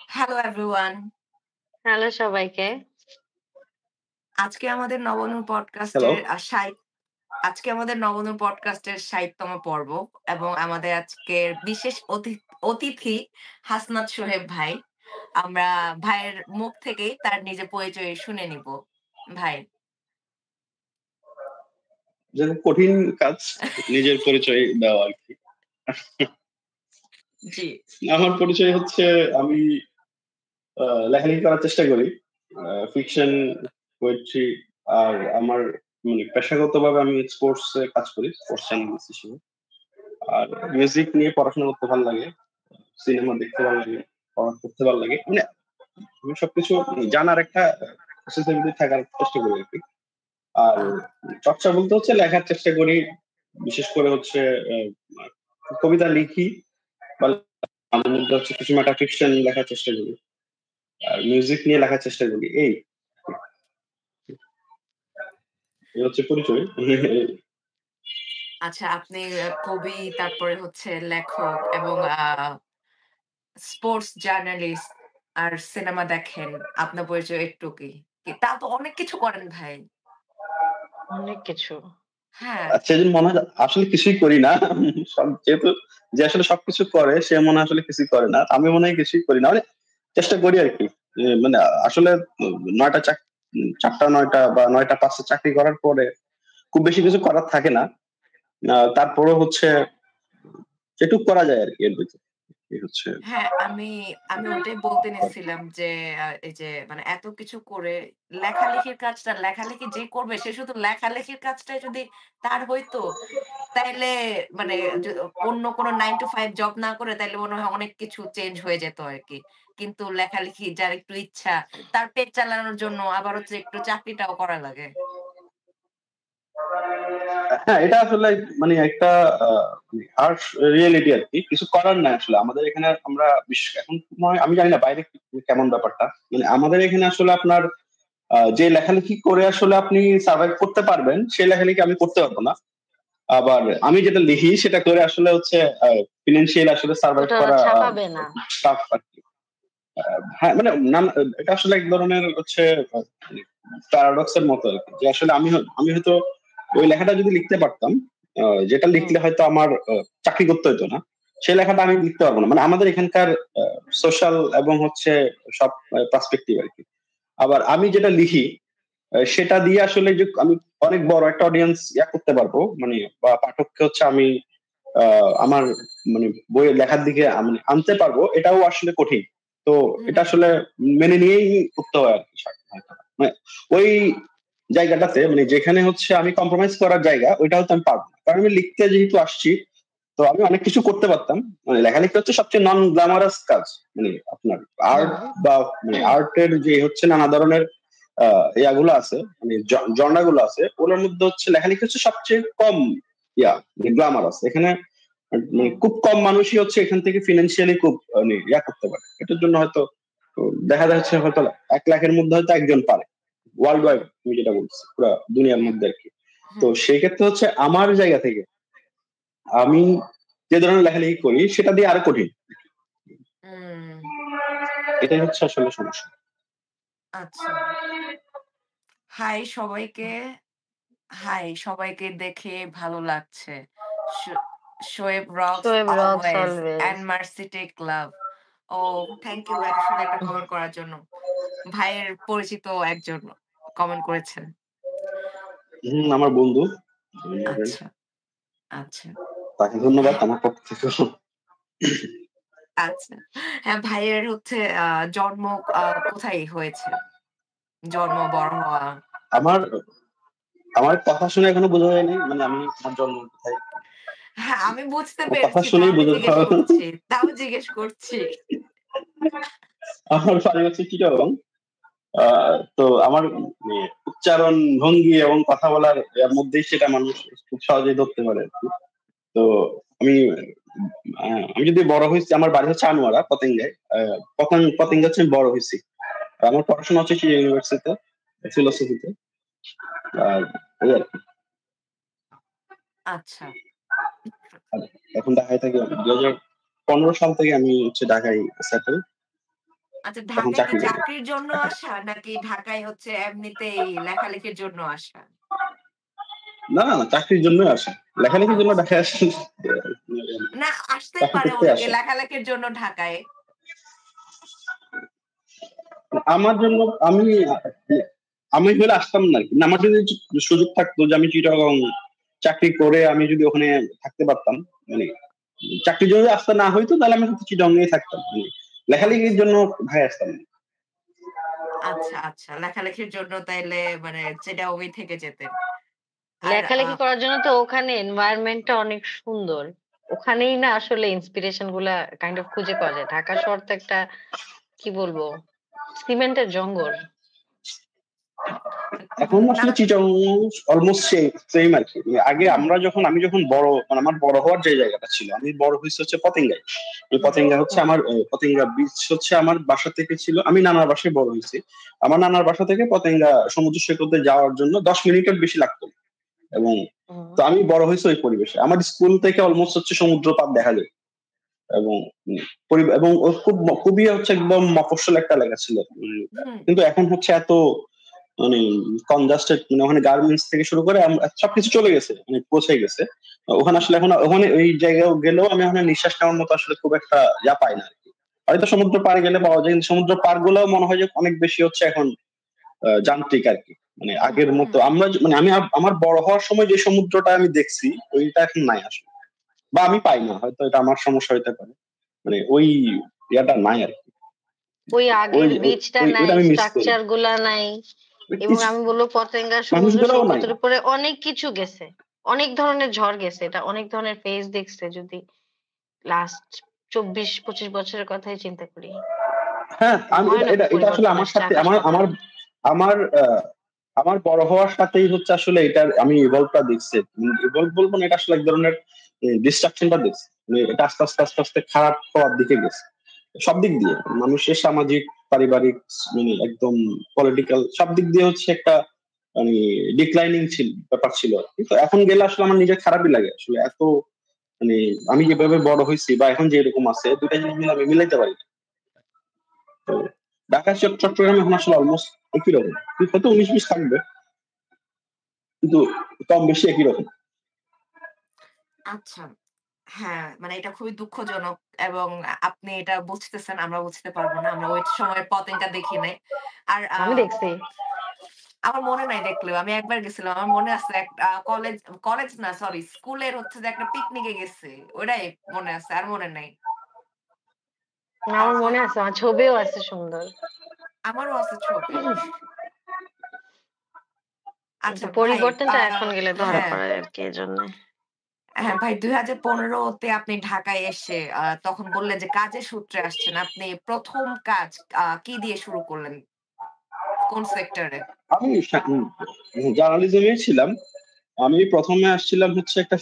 Hello everyone. Hello সবাইকে। আজকে আমাদের নবনূর হ্যালো। পডকাস্টের আজকে আমাদের নবনূর পডকাস্টের ৬০ তম পর্ব এবং আমাদের আজকের বিশেষ অতিথি হাসনাত সোহেব ভাই। আমরা ভাইয়ের মুখ থেকেই তার নিজের পরিচয় শুনে নিব। ভাই। যে কঠিন কাজ নিজের পরিচয় দেওয়া আরকি। জি। আমার পরিচয় হচ্ছে আমি লেখালেখি করার চেষ্টা করি। ফিকশন, পোয়েট্রি আর আমার পেশাগতভাবে আমি স্পোর্টস এ কাজ করি, স্পোর্টস জার্নালিস্ট হিসেবে। আর মিউজিক নিয়ে পড়াশোনা করতে ভালো লাগে। সিনেমা দেখতে ভালো লাগে, পড়তে ভালো লাগে। আমি সবকিছু জানার একটা প্রসেস এর মধ্যে থাকার চেষ্টা করি আরকি। আর আহ চর্চা বলতে হচ্ছে লেখার চেষ্টা করি। বিশেষ করে হচ্ছে কবিতা লিখি বা মাঝে মধ্যে হচ্ছে কিছু মেটা ফিকশন লেখার চেষ্টা করি। আর মিউজিক নিয়ে লেখার চেষ্টা করি। এই হচ্ছে পরিচয়। আচ্ছা, আপনি কবি, তারপরে হচ্ছে লেখক এবং স্পোর্টস জার্নালিস্ট আর সিনেমা দেখেন। আপনার পরিচয় একটু কি? তাও তো অনেক কিছু করেন ভাই। অনেক কিছু। হ্যাঁ। আচ্ছা, এজন্য মনে হয় আসলে কিছুই করি না। যেহেতু যে আসলে সবকিছু করে সে মনে হয় আসলে কিছুই করে না। আমি মনে হয় কিছুই করি না। চেষ্টা করি আরকি। মানে আসলে ৯ টা ৪টা ৯ টা বা ৯ টা ৫ টা চাকরি করার পরে খুব বেশি কিছু করার থাকে না। তারপরেও হচ্ছে যেটুক করা যায় আরকি এর ভিতরে। এই হচ্ছে হ্যাঁ, আমি ওইটাই বলতে নিচ্ছিলাম যে এই যে মানে এত কিছু করে লেখালেখি যে করবে সে শুধু লেখালেখির কাজটাই যদি তার হইতো, তাইলে মানে য অন্য কোনো 9 to 5 জব না করে তাইলে মনে হয় অনেক কিছু চেঞ্জ হয়ে যেত আরকি। কিন্তু লেখালেখি যার একটু ইচ্ছা, তার পেট চালানোর জন্য আবার হচ্ছে একটু চাকরিটাও করা লাগে। হ্যাঁ, এটা আসলে একটা আ হার্শ রিয়ালিটি আরকি। কিছু করার নাই আসলে। আমাদের এখানে আমরা এখন মনে হয় আমি জানি না বাইরে কেমন ব্যাপারটা। আমাদের এখানে আসলে আপনার যে লেখালেখি করে আসলে আপনি সার্ভাইভ করতে পারবেন, সেই লেখালেখি আমি করতে পারব না। আবার আমি যেটা লিখি সেটা করে আসলে হচ্ছে ফিন্যান্সিয়াল আসলে সার্ভাইভ ওটা ওরা করা ছাপাবে না। টাফ আরকি। হ্যাঁ, এটা আসলে এক ধরনের হচ্ছে প্যারাডক্স এর মতো আরকি। যে আসলে আমি হয়তো ওই লেখাটা যদি লিখতে পারতাম, যেটা হুম। লিখলে হয়তো আমার চাকরি করতে হইতো না। সেই লেখাটা আমি লিখতে পারব না। আমাদের এখানকার সোশ্যাল এবং হচ্ছে সব পার্সপেক্টিভ আরকি। আবার আমি যেটা লিখি সেটা দিয়ে আসলে যে আমি অনেক বড় একটা অডিয়েন্স করতে পারবো। বা পাঠককে হচ্ছে আমি আমার বইয়ের লেখার দিকে আনতে পারবো, এটাও আসলে কঠিন। তো এটা হুম, আসলে মেনে নিয়েই করতে হয় আরকি হয়তো। মানে ওই জায়গাটাতে যেখানে হচ্ছে আমি কম্প্রোমাইজ করার জায়গা ওইটা হয়তো আমি পারব না। কারণ আমি লিখতে যেহেতু আসছি, তো আমি অনেক কিছু করতে পারতাম। লেখালেখি হচ্ছে সবচেয়ে নন গ্ল্যামারাস কাজ। আপনার আর্ট হুম। বা আর্টের যে হচ্ছে নানা ধরনের ইয়াগুলো আছে, জনরা গুলো আছে, ওগুলোর মধ্যে হচ্ছে লেখালেখি হচ্ছে সবচেয়ে কম গ্ল্যামারাস। এখানে হুম। খুব কম মানুষই হচ্ছে এখান থেকে ফিনান্সিয়ালি খুব করতে পারে। এটার জন্য হয়তো দেখা যাচ্ছে হয়তো ১ লাখের মধ্যে হয়তো একজন পারে। ওয়ার্লড হুম, ওয়াইড আমি যেটা বলছি, পুরা দুনিয়ার হুম, মধ্যে আরকি। তো হুম, সেই ক্ষেত্রে হচ্ছে আমার জায়গা থেকে আমি যে ধরনের লেখালেখি করি সেটা দিয়ে আরো কঠিন। হুম। এটাই হচ্ছে আসলে সমস্যা। আচ্ছা। হাই সবাইকে। হাই সবাইকে দেখে ভালো লাগছে। শো Shoaib rocks Shoaib rocks always always. And mercy take love. ও থ্যাংক ইউ এত সুন্দর একটা কমেন্ট করার জন্য। ভাইয়ের পরিচিত একজন কমেন্ট করেছেন। আমার বন্ধু। আচ্ছা, আচ্ছা, তাকে ধন্যবাদ আমার পক্ষ থেকেও। আচ্ছা। হ্যাঁ, ভাইয়ের হচ্ছে জন্ম কোথায় হয়েছে? জন্ম, বড় হওয়া? আমার আমার কথা শুনে এখনো বোঝা যায়নি আমি আমার জন্ম কোথায়। হ্যাঁ, আমি বুঝতে আমার কথা পেরেছি। শুনেই তাও জিজ্ঞেস করছি। আমার বাড়ি হচ্ছে চিটাগং। আ তো আমার উচ্চারণ, ভঙ্গি এবং কথা বলার মধ্যেই সেটা মানুষ খুব সহজেই ধরতে পারে আরকি। তো আমি আমি যদি বড় হইছি, আমার বাড়ি হচ্ছে আনোয়ারা, পতেঙ্গায়। পতেঙ্গা হচ্ছে আমি বড় হইছি। আমার পড়াশোনা হচ্ছে সেই ইউনিভার্সিটিতে, ফিলোসফিতে। আর এই আরকি। আচ্ছা। আর এখন ঢাকায় থাকি আমি। ২০১৫ সাল থেকে আমি হচ্ছে ঢাকায় সেটেল। আচ্ছা, তখন ঢাকায় কি চাকরি করি। চাকরির জন্য আসা? নাকি ঢাকায় হচ্ছে এমনিতেই লেখালেখির জন্য আসা? না, চাকরির জন্যই আসা। লেখালেখির জন্য আচ্ছা। ঢাকায় আসি না, আসতেই চাকরি পারে করতে অনেকে আসা। লেখালেখির জন্য ঢাকায়। আমার জন্য আমি আমি হলে আসতাম না আরকি। না, আমার যদি সুযোগ থাকতো যে আমি চিটাগং চাকরি করে আমি যদি ওখানে থাকতে পারতাম, মানে চাকরির জন্য যদি আসতে না হইতো তাহলে আমি হয়তো চিটাগং এই থাকতাম। মানে লেখালেখির আচ্ছা, জন্য ঢাকায় আসতাম না। আচ্ছা, আচ্ছা। লেখালেখির জন্য তাইলে মানে চিটাগংই থেকে যেতেন। আর লেখালেখি করার জন্য তো ওখানে এনভায়রনমেন্ট টা অনেক সুন্দর। ওখানেই না আসলে ইন্সপিরেশন গুলা কাইন্ড অফ খুঁজে পাওয়া যায়। ঢাকা শহর তো একটা কি বলবো সিমেন্টের জঙ্গল। এখন না, আসলে চিটাগং অলমোস্ট সেম আরকি। আগে হুম, আমি যখন বড় মানে আমার বড় হওয়ার যে জায়গাটা ছিল, আমি বড় হইছি হচ্ছে পতেঙ্গায়। এই হুম, পতেঙ্গা হচ্ছে হুম, আমার পতেঙ্গা বিচ হচ্ছে আমার বাসা থেকে ছিল। আমি নানার বাসায় বড় হইছি। আমার নানার বাসা থেকে পতেঙ্গা সমুদ্র সৈকতে যাওয়ার জন্য ১০ মিনিটের বেশি লাগতো না। এবং হুম, তো আমি বড় হইছি ওই পরিবেশে। আমার স্কুল থেকে অলমোস্ট হচ্ছে সমুদ্র পাড় দেখা যায়। এবং এবং ও খুবই হচ্ছে একদম মফস্বল একটা এলাকা ছিল। হুম, কিন্তু এখন হচ্ছে এত মানে কনজাস্টেড, মানে ওখানে গার্মেন্টস থেকে শুরু করে সবকিছু চলে গেছে, মানে পৌঁছে গেছে। ওখানে আসলে এখন ওখানে ওই জায়গায় গেলেও আমি ওখানে নিঃশ্বাস নেওয়ার মতো আসলে খুব একটা পাই না আরকি। হয়তো সমুদ্র পাড়ে গেলে পাওয়া যায়, কিন্তু সমুদ্র পাড় গুলোও মনে হয় যে অনেক বেশি হচ্ছে এখন যান্ত্রিক আরকি। মানে হুম, আগের মতো হুম। আমরা মানে আমার বড় হওয়ার সময় যে সমুদ্রটা আমি দেখছি ওইটা এখন নাই আসলে। বা আমি পাই না। হয়তো এটা আমার সমস্যা হইতে পারে। মানে ওই ইয়াটা নাই আরকি। ওই ওই আগের ওই বিচটা ওই- নাই, ওইটা আমি মিস করি। স্ট্রাকচার গুলা নাই। এবং কিছু আমি বলবো পতেঙ্গা সমুদ্র মানুষগুলোও নাই। সৈকতের উপরে অনেক কিছু গেছে। অনেক ধরনের ঝড় গেছে। এটা অনেক ধরনের ফেজ দেখছে যদি লাস্ট ২৪-২৫ বছরের কথাই চিন্তা করি। হ্যাঁ, আমি এটা ভয়ানক এটা এটা আসলে পরিবর্তন আমার আসছে সাথে আকাশ আমার আমার পাতাল। আমার আমার বড় হওয়ার সাথেই হচ্ছে আসলে এটার আমি ইভলভটা দেখছি। ইভলভ বলবো না, এটা আসলে এক ধরনের ডিস্ট্রাকশনটা দেখছি। মানে এটা আস্তে আস্তে খারাপ হওয়ার দিকে গেছে। সব দিক দিয়ে মানুষের সামাজিক, পারিবারিক, মানে একদম পলিটিক্যাল সব দিক দিয়ে হচ্ছে একটা মানে ডিক্লাইনিং ব্যাপার ছিল। কিন্তু এখন গেলে আসলে আমার নিজের খারাপই লাগে। আসলে এত মানে আমি যেভাবে বড় হইছি বা এখন যে এরকম আছে, ২ টা জিনিস আমি মিলাইতে পারি না। তো ঢাকা চট্টগ্রাম এখন আসলে অলমোস্ট একই রকম। হয়তো ১৯-২০ থাকবে, কিন্তু কম বেশি একই রকম। আচ্ছা। হ্যাঁ, মানে এটা খুবই দুঃখজনক এবং আপনি এটা বুঝতেছেন, আমরা বুঝতে পারব না। আমরা ওই সময়ের পতেঙ্গা দেখি নাই। আর আমি দেখছি। আমার মনে নাই দেখলেও। আমি একবার গেছিলাম। আমার মনে আছে একটা কলেজ, কলেজ না সরি স্কুলের হচ্ছে যে একটা পিকনিকে গেছি। ওইটাই মনে আছে। আর মনে নাই। আমার তারপর মনে আছে। আমার ছবিও আছে সুন্দর। আমারও আছে ছবি। কিন্তু আচ্ছা ভাই, পরিবর্তনটা এখন গেলে ধরা হ্যাঁ, পড়ে আরকি এজন্যে। হ্যাঁ ভাই ২০১৫ তে আপনি ঢাকায় এসে তখন বললেন যে কাজের সূত্রে আসছেন। আপনি ১ম কাজ কি দিয়ে শুরু করলেন? কোন সেক্টরে? আমি জার্নালিজমে ছিলাম। আমি ১ম এ আসছিলাম হচ্ছে একটা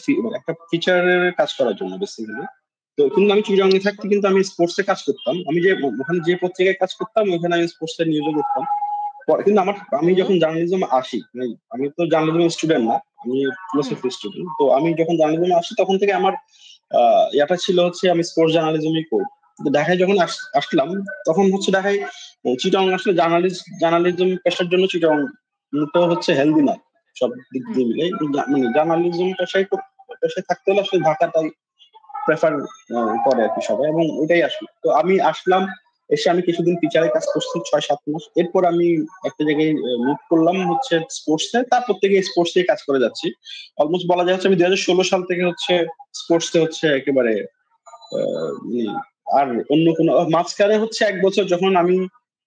ফিচারের কাজ করার জন্য বেসিক্যালি। তো কিন্তু হুম, আমি চিটাগং এ থাকতে কিন্তু আমি স্পোর্টস এ কাজ করতাম। আমি যে ওখানে যে পত্রিকায় কাজ করতাম ওখানে আমি স্পোর্টস এর নিউজও করতাম। পরে কিন্তু আমি হুম, যখন জার্নালিজমে আসি, আমি তো জার্নালিজম স্টুডেন্ট না। আমি হুম, ফিলোসফি স্টুডেন্ট। তো আমি যখন জার্নালিজমে আসি তখন থেকে আমার আ ইয়াটা ছিল হচ্ছে আমি স্পোর্টস জার্নালিজমই করব। কিন্তু ঢাকায় যখন আসলাম তখন হচ্ছে ঢাকায় চিটাগং আসলে জার্নালিজম পেশার জন্য চিটাগং মোটেও হচ্ছে হেলথি না। সব দিক হুম। দিয়ে মিলে। মানে জার্নালিজম পেশায় থাকতে হলে আসলে ঢাকাটাই প্রেফার করে আরকি সবাই, এবং ওইটাই আসলে। তো আমি আসলাম, এসে আমি কিছুদিন টিচারে কাজ করছি ৬-৭ মাস। এরপর আমি একটা জায়গায় মুভ করলাম হচ্ছে স্পোর্টস এ। তারপর থেকে স্পোর্টস এ কাজ করে যাচ্ছি। অলমোস্ট বলা যায় হচ্ছে আমি ২০১৬ সাল থেকে হচ্ছে স্পোর্টস এ হচ্ছে একেবারে আ ই আর অন্য কোনো মাঝখানে হচ্ছে ১ বছর যখন আমি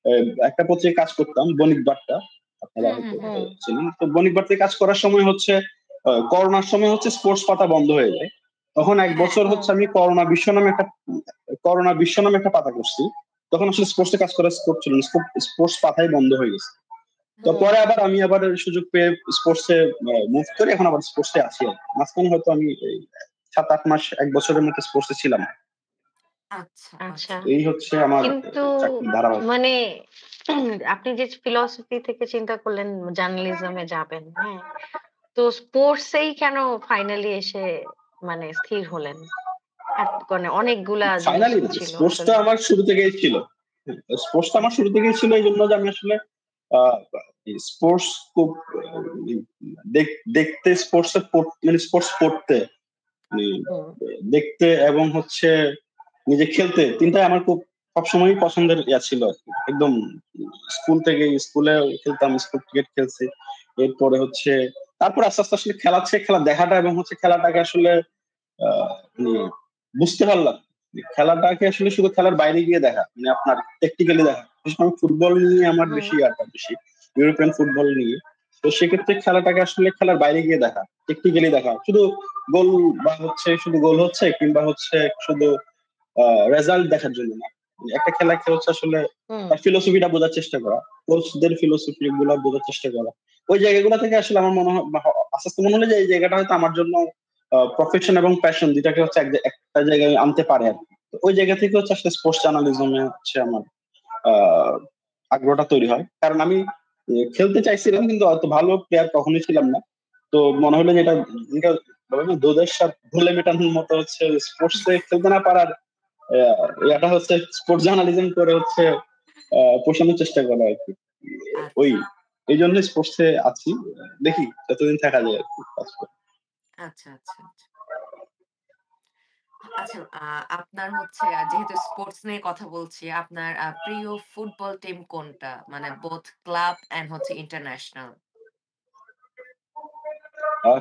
আ একটা পত্রিকায় কাজ করতাম, বণিক বার্তা। আপনারা হুম, হুম, হয়তো হুম। হুম, চেনেন। তো বণিক বার্তায় কাজ করার সময় হচ্ছে করোনার সময় হচ্ছে স্পোর্টস পাতা বন্ধ হয়ে যায়। তখন ১ হ্যাঁ, বছর হুম, হচ্ছে আমি করোনা বিশ্ব নামে একটা পাতা করছি। তখন আসলে স্পোর্টস এ কাজ করার স্কোপ ছিল না। স্পোর্টস পাতাই বন্ধ হয়ে গেছে। তো হুম। পরে আমি আবার সুযোগ পেয়ে স্পোর্টস এ মুভ করে এখন আবার স্পোর্টস এ আছি আরকি। মাঝখানে হয়তো আমি এই ৭-৮ মাস ১ বছরের মতো স্পোর্টস এ ছিলাম। আচ্ছা, আচ্ছা। আচ্ছা। এই হচ্ছে আমার কিন্তু চাকরির ধারাবাহিক। মানে আপনি যে ফিলসফি থেকে চিন্তা করলেন জার্নালিজমে যাবেন, হ্যাঁ? তো স্পোর্টস এই কেন ফাইনালি এসে মানে স্থির হলেন? মানে অনেকগুলা জিনিস ফাইনালি তো না, ছিল স্পোর্টস টা আসলে। আমার শুরু থেকেই ছিল। স্পোর্টসটা আমার শুরু থেকেই ছিল এইজন্য যে আমি আসলে স্পোর্টস খুব দেখতে স্পোর্টস মানে স্পোর্টস পড়তে মানে হুম, দেখতে এবং হচ্ছে নিজে খেলতে তিনটাই আমার খুব সবসময়ই পছন্দের ছিল আর কি। একদম স্কুল থেকে স্কুলে খেলতাম, স্কুল ক্রিকেট খেলছি। এরপরে হচ্ছে তারপর আস্তে আস্তে আসলে খেলা দেখাটা এবং হচ্ছে খেলাটাকে আসলে মানে বুঝতে পারলাম যে খেলাটাকে আসলে শুধু খেলার বাইরে গিয়ে দেখা, মানে আপনার টেকনিক্যালি দেখা। বিশেষ করে ফুটবল নিয়ে আমার হুম, বেশি ইউরোপিয়ান ফুটবল নিয়ে। তো সেক্ষেত্রে খেলাটাকে আসলে খেলার বাইরে গিয়ে দেখা, টেকনিক্যালি দেখা, শুধু গোল বা হচ্ছে শুধু গোল হচ্ছে কিংবা হচ্ছে শুধু রেজাল্ট দেখার জন্য না। একটা খেলাকে হচ্ছে আসলে হুম, তার ফিলোসফিটা বোঝার চেষ্টা করা, কোচদের ফিলোসফি গুলা বোঝার চেষ্টা করা। ওই জায়গাগুলো থেকে আসলে আমার মনে হয় আস্তে আস্তে মনে হলো যে এই জায়গাটা হয়তো আমার জন্য প্রফেশন এবং প্যাশন দুটাকে হচ্ছে একটা জায়গায় আনতে পারে আর কি। তো ওই জায়গা থেকে হচ্ছে আসলে স্পোর্টস জার্নালিজমে হচ্ছে আমার আহ আগ্রহটা তৈরি হয়। কারণ আমি খেলতে চাইছিলাম কিন্তু অত ভালো প্লেয়ার কখনোই ছিলাম না। তো মনে হলো যে এটা এটা বলে না, দোদের সাথে ধুলে মেটানোর মতো হচ্ছে স্পোর্টসে খেলতে না পারার এটা হচ্ছে স্পোর্টস জার্নালিজম করে হচ্ছে পোষানোর চেষ্টা করা আর কি। ওই আচ্ছা, এই জন্য স্পোর্টসে আছি। দেখি যতদিন থাকা যায় আর কি কাজ করে। আচ্ছা, আচ্ছা, আচ্ছা। আচ্ছা, আপনার হচ্ছে যেহেতু স্পোর্টস নিয়ে কথা বলছি, আপনার প্রিয় ফুটবল টিম কোনটা? মানে বোথ ক্লাব অ্যান্ড হচ্ছে ইন্টারন্যাশনাল?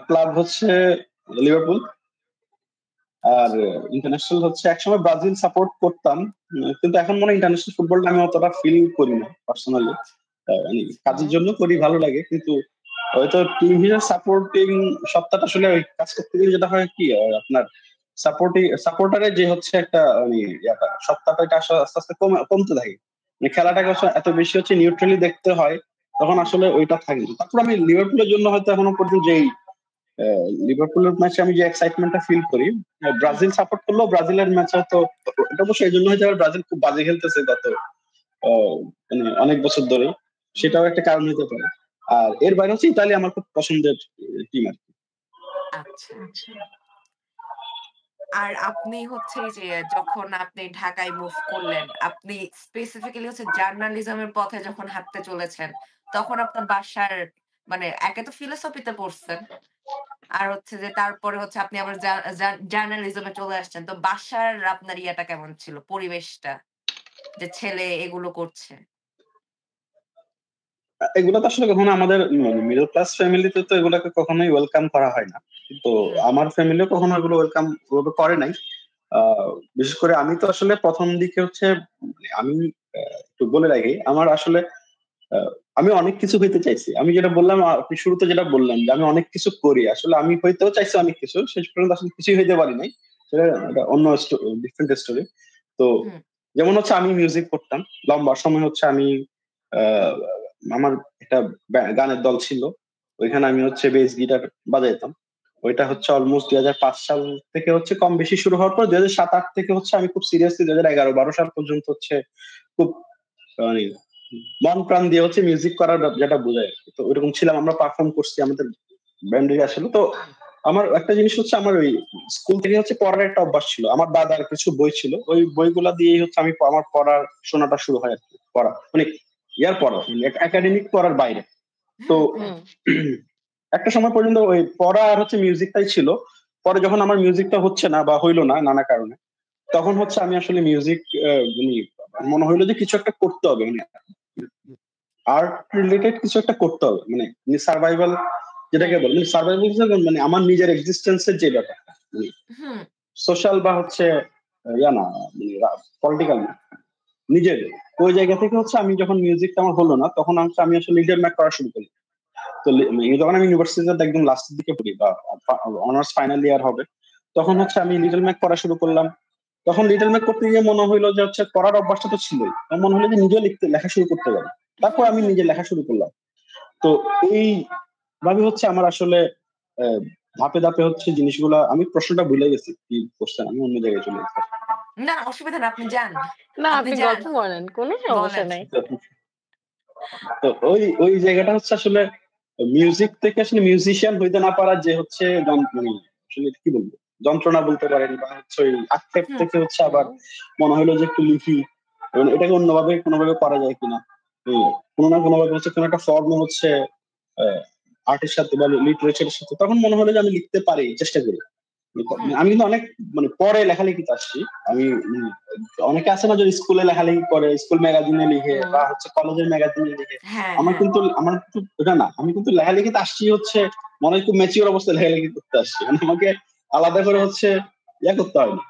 ক্লাব হচ্ছে লিভারপুল, আর আচ্ছা, ইন্টারন্যাশনাল হচ্ছে একসময় ব্রাজিল সাপোর্ট করতাম। কিন্তু এখন মনে হয় ইন্টারন্যাশনাল ফুটবলটা আমি অতটা ফিল করি না পার্সোনালি। আচ্ছা, মানে আচ্ছা। কাজের জন্য করি, ভালো লাগে, কিন্তু হয়তো টিম হিসেবে সাপোর্টিং সত্তাটা আসলে ওই কাজ করতে গেলে যেটা হয় কি আপনার সাপোর্টারের যে হচ্ছে একটা মানে সত্তাটা এটা আসলে আস্তে আস্তে কমতে থাকে। মানে খেলাটাকে আসলে এত বেশি হচ্ছে নিউট্রালি দেখতে হয়, তখন আসলে ওইটা থাকে না। তারপর আমি লিভারপুলের জন্য হয়তো এখনো পর্যন্ত যেই লিভারপুলের ম্যাচে আমি যে এক্সাইটমেন্টটা ফিল করি, হুম, ব্রাজিল সাপোর্ট করলেও ব্রাজিলের ম্যাচে হয়তো এটা অবশ্যই এই জন্য হয়তো ব্রাজিল খুব বাজে খেলতেছে গত মানে অনেক বছর ধরে, হুম। সেটাও একটা কারণ হতে পারে। আর এর বাইরে হচ্ছে ইতালি আমার খুব পছন্দের টিম আর কি। আচ্ছা, আচ্ছা। আর আপনি হচ্ছে এই যে যখন আপনি ঢাকায় মুভ করলেন, আপনি স্পেসিফিক্যালি হচ্ছে জার্নালিজমের পথে যখন হাঁটতে চলেছেন, তখন আপনার বাসার মানে একে তো ফিলোসফিতে পড়ছেন। আর হচ্ছে যে তারপরে হচ্ছে আপনি আবার জার্নালিজমে চলে আসছেন। তো বাসার আপনার ইয়েটা কেমন ছিল? পরিবেশটা? যে ছেলে এগুলো করছে। এগুলো তো আসলে কখনো আমাদের মিডল ক্লাস ফ্যামিলিতে তো এগুলোকে কখনোই ওয়েলকাম করা হয় না। তো হুম, আমার ফ্যামিলিও কখনো এগুলো ওয়েলকাম করে নাই। আহ বিশেষ করে আমি তো আসলে প্রথম দিকে হচ্ছে মানে আমি একটু বলে রাখি আমার আসলে আহ, আমি অনেক কিছু হইতে চাইছি। আমি যেটা বললাম, আপনি শুরুতে যেটা বললাম যে আমি অনেক কিছু করি, আসলে আমি হইতেও চাইছি অনেক কিছু, শেষ পর্যন্ত আসলে কিছুই হইতে পারি নাই। সেটা একটা অন্য ডিফারেন্ট স্টোরি। তো হুম, যেমন হচ্ছে আমি মিউজিক করতাম লম্বা সময়, হচ্ছে আমি আহ, আমার একটা গানের দল ছিল, ওইখানে আমি হচ্ছে বেস গিটার বাজাইতাম। ওইটা হুম, হচ্ছে অলমোস্ট 2005 সাল থেকে হচ্ছে কম বেশি শুরু হওয়ার পর 2007-08 থেকে হচ্ছে আমি খুব সিরিয়াসলি 2011-12 সাল পর্যন্ত হচ্ছে খুব মানে মন প্রাণ দিয়ে হচ্ছে মিউজিক করার যেটা বোঝায় আর কি। তো ওইরকম ছিলাম, আমরা পারফর্ম করছি আমাদের ব্যান্ডে আসলে। তো আমার একটা জিনিস হচ্ছে আমার ওই স্কুল থেকে হচ্ছে পড়ার একটা অভ্যাস ছিল, আমার দাদার কিছু বই ছিল, ওই বইগুলা দিয়েই হচ্ছে আমি আমার পড়ার শোনাটা শুরু হয় আর কি। পড়া মানে ইয়ার পড়া মানে একাডেমিক পড়ার বাইরে। তো হুম, হুম, হুম, একটা সময় পর্যন্ত ওই পড়া আর হচ্ছে মিউজিকটাই ছিল। পরে যখন আমার মিউজিকটা হচ্ছে না বা হইলো না নানা কারণে, তখন হচ্ছে আমি আসলে মিউজিক মানে মনে হইলো যে কিছু একটা করতে হবে, মানে আর্ট রিলেটেড কিছু একটা করতে হবে, মানে সার্ভাইভাল যেটাকে হুম, বলে, মানে সার্ভাইভাল মানে আমার নিজের এক্সিস্টেন্সের যে ব্যাপারটা, হুম, সোশ্যাল বা হচ্ছে ইয়া না, মানে পলিটিক্যাল না, নিজের। ওই জায়গা থেকে হচ্ছে আমি যখন মিউজিকটা আমার হলো না, তখন হচ্ছে আমি আসলে লিডার ম্যাক করা শুরু করি। তো যখন আমি ইউনিভার্সিটিতে একদম লাস্টের দিকে পড়ি বা অনার্স ফাইনাল ইয়ার হবে, তখন হচ্ছে আমি লিটল ম্যাক করা শুরু করলাম। তখন লিটল ম্যাক করতে গিয়ে মনে হইলো যে হচ্ছে পড়ার অভ্যাসটা তো ছিলই, আমার মনে হলো যে নিজেও লেখা শুরু করতে পারি। তারপর হুম, আমি হুম, নিজে হুম। লেখা শুরু করলাম। তো এই ভাবে হচ্ছে আমার আসলে আহ, ধাপে ধাপে হচ্ছে জিনিসগুলা, আমি প্রশ্নটা ভুলে গেছি কি কোশ্চেন, আমি অন্য জায়গায় চলে গেছি। না, অসুবিধা না। আপনি যান। না, আপনি আপনি যান। গল্প বলেন। কোনো সমস্যা বলেন। নাই। তো তো ওই ওই জায়গাটা হচ্ছে আসলে মিউজিক থেকে আসলে মিউজিশিয়ান হইতে না পারার যে হচ্ছে মানে আসলে কি বলবো, যন্ত্রণা বলতে পারেন, বা হচ্ছে ওই আক্ষেপ হুম, থেকে হচ্ছে আবার হুম, মনে হলো যে একটু লিখি। এবং এটাকে অন্যভাবে কোনোভাবে করা যায় কিনা। কোনো না কোনোভাবে হচ্ছে কোনো একটা ফর্ম হচ্ছে আর্টের সাথে বা লিটারেচারের সাথে, তখন মনে হলো যে আমি লিখতে পারি, চেষ্টা করি। হুম, আমি কিন্তু অনেক মানে লেখালেখিতে আসছি। আমি অনেকে আছে না যে স্কুলে লেখালেখি করে, স্কুল ম্যাগাজিনে লিখে হুম। বা হচ্ছে কলেজের ম্যাগাজিনে লিখে। হ্যাঁ, আমার হ্যাঁ। কিন্তু এটা না। আমি কিন্তু লেখালেখিতে আসছি হচ্ছে মনে হয় খুব ম্যাচিউর অবস্থায় লেখালেখি করতে আসছি। মানে আমাকে আলাদা করে হচ্ছে করতে হয় না।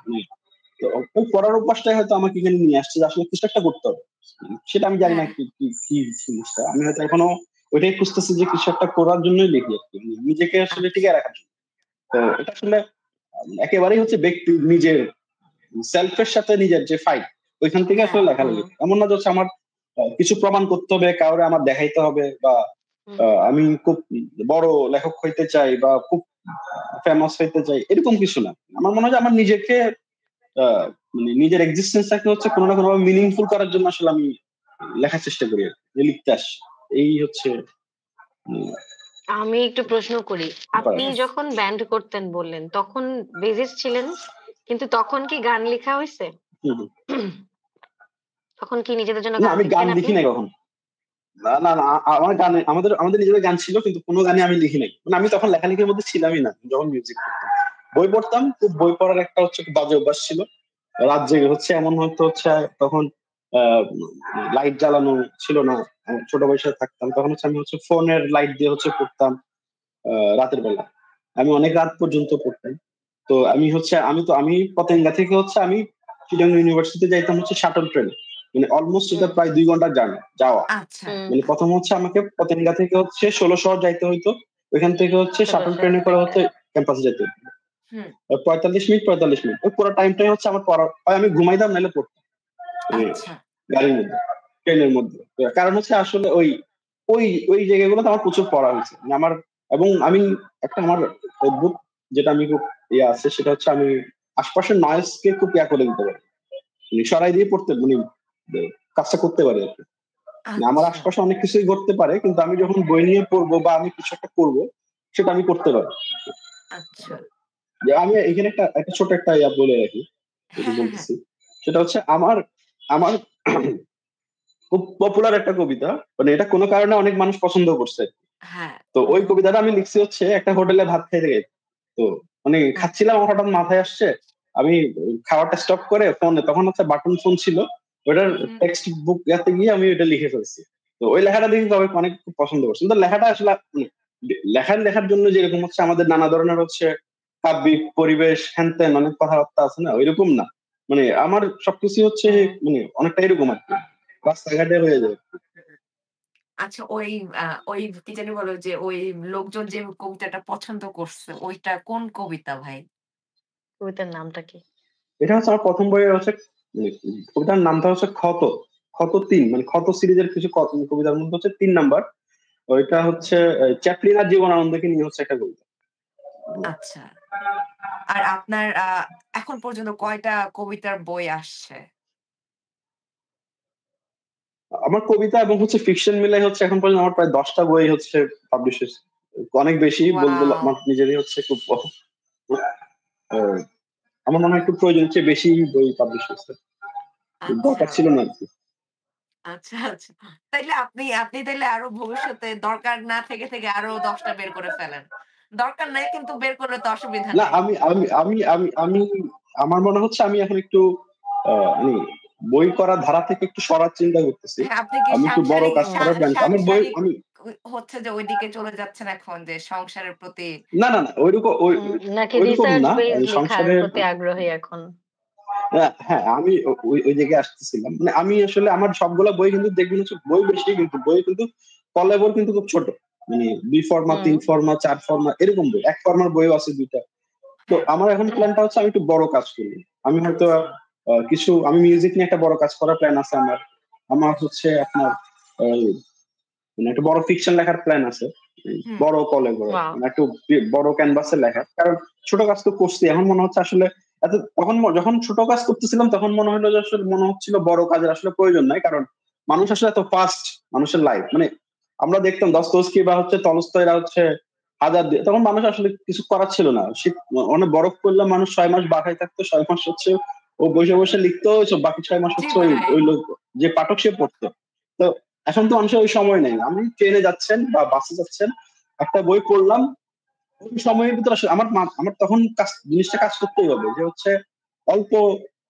তো ওই পড়ার অভ্যাসটাই হয়তো আমাকে এখানে নিয়ে আসছে যে আসলে কিছু একটা করতে হবে। সেটা আমি জানি না হ্যাঁ, কি জিনিসটা। আমি হয়তো এখনো ওইটাই খুঁজতেছি যে কিছু একটা করার জন্যই লিখি আরকি। নিজেকে আসলে আচ্ছা। টিকিয়ে রাখার জন্য। তো এটা আসলে একেবারেই হচ্ছে ব্যক্তি নিজের সেলফ এর সাথে নিজের যে ফাইট, ওইখান থেকে হ্যাঁ, আসলে হুম, লেখালেখি। এমন না যে হচ্ছে আমার কিছু প্রমাণ করতে হবে, কাউরে আমার দেখাইতে হবে বা হুম। আমি খুব বড় লেখক হইতে চাই বা খুব ফেমাস হইতে চাই, এরকম কিছু না। আমার মনে হয় যে আমার নিজেকে আ মানে নিজের এক্সিস্টেন্সটাকে হচ্ছে কোনো না কোনোভাবে মিনিংফুল করার জন্য আসলে আমি লেখার চেষ্টা করি আরকি। যে লিখতে আসি। এই হচ্ছে উম আমি একটু প্রশ্ন করি। ব্যাপার আপনি আরকি। ইয়েস। যখন ব্যান্ড করতেন বললেন, তখন বেসিস্ট ছিলেন। কিন্তু তখন কি গান লেখা হইছে? হুম, হুম। তখন কি নিজেদের জন্য না গান আমি গান লিখতেন আপনি? লিখি নাই কখনো। না, আমার গানে আমাদের নিজেদের গান ছিল কিন্তু কোনো গানই আমি লিখি নাই। মানে আমি তখন লেখালেখির মধ্যে ছিলামই না যখন মিউজিক করতাম। বই পড়তাম, খুব বই পড়ার একটা হচ্ছে খুব বাজে অভ্যাস ছিল। রাত জেগে হচ্ছে এমন হয়তো হচ্ছে তখন আ লাইট জ্বালানো ছিল না। ছোট বয়সে থাকতাম। তখন হচ্ছে আমি হচ্ছে ফোনের লাইট দিয়ে হচ্ছে পড়তাম রাতের বেলা। আমি অনেক রাত পর্যন্ত পড়তাম। তো আমি পতেঙ্গা থেকে হচ্ছে আমি চিটাগং ইউনিভার্সিটি যাইতাম হচ্ছে শাটল ট্রেনে। মানে অলমোস্ট এটা হুম, প্রায় ২ ঘন্টার জার্নি যাওয়া। আচ্ছা, হুম। মানে ১ম হচ্ছে আমাকে পতেঙ্গা থেকে হচ্ছে ১৬ শহর যাইতে হইতো। ওইখান থেকে হচ্ছে ১৬ শাটল শহর ট্রেনে করে থেকে। হচ্ছে ক্যাম্পাসে যেতে হতো। হুম, ৪৫ মিনিট। ওই পুরো টাইমটাই হচ্ছে আমার পড়া, হয় আমি ঘুমাইতাম নাইলে পড়তাম। মানে আচ্ছা, গাড়ির মধ্যে, ট্রেনের মধ্যে। কারণ হচ্ছে আসলে ওই ওই জায়গাগুলোতে আমার প্রচুর পড়া হইছে। মানে আমি আমার অদ্ভুত যেটা আমি খুব আছে সেটা হচ্ছে আমি আশপাশের নয়েজ কে খুব করে দিতে পারি। মানে সরাই দিয়ে পড়তে মানে কাজটা করতে পারি আরকি। মানে আমার আচ্ছা, আশপাশে অনেক কিছুই ঘটতে পারে। কিন্তু আমি যখন বই নিয়ে পড়বো বা আমি কিছু একটা করবো, সেটা আমি করতে পারি। আচ্ছা। যে আমি এখানে একটা ছোট একটা বলে রাখি, যদি হ্যাঁ, হ্যাঁ, হ্যাঁ, বলতেছি। সেটা হচ্ছে আমার আমার খুব পপুলার একটা কবিতা। মানে এটা কোন কারণে অনেক মানুষ পছন্দ করছে। হ্যাঁ। তো ওই কবিতাটা আমি লিখছি হচ্ছে একটা হোটেলে ভাত খাইতে গিয়ে। তো মানে আচ্ছা। খাচ্ছিলাম, আমার হঠাৎ মাথায় আসছে। আমি খাওয়াটা স্টপ করে ফোনে, তখন হচ্ছে বাটন ফোন ছিল। ওটার হুম, হুম। টেক্সট বুক ইয়াতে গিয়ে আমি ওটা লিখে ফেলছি। তো ওই লেখাটা দেখে সবাই অনেক খুব পছন্দ করছে। কিন্তু লেখাটা আসলে লেখার জন্য যেরকম হচ্ছে আমাদের নানা ধরনের হচ্ছে কাব্যিক পরিবেশ হ্যান-ত্যান অনেক কথাবার্তা আছে না? ঐরকম না। মানে আমার সবকিছুই হচ্ছে হুম। মানে অনেকটা এরকম আরকি। রাস্তাঘাটে হয়ে যায়। আচ্ছা আ ওই কি জানি বলে যে ওই লোকজন যে কবিতাটা পছন্দ করছে ওইটা কোন কবিতা ভাই? কবিতার নামটা কি? এটা হচ্ছে আমার ১ম বইয়ের হচ্ছে মানে কবিতার নামটা হচ্ছে 'ক্ষত'। 'ক্ষত ৩' মানে 'ক্ষত' সিরিজের কিছু কবিতার মধ্যে হচ্ছে ৩ নাম্বার। ওইটা হচ্ছে চ্যাপলিন আর জীবনানন্দকে নিয়ে হচ্ছে একটা কবিতা। আচ্ছা। আর আপনার এখন পর্যন্ত কয়টা কবিতার বই আসছে? আমার কবিতা এবং হচ্ছে ফিকশন মিলাই হচ্ছে এখন পর্যন্ত আমার প্রায় ১০ টা বই হচ্ছে পাবলিশ হইছে। অনেক বেশি বলতে ওয়াও! আমার নিজেরই হচ্ছে খুব আ আমার মনে হয় একটু প্রয়োজনের চেয়ে বেশি বই পাবলিশ হইছে। আচ্ছা, দরকার ছিল না আরকি। আচ্ছা, আচ্ছা। তাইলে আপনি তাইলে আরো ভবিষ্যতে দরকার না থেকে আরো ১০ টা বের করে ফেলেন। দরকার নাই কিন্তু বের করলে তো অসুবিধা না নাই। আমি আমি আমি আমি আমি আমার মনে হচ্ছে আমি এখন একটু মানে বই করার ধারা থেকে একটু সরার চিন্তা করতেছি। হ্যাঁ, আপনি কি আমি একটু বড় সাংসারিক কাজ করার প্ল্যান, আমার বই সাংসারিক আমি হচ্ছে যে ওইদিকে চলে যাচ্ছেন এখন যে সংসারের প্রতি না, ঐরকম নাকি ঐরকম রিসার্চ না। বেসড এই লেখার সংসারের প্রতি আগ্রহী এখন? হ্যাঁ, আমি ওই জায়গায় আসতেছিলাম। মানে আমি আসলে আমার সবগুলা বই কিন্তু দেখবেন হচ্ছে বই বেশি কিন্তু বই কিন্তু কলেবর কিন্তু খুব ছোট। মানে ২ ফরমা, হুম, ৩ ফরমা, ৪ ফরমা এরকম বই। ১ ফরমার বইও আছে ২ টা। তো হ্যাঁ, আমার এখন প্ল্যানটা হচ্ছে আমি একটু বড় কাজ করি। আমি হয়তো আচ্ছা। আমি মিউজিক নিয়ে একটা বড় কাজ করার প্ল্যান আছে আমার। আমার হচ্ছে আপনার ওই মানে একটা বড় ফিকশন লেখার প্ল্যান আছে। হুম, বড় কলেবর ওয়াও! মানে একটু বড় ক্যানভাসে লেখা। কারণ ছোট কাজ তো করছি। এখন মনে হচ্ছে আসলে যখন ছোট কাজ করতেছিলাম তখন মনে হলো যে আসলে মনে হচ্ছিল বড় কাজের আসলে প্রয়োজন নাই। কারণ মানুষ আসলে এত ফাস্ট, মানুষের লাইফ। মানে আমরা দেখতাম দস্তোয়েভস্কি বা হচ্ছে তলস্তয়রা হচ্ছে হাজার দিয়ে, তখন মানুষ আসলে কিছু করার ছিল না। শীত অনেক বরফ পড়লে মানুষ ৬ মাস বাসায় থাকতো। ৬ মাস হচ্ছে ও বসে লিখতো। বাকি ৬ মাস জি হচ্ছে ওই ভাই। ওই লোক যে পাঠক সে পড়তো। তো এখন তো মানুষের ওই সময় নেই। আমি ট্রেনে যাচ্ছেন বা বাসে যাচ্ছেন, একটা বই পড়লাম, ওই সময়ের ভিতরে আসলে আমার তখন জিনিসটা কাজ করতেই হবে যে হচ্ছে অল্প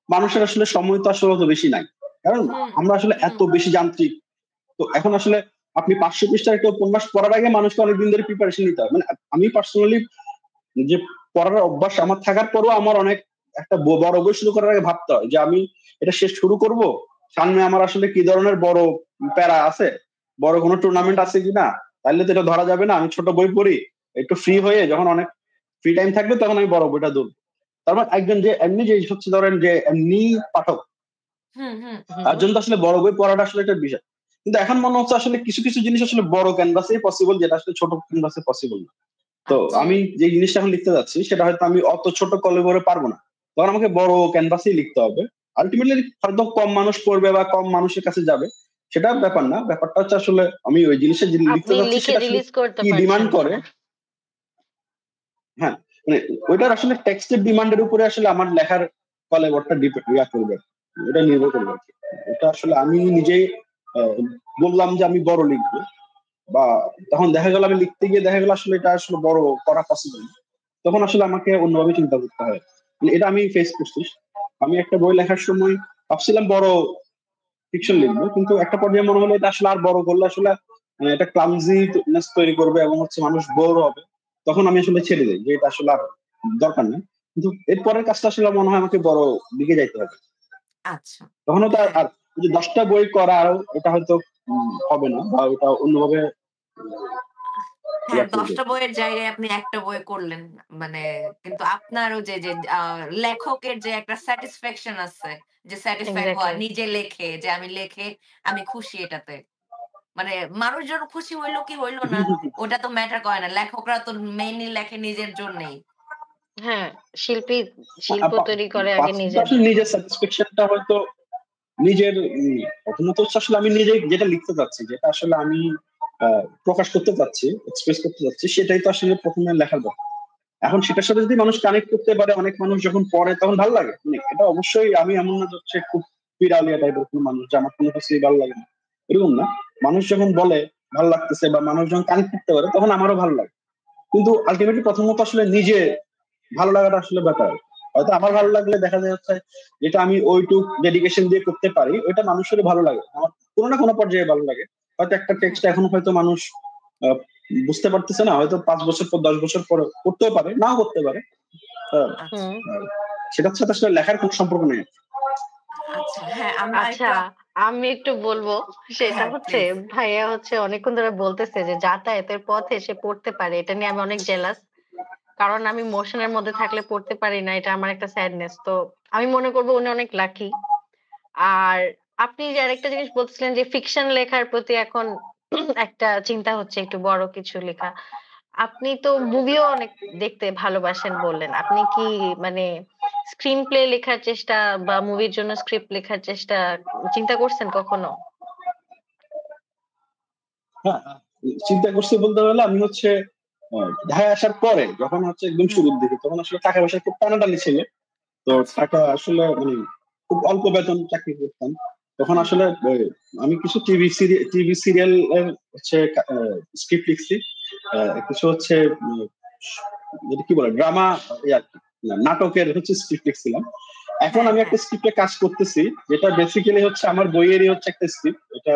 মানুষের আসলে সময় তো আসলে অত বেশি নাই। কারণ হুম, আমরা আসলে হুম। এত বেশি যান্ত্রিক। তো এখন আসলে আপনি 500 পৃষ্ঠার একটা উপন্যাস পড়ার আগে মানুষকে অনেকদিন ধরে প্রিপারেশন নিতে হয়। মানে আমি পার্সোনালি যে পড়ার অভ্যাস আমার থাকার পরেও আমার অনেক একটা বড় বই শুরু করার আগে ভাবতে হয় যে আমি এটা শেষ শুরু করব। সামনে আমার আসলে কি ধরনের বড় প্যারা আছে, বড় কোনো টুর্নামেন্ট হুম, আছে কিনা, তাইলে তো এটা ধরা যাবে না। আমি ছোট বই পড়ি, একটু ফ্রি হয়ে যখন অনেক ফ্রি টাইম থাকবে তখন আমি বড় বইটা ধরবো। তার মানে একজন যে এমনি যে হচ্ছে ধরেন যে এমনি পাঠক, হুম, হুম। তার হুম। জন্য তো আসলে বড় বই পড়াটা আসলে একটা বিষয়। কিন্তু এখন মনে হচ্ছে আসলে কিছু কিছু জিনিস আসলে বড় ক্যানভাসে পসিবল, যেটা আসলে ছোট ক্যানভাসে পসিবল না। তো আচ্ছা। আমি যে জিনিসটা এখন লিখতে যাচ্ছি সেটা হয়তো আমি অত ছোট কলমে পারবো না। তখন আমাকে বড় ক্যানভাসেই লিখতে হবে। আলটিমেটলি হয়তো কম মানুষ পড়বে বা কম মানুষের কাছে যাবে, সেটা হুম, ব্যাপার না। ব্যাপারটা হচ্ছে আসলে আমি ওই জিনিসটা যে লিখতে আপনি যাচ্ছি লিখে সেটা আসলে রিলিজ করতে কি পারছেন ডিমান্ড করে। কিনা। হ্যাঁ, মানে ওইটার আসলে টেক্সটের ডিমান্ডের উপরে আসলে আমার লেখার কলেবরটা ইয়া করবে, এটা নির্ভর করবে আর কি। এটা আসলে আমি নিজেই আহ, বললাম যে আমি বড় লিখবো, বা তখন দেখা গেল আমি লিখতে গিয়ে দেখা গেল আসলে এটা আসলে বড় করা পসিবল, তখন আসলে আমাকে অন্যভাবে চিন্তা করতে হয়। মানে এটা আমি ফেস করছি। আমি একটা বই লেখার সময় ভাবছিলাম বড় ফিকশন লিখবো, কিন্তু একটা পর্যায়ে মনে হলো এটা আসলে আর বড় করলে আসলে এটা ক্লামজিনেস তৈরি করবে এবং হচ্ছে মানুষ বোর হবে। তখন আমি আসলে ছেড়ে দিই যে এটা আসলে আর দরকার নেই। কিন্তু এরপরের কাজটা আসলে মনে হয় আমাকে বড় দিকে যাইতে হবে। আচ্ছা। তখনও তো আর হ্যাঁ। আর ওই যে 10টা বই করা আর এটা হয়তো হবে না, বা ওটা অন্যভাবে হ্যাঁ, ইয়া করবে ১০ টা বইয়ের জায়গায় আপনি একটা বই করলেন। মানে কিন্তু আপনারও যে লেখকের যে একটা স্যাটিসফ্যাকশন আছে, যে স্যাটিসফাইড হওয়া, এক্সাক্টলি। নিজে লেখে যে আমি লেখে আমি খুশি এটাতে। মানে মানুষজন খুশি হইলো কি হইলো না, ওটা তো ম্যাটার করে না। লেখকরা তো মেইনলি লেখে নিজের জন্যেই। হ্যাঁ, শিল্পী শিল্প তৈরি করে আগে পাঁচটা নিজের আসলে জন্য। নিজের স্যাটিসফ্যাকশনটা হয়তো নিজের প্রথমত হচ্ছে আসলে আমি নিজে যেটা লিখতে চাচ্ছি, যেটা আসলে আমি প্রকাশ করতে চাচ্ছি, এক্সপ্রেস করতে চাচ্ছি, সেটাই তো আসলে প্রথমে লেখার কথা। এখন সেটার সাথে যদি মানুষ কানেক্ট করতে পারে, অনেক মানুষ যখন পড়ে তখন ভালো লাগে। মানে এটা অবশ্যই আমি এমন না যে হচ্ছে খুব পিরালিয়া টাইপের কোনো মানুষ যে আমার কোনো কিছুই ভালো লাগে না, এরকম না। মানুষ যখন বলে ভালো লাগতেছে বা মানুষ যখন কানেক্ট করতে পারে তখন আমারও ভালো লাগে। কিন্তু আলটিমেটলি প্রথমত আসলে নিজে ভালো লাগাটা আসলে ব্যাপার। হয়তো আমার ভালো হ্যাঁ, লাগলে দেখা যাচ্ছে যেটা আমি ওইটুক ডেডিকেশন দিয়ে করতে পারি ওইটা মানুষেরও ভালো লাগে, আমার কোনো না কোনো পর্যায়ে ভালো লাগে। হয়তো একটা হুম, টেক্সট এখন হয়তো মানুষ আহ, বুঝতে পারতেছে না, হয়তো 5 বছর পর 10 বছর পর করতেও পারে, নাও করতে পারে। আহ, আচ্ছা, হুম। আহ, সেটার সাথে আসলে লেখার কোনো সম্পর্ক নেই। আচ্ছা। হ্যাঁ, আমরা আচ্ছা, একটু আমি একটু বলবো, সেটা হ্যাঁ, হচ্ছে প্লিজ। ভাইয়া হচ্ছে অনেকক্ষণ ধরে বলতেছে যে যাতায়াতের পথে সে পড়তে পারে। এটা নিয়ে আমি অনেক জেলাস। কারণ আমি মোশনের মধ্যে থাকলে পড়তে পারি না। এটা আমার একটা স্যাডনেস। তো আমি মনে করব উনি অনেক লাকি। আর আপনি যে আরেকটা জিনিস বলছিলেন যে ফিকশন লেখার প্রতি এখন একটা চিন্তা হচ্ছে একটু বড় কিছু লেখা। আপনি তো মুভিও অনেক দেখতে ভালোবাসেন বললেন। আপনি কি মানে স্ক্রিন প্লে লেখার চেষ্টা বা মুভির জন্য স্ক্রিপ্ট লেখার চেষ্টা চিন্তা করছেন কখনো? হ্যাঁ, চিন্তা করছি বলতে গেলে আমি হচ্ছে ঢাকায় আসার পরে যখন হচ্ছে একদম হুম, শুরুর দিকে, তখন আসলে টাকা পয়সা খুব টানাটানি ছিল। তো আচ্ছা। টাকা আসলে মানে খুব অল্প বেতন চাকরি করতাম। তখন হুম, আসলে আমি কিছু টিভি সিরিয়াল এর হচ্ছে স্ক্রিপ্ট লিখছি। কিছু হচ্ছে যেটা কি বলে ড্রামা, নাটকের হচ্ছে স্ক্রিপ্ট লিখছিলাম। এখন হ্যাঁ, আমি হ্যাঁ। একটা স্ক্রিপ্টে কাজ করতেছি, যেটা বেসিক্যালি হচ্ছে আমার বইয়েরই হচ্ছে একটা স্ক্রিপ্ট। এটা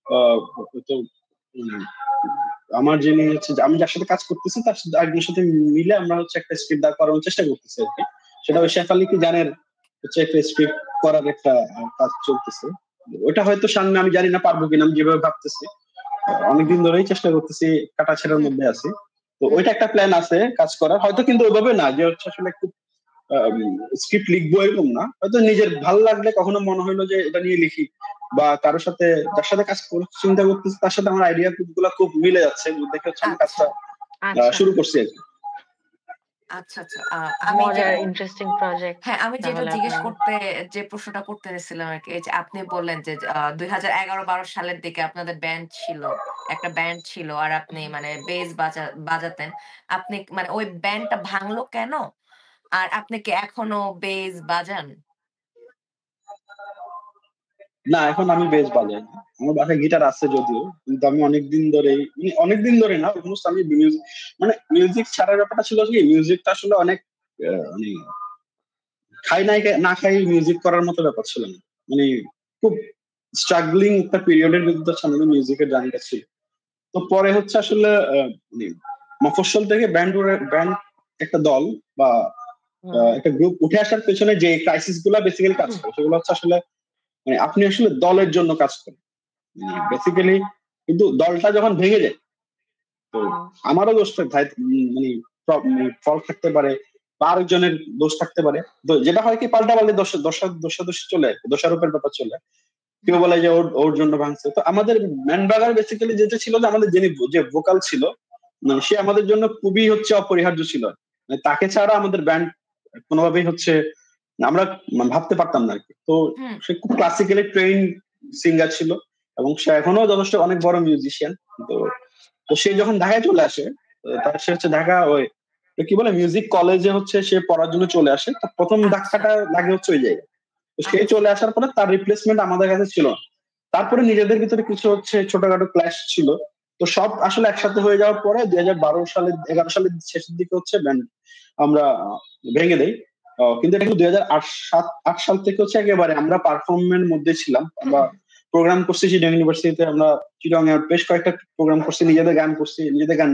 আহ, তো, উম, আমার যিনি হচ্ছে আমি যার সাথে কাজ করতেছি তার সাথে একজনের সাথে মিলে আমরা হচ্ছে একটা স্ক্রিপ্ট দাঁড় করানোর চেষ্টা করতেছি আর কি। সেটা ওই আচ্ছা, শেফালি কি জানের হচ্ছে একটা স্ক্রিপ্ট করার একটা কাজ চলতেছে। ওটা হয়তো সামনে আমি জানি না পারবো কিনা, আমি যেভাবে ভাবতেছি অনেকদিন হুম, ধরেই চেষ্টা করতেছি, কাটা ছেঁড়ার হুম, মধ্যে আছি। তো হুম। ওইটা একটা প্ল্যান আছে কাজ করার, হয়তো কিন্তু ওইভাবে না যে হচ্ছে আসলে একটু স্ক্রিপ্ট লিখবো এরকম না, হয়তো নিজের ভালো লাগলে কখনো মনে হইলো যে এটা নিয়ে লিখি, বা কারোর সাথে যার সাথে কাজ চিন্তা করতেছি তার সাথে আমার আইডিয়া গুলা খুব মিলে যাচ্ছে, দেখে হচ্ছে আমি আচ্ছা, কাজটা আচ্ছা। শুরু করছি আর কি। আচ্ছা, আচ্ছা। আমি মজার যেটা ইন্টারেস্টিং প্রজেক্ট হ্যাঁ, আমি যেটা তাহলে জিজ্ঞেস আপনাদের। করতে যে প্রশ্নটা করতে চাইছিলাম আরকি, এই যে আপনি বললেন যে ২০১১-১২ সালের দিকে আপনাদের ব্যান্ড ছিল। একটা ব্যান্ড ছিল আর আপনি মানে বেস বাজাতেন। আপনি মানে ওই ব্যান্ডটা ভাঙলো কেন? আর আপনি কি এখনো বেস বাজান? না, এখন আমি বেস বাজাই না। আমার বাসায় গিটার আছে যদিও, কিন্তু আমি অনেকদিন ধরে না, অলমোস্ট আমি মানে মিউজিক ছাড়ার ব্যাপারটা ছিল কি, মিউজিকটা আসলে অনেক মানে খাই নাই না খাই মিউজিক করার মতো ব্যাপার ছিল না। মানে খুব স্ট্রাগলিং একটা পিরিয়ডের ভিতরে সামনে মিউজিকের জার্নিটা ছিল। তো পরে হচ্ছে আসলে মানে মফস্বল থেকে ব্যান্ড একটা দল বা একটা গ্রুপ উঠে আসার পেছনে যে ক্রাইসিস গুলা বেসিক্যালি কাজ করে, সেগুলো হচ্ছে আসলে মানে আপনি আসলে দলের জন্য কাজ করেন বেসিক্যালি, কিন্তু দলটা যখন ভেঙে যায়, তো আমারও দোষ মানে ফল্ট থাকতে পারে বা আরেকজনের দোষ থাকতে পারে। তো যেটা হয় কি, পাল্টা পাল্টে দোষাদোষি চলে, দোষারোপের ব্যাপার চলে। কেউ বলে যে ওর ওর জন্য ভাঙছে। তো আমাদের ম্যান বাগার বেসিক্যালি যেটা ছিল, যে আমাদের যে ভোকাল ছিল, মানে সে আমাদের জন্য খুবই হচ্ছে অপরিহার্য ছিল। মানে তাকে ছাড়া আমাদের ব্যান্ড কোনোভাবেই হচ্ছে আমরা ভাবতে পারতাম না আরকি। তো সে খুব ক্লাসিক্যালি ট্রেইন সিঙ্গার ছিল এবং সে এখনো যথেষ্ট অনেক বড় মিউজিশিয়ান। তো তো সে যখন ঢাকায় চলে আসে, তার সে হচ্ছে ঢাকা ওই কি বলে মিউজিক কলেজে হচ্ছে সে পড়ার জন্য চলে আসে। তো প্রথম আচ্ছা ধাক্কাটা লাগে হচ্ছে ওই জায়গায়। তো সে আচ্ছা চলে আসার পরে তার রিপ্লেসমেন্ট আমাদের কাছে ছিল না। তারপরে নিজেদের ভিতরে কিছু হচ্ছে ছোটখাটো ক্ল্যাশ ছিল। তো সব আসলে একসাথে হয়ে যাওয়ার পরে 2011 সালের শেষের দিকে হচ্ছে ব্যান্ড আমরা ভেঙে দেই। কিন্তু এটা কিন্তু 2008 সাল থেকে হচ্ছে একেবারে আমরা পারফর্মের মধ্যে ছিলাম। আমরা প্রোগ্রাম করছি চিটাগাং ইউনিভার্সিটিতে, আমরা চিটাগাং এ বেশ কয়েকটা প্রোগ্রাম করছি, নিজেদের গান করছি, নিজেদের গান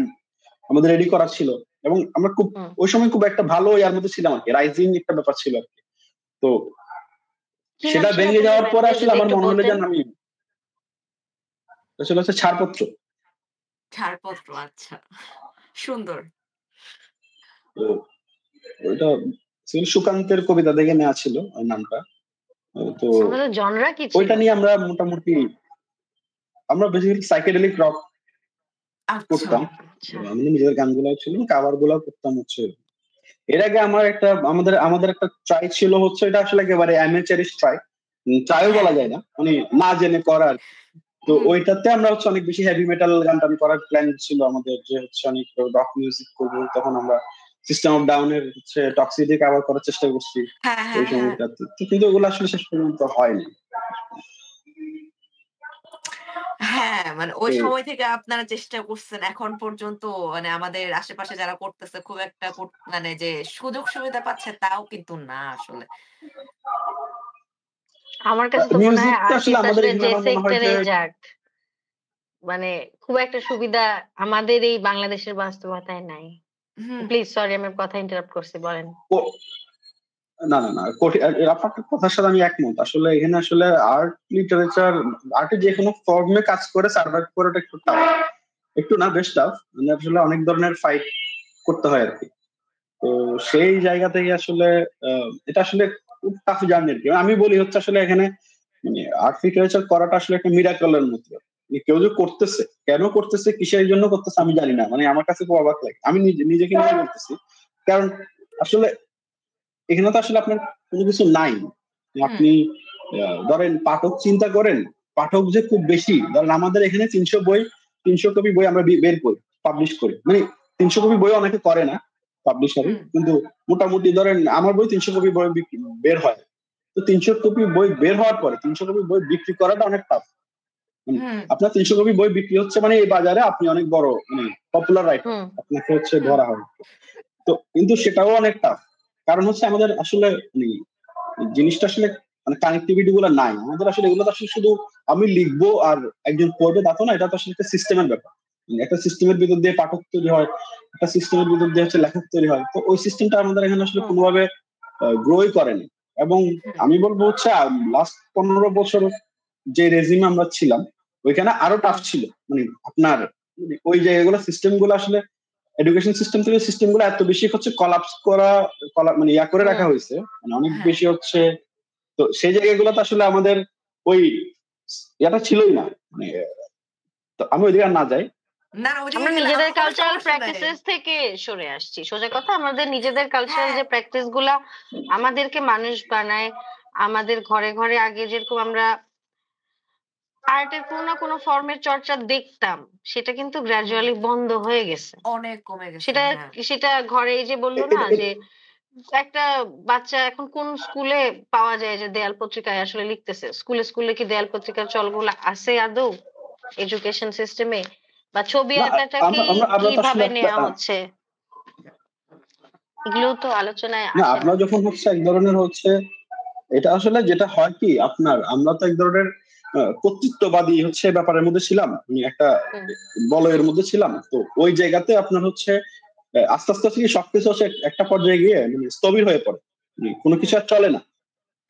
আমাদের রেডি করা ছিল এবং আমরা খুব ওই সময় খুব একটা ভালো ইয়ার মধ্যে ছিলাম আর কি, রাইজিং একটা ব্যাপার ছিল আর কি। তো কি নাম সেটা ছিল ভেঙে আপনাদের যাওয়ার পরে ব্যান্ডের, আসলে যদি আমার একটু মনে হলো যে বলতেন? আমি আসলে হচ্ছে ছাড়পত্র। ছাড়পত্র, আচ্ছা সুন্দর। তো ওইটা সুকান্তের কবিতা দেখে নেওয়া ছিল ওই নামটা। তো আমাদের জনরা কি ছিল? ওইটা নিয়ে আমরা মোটামুটি আমরা বেসিক্যালি সাইকেডেলিক রক আচ্ছা করতাম। আচ্ছা আমাদের নিজেদের গানগুলো ছিল, কাভার গুলো করতাম হচ্ছে। এর আগে আমাদের একটা ট্রাই ছিল হচ্ছে, এটা আসলে একেবারে অ্যামেচারিস্ট ট্রাই, ট্রাইও হ্যাঁ বলা যায় না, মানে না জেনে করা আর কি। তো ওইটাতে আমরা হচ্ছে অনেক বেশি হেভি মেটাল গান টান করার প্ল্যান ছিল আমাদের, যে হচ্ছে অনেক রক মিউজিক করবো। তখন আমরা সিস্টেম অফ ডাউনের হচ্ছে টক্সিডি কভার করার চেষ্টা করছি হ্যাঁ ওই হ্যাঁ হ্যাঁ সময়টাতে, কিন্তু ওগুলো আসলে শেষ পর্যন্ত হয়নি। হ্যাঁ, মানে ওই তো সময় থেকে আপনারা চেষ্টা করছেন এখন পর্যন্ত, মানে আমাদের আশেপাশে যারা করতেছে খুব একটা মানে যে সুযোগ সুবিধা পাচ্ছে তাও কিন্তু না আসলে। আমার কাছে তো মনে হয় মিউজিকটা আসলে আর্টিস্ট আমাদের আসলে এখানে যে আমার মনে হয় যে সেক্টরেই যাক, মানে খুব একটা সুবিধা আমাদের এই বাংলাদেশের বাস্তবতায় নাই। হুম, প্লিজ সরি, আমি কথা ইন্টারাপ্ট করছি, বলেন। ক- না আপনার কথার সাথে আমি একমত। আসলে এখানে আসলে আর্ট লিটারেচার, আর্টে যে কোনো ফর্মে কাজ করে সার্ভাইভ করাটা একটু টাফ, একটু না বেশ টাফ। মানে আসলে অনেক ধরনের ফাইট করতে হয় আর কি। তো সেই জায়গা থেকে আসলে এটা আসলে খুব টাফ জার্নি আর কি। আমি বলি হচ্ছে আসলে এখানে মানে আর্ট লিটারেচার করাটা আসলে একটা মিরাকলের মতো। মানে কেউ যে করতেছে, কেন করতেছে, কিসের জন্য করতেছে আমি জানি না। মানে আমার কাছে খুব অবাক লাগে, আমি নিজেকে নিয়ে বলতেছি। কারণ আসলে এখানে তো আসলে আপনার কোনো কিছু নাই। হুম, আপনি ধরেন পাঠক চিন্তা করেন, পাঠক যে খুব বেশি, ধরেন আমাদের এখানে 300 কপি বই আমরা বের করি, পাবলিশ করি। মানে 300 কপি বই অনেকে করে না পাবলিশারই, হুম, কিন্তু মোটামুটি ধরেন আমার বই 300 কপি বই বের হয়। তো 300 কপি বই বের হওয়ার পরে 300 কপি বই বিক্রি করাটা অনেক টাফ। মানে হুম, আপনার 300 কপি বই বিক্রি হচ্ছে মানে এই বাজারে আপনি অনেক বড় মানে পপুলার রাইটার, হুম আপনাকে হচ্ছে হুম, ধরা হবে। তো কিন্তু সেটাও অনেক টাফ। কারণ হচ্ছে আমাদের আসলে মানে জিনিসটা আসলে মানে কানেক্টিভিটি গুলো নাই আমাদের। আসলে এগুলো তো আসলে শুধু আমি লিখবো আর একজন পড়বে তা তো না, এটা তো আসলে একটা সিস্টেমের ব্যাপার। মানে একটা সিস্টেমের ভিতর দিয়ে পাঠক তৈরি হয়, একটা সিস্টেমের ভিতর দিয়ে হচ্ছে লেখক তৈরি হয়। তো ওই সিস্টেমটা আমাদের এখানে আসলে হুম, কোনোভাবে গ্রোই করেনি। এবং হুম, আমি বলবো হচ্ছে লাস্ট 15 বছর যে রেজিমে আমরা ছিলাম, ওইখানে আরো টাফ হুম ছিল। মানে আপনার মানে ওই জায়গাগুলো সিস্টেম গুলো আসলে এডুকেশন সিস্টেম থেকে সিস্টেম গুলো এত বেশি হচ্ছে কলাপস মানে ইয়া করে রাখা হুম হয়েছে, মানে অনেক হ্যাঁ। বেশি হচ্ছে। তো সেই জায়গাগুলোতে আসলে আমাদের ওই ইয়াটা ছিলই না। মানে তো আমি ওইদিকে আর না যাই। না, ওদিকে আমরা গেলে নিজেদের কোনো কালচারাল সমস্যা নাই। প্র্যাকটিসেস থেকে সরে আসছি। সোজা কথা, আমাদের নিজেদের কালচারাল হ্যাঁ, যে প্র্যাকটিস গুলা আমাদেরকে মানুষ বানায়। আমাদের ঘরে ঘরে আগে যেরকম আমরা আর্টের কোনো না কোনো ফর্মের চর্চা দেখতাম, সেটা কিন্তু হুম, গ্র্যাজুয়ালি বন্ধ হয়ে গেছে। অনেক কমে গেছে। সেটা হ্যাঁ, সেটা ঘরে এই যে বললো এ- না এটা যে এ- একটা বাচ্চা এখন কোন স্কুলে পাওয়া যায় যে দেয়াল পত্রিকায় আসলে লিখতেছে? স্কুলে কি দেয়াল পত্রিকার চলগুলো আছে আদৌ এডুকেশন সিস্টেমে? বা ছবি না, আঁকাটা আমরা আমরা আমরা তো আসলে কিভাবে একটা নেওয়া হচ্ছে? এগুলোও তো আলোচনায় না, আসে না। আপনার যখন হচ্ছে এক ধরনের হচ্ছে এটা আসলে যেটা হয় কি আপনার আমরা তো এক ধরনের কর্তৃত্ববাদী হচ্ছে ব্যাপারের মধ্যে ছিলাম, একটা হুম, বলয়ের মধ্যে ছিলাম, তো ওই জায়গাতে আপনার হচ্ছে আস্তে আস্তে হচ্ছে কি সবকিছু হচ্ছে একটা পর্যায়ে গিয়ে স্থবির হয়ে পড়ে, কোনো কিছু হুম, আর চলে না।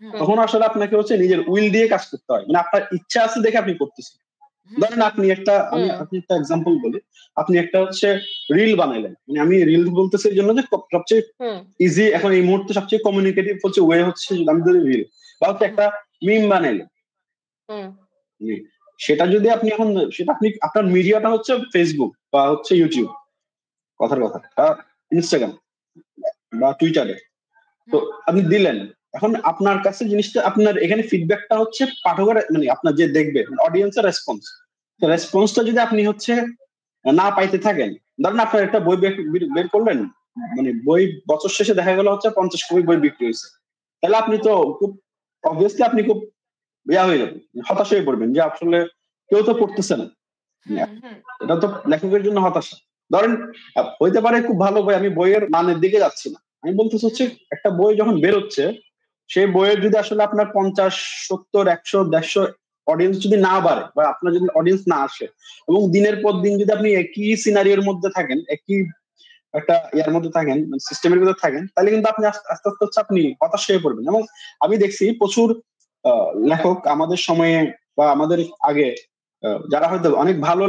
হুম, হুম, তখন আসলে আপনাকে হচ্ছে নিজের উইল দিয়ে কাজ করতে হয়, আপনার ইচ্ছা আছে দেখে আপনি করতেছেন। হুম, ধরেন হুম, আপনি একটা এক্সাম্পল বলি, আপনি একটা হচ্ছে রিল বানাইলেন, আমি রিল বলতেছি এই জন্য যে সবচেয়ে হুম, ইজি এখন এই মুহূর্তে সবচেয়ে কমিউনিকেটিভ হচ্ছে ওয়ে হচ্ছে যদি আমি ধরি রিল, বা হচ্ছে হুম, একটা মিম বানাইলেন। হুম, জি। সেটা যদি আপনি এখন সেটা আপনি আপনার মিডিয়াটা হচ্ছে ফেসবুক বা হচ্ছে ইউটিউব, কথার কথা, বা ইনস্টাগ্রাম বা টুইটারে, তো হুম, আপনি দিলেন। এখন আপনার কাছে জিনিসটা আপনার এখানে ফিডব্যাকটা হচ্ছে পাঠকের আপনার যে দেখবে অডিয়েন্সের রেসপন্স। তো হুম, রেসপন্সটা যদি আপনি হচ্ছে না পাইতে থাকেন, ধরেন আপনার একটা বই বের করলেন, বই বছর শেষে দেখা গেল হচ্ছে 50 কপি বই বিক্রি হয়েছে, তাহলে আপনি তো খুব অবভিয়াসলি আপনি খুব হয়ে যাবেন, হতাশ হয়ে পড়বেন যে আসলে কেউ তো পড়তেছে না। হুম, হুম, এটা তো লেখকের জন্য হতাশা। ধরেন হইতে পারে খুব ভালো বই, আমি বইয়ের মানের দিকে যাচ্ছি না, আমি বলতেছি হচ্ছে হুম, একটা বই যখন বেরোচ্ছে সেই বইয়ের যদি আসলে আপনার 50, 70, 100, 150 অডিয়েন্স যদি না বাড়ে বা আপনার যদি অডিয়েন্স না আসে, এবং দিনের পর হুম, দিন যদি আপনি একই সিনারিওর মধ্যে থাকেন, একই একটা ইয়ার মধ্যে থাকেন, সিস্টেমের মধ্যে থাকেন, তাহলে কিন্তু আপনি আস্তে আস্তে আস্তে হচ্ছে আপনি হতাশ হয়ে পড়বেন। এবং আমি দেখছি প্রচুর লেখক আমাদের সময়ে বা আমাদের আগে, যারা হয়তো অনেক ভালো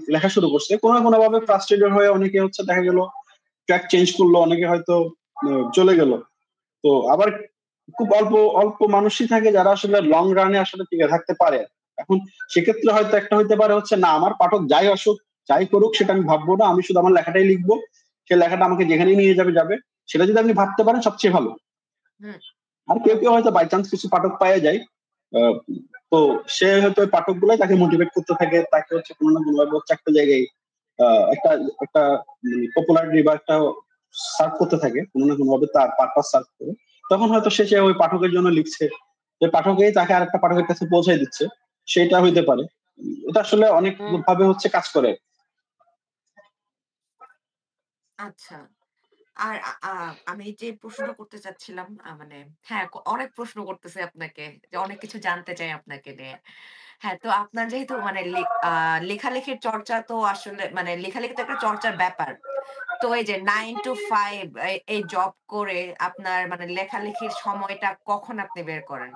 লেখা শুরু করছে, কোনো না কোনো ভাবে হুম, ফ্রাস্ট্রেটেড হয়ে অনেকে হচ্ছে দেখা গেল ট্র্যাক চেঞ্জ করলো, অনেকে হয়তো চলে গেল। তো আবার খুব অল্প অল্প মানুষই থাকে যারা আসলে লং রানে আসলে টিকে থাকতে পারে। এখন সেক্ষেত্রে হয়তো একটা হইতে পারে হচ্ছে না, আমার পাঠক যাই আসুক যাই করুক সেটা আমি ভাববো না, আমি শুধু আমার লেখাটাই লিখবো, সে লেখাটা আমাকে যেখানেই নিয়ে যাবে যাবে, সেটা যদি আপনি ভাবতে পারেন সবচেয়ে ভালো। হুম, আর কেউ কেউ হয়তো বাই চান্স কিছু পাঠক পাওয়া যায়, আহ, তো সে হয়তো ওই পাঠক গুলাই তাকে মোটিভেট করতে থাকে, তাকে হচ্ছে কোনো না কোনো ভাবে হচ্ছে একটা জায়গায় একটা একটা পপুলারিটি বা একটা সার্ভ করতে থাকে, কোনো না কোনো ভাবে তার পারপাস সার্ভ করে। তখন হয়তো সে ওই পাঠকের জন্য লিখছে, যে পাঠকেই তাকে আরেকটা পাঠকের কাছে পৌঁছায় দিচ্ছে, সেটা হইতে পারে। এটা আসলে অনেক হুম। ভাবে হচ্ছে কাজ করে। আচ্ছা। আর আমি যে প্রশ্নটা করতে চাচ্ছিলাম মানে হ্যাঁ, অনেক প্রশ্ন করতেছি আপনাকে। যে অনেক কিছু জানতে চাই আপনাকে নিয়ে। হ্যাঁ, তো আপনার যেহেতু মানে লেখালেখির চর্চা তো আসলে মানে লেখালেখি তো একটা চর্চার ব্যাপার। তো এই যে 9 to 5 এই জব করে আপনার মানে লেখালেখির সময়টা কখন আপনি বের করেন?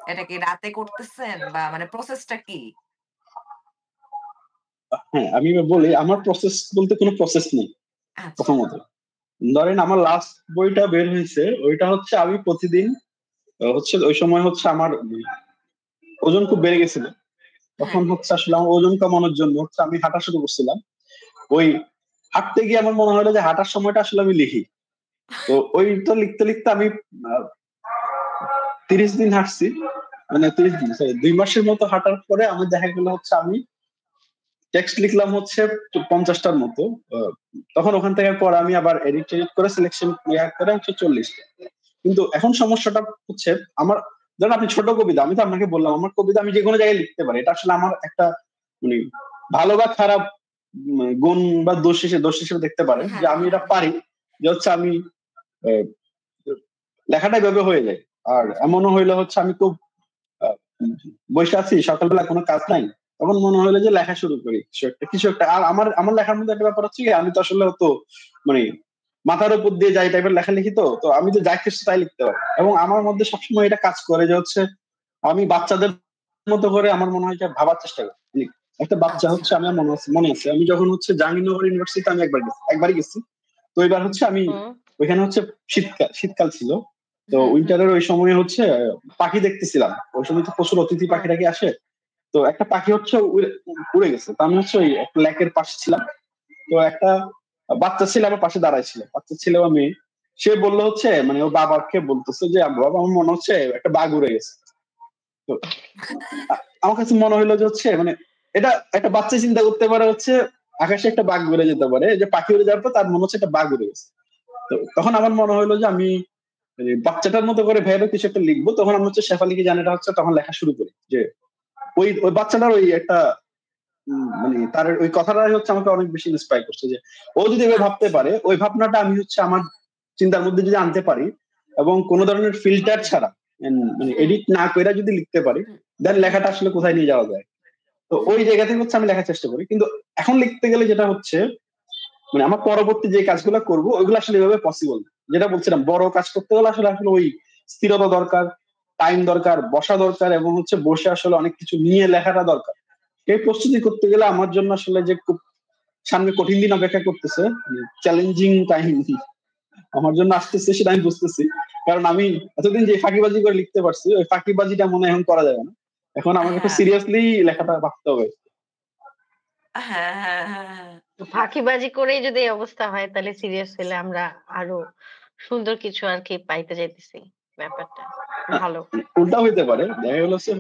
এটা কি রাতে করতেছেন বা মানে প্রসেসটা কি? হ্যাঁ, আমি এবার বলি আমার প্রসেস বলতে কোনো প্রসেস নেই আচ্ছা। প্রথমত। ধরেন আমার লাস্ট বইটা বের হয়েছে, ওইটা হচ্ছে আমি প্রতিদিন হচ্ছে ওই সময় হচ্ছে আমার ওজন খুব বেড়ে গেছিল। তখন হ্যাঁ। হচ্ছে আসলে আমার ওজন কমানোর জন্য হচ্ছে আমি হাঁটা শুরু করছিলাম। ওই হাঁটতে গিয়ে আমার মনে হলো যে হাঁটার সময়টা আসলে আমি লিখি। তো ওইটা লিখতে লিখতে আমি আহ, 30 দিন হাঁটছি, 30 দিন সরি 2 মাসের মতো হাঁটার পরে আমি দেখা গেল হচ্ছে আমি টেক্সট লিখলাম হচ্ছে 50টার মতো। আহ, তখন ওখান থেকে পর আমি আবার এডিট করে সিলেকশন করে হচ্ছে 40টা। কিন্তু এখন সমস্যাটা হচ্ছে আমার, ধরেন আপনি ছোট কবিতা, আমি তো আপনাকে বললাম আমার কবিতা আমি যে কোনো জায়গায় লিখতে পারি, এটা আসলে আমার একটা মানে ভালো বা খারাপ গুণ বা দোষ হিসেবে দেখতে পারেন, যে হ্যাঁ, আমি এটা হ্যাঁ। পারি, যে হচ্ছে আমি আহ, লেখাটা এভাবে হয়ে যায়। আর হুম, এমনও হইলে হচ্ছে আমি খুব আহ, বসে আছি সকালবেলা কোনো কাজ নাই, তখন মনে হলো যে লেখা শুরু করি কিছু একটা। আর আমার আমার লেখার মধ্যে একটা ব্যাপার হচ্ছে কি, আমি তো আসলে তো মানে মাথার উপর দিয়ে যাই টাইপের লেখালেখি, তো তো আমি তো যা কিছু তাই লিখতে পারি। এবং আমার মধ্যে সবসময় এটা কাজ করে যে হচ্ছে আমি বাচ্চাদের মতো করে আমার মনে হয় যে ভাবার চেষ্টা করি। একটা বাচ্চা আচ্ছা। হচ্ছে, আমার মনে আছে আমি যখন হচ্ছে জাহাঙ্গীরনগর ইউনিভার্সিটিতে আমি একবারই গেছি। তো এবার হচ্ছে আমি হুম, ওইখানে হচ্ছে শীতকাল ছিল। তো হুম, হুম, উইন্টারের ওই সময় হচ্ছে পাখি দেখতেছিলাম, ওই সময় তো প্রচুর অতিথি হুম, পাখি টাখি আসে। তো একটা পাখি হচ্ছে উড়ে গেছে, তো আমি হচ্ছে ওই একটা লেকের পাশে ছিলাম। তো একটা বাচ্চা ছেলে আমার পাশে দাঁড়ায় ছিল, বাচ্চা ছেলে বা মেয়ে, সে বললো হচ্ছে ওর বাবাকে বলতেছে যে বাবা আমার মনে হচ্ছে একটা বাঘ উড়ে গেছে। তো আমার কাছে মনে হইলো যে হচ্ছে এটা একটা বাচ্চা চিন্তা করতে পারে হচ্ছে আকাশে একটা বাঘ উড়ে যেতে পারে, যে পাখি উড়ে যাওয়ার পর তার মনে হচ্ছে একটা বাঘ উড়ে গেছে। তো তখন আমার মনে হলো যে আমি বাচ্চাটার মতো করে ভেবে কিছু একটা লিখবো। তখন আমি হচ্ছে শেফালিকে জানাটা হচ্ছে তখন লেখা শুরু করি যে ওই বাচ্চাটার ওই একটা মানে তার ওই কথাটাই হচ্ছে আমাকে অনেক বেশি ইন্সপায়ার করছে যে ও যদি এভাবে ভাবতে আচ্ছা। পারে, ওই ভাবনাটা আমি হচ্ছে আমার চিন্তার মধ্যে যদি আনতে পারি এবং কোনো ধরনের ফিল্টার ছাড়া মানে হুম, এডিট না করে যদি লিখতে পারি, হুম, দেন হুম, লেখাটা আসলে কোথায় নিয়ে যাওয়া যায়। তো ওই হুম, জায়গা থেকে হচ্ছে আমি লেখার চেষ্টা করি। কিন্তু এখন লিখতে গেলে যেটা হচ্ছে মানে আমার পরবর্তী যে কাজগুলো করব ওইগুলো আসলে এভাবে পসিবল না। যেটা বলছিলাম বড় কাজ করতে গেলে আসলে আসলে ওই স্থিরতা দরকার, টাইম দরকার, বসা দরকার এবং হচ্ছে বসে আসলে অনেক কিছু নিয়ে লেখাটা দরকার। সেই প্রস্তুতি করতে গেলে আমার জন্য আসলে যে খুব সামনে কঠিন দিন অপেক্ষা করতেছে, চ্যালেঞ্জিং টাইম আমার জন্য আসতেছে সেটা আমি বুঝতেছি। কারণ আমি এতদিন যে ফাঁকিবাজি করে লিখতে পারছি ওই ফাঁকিবাজিটা মনে হয় এখন করা যাবে না। এখন আমাকে একটু হ্যাঁ, সিরিয়াসলি লেখাটা ভাবতে হবে। হ্যাঁ, হ্যাঁ, হ্যাঁ, হ্যাঁ। ফাঁকিবাজি করেই যদি এই অবস্থা হয় তাহলে সিরিয়াস হইলে আমরা আরো সুন্দর কিছু আরকি পাইতে যাইতেছি ব্যাপারটা। না, ভালো। উল্টা হইতে পারে। দেখা গেল যে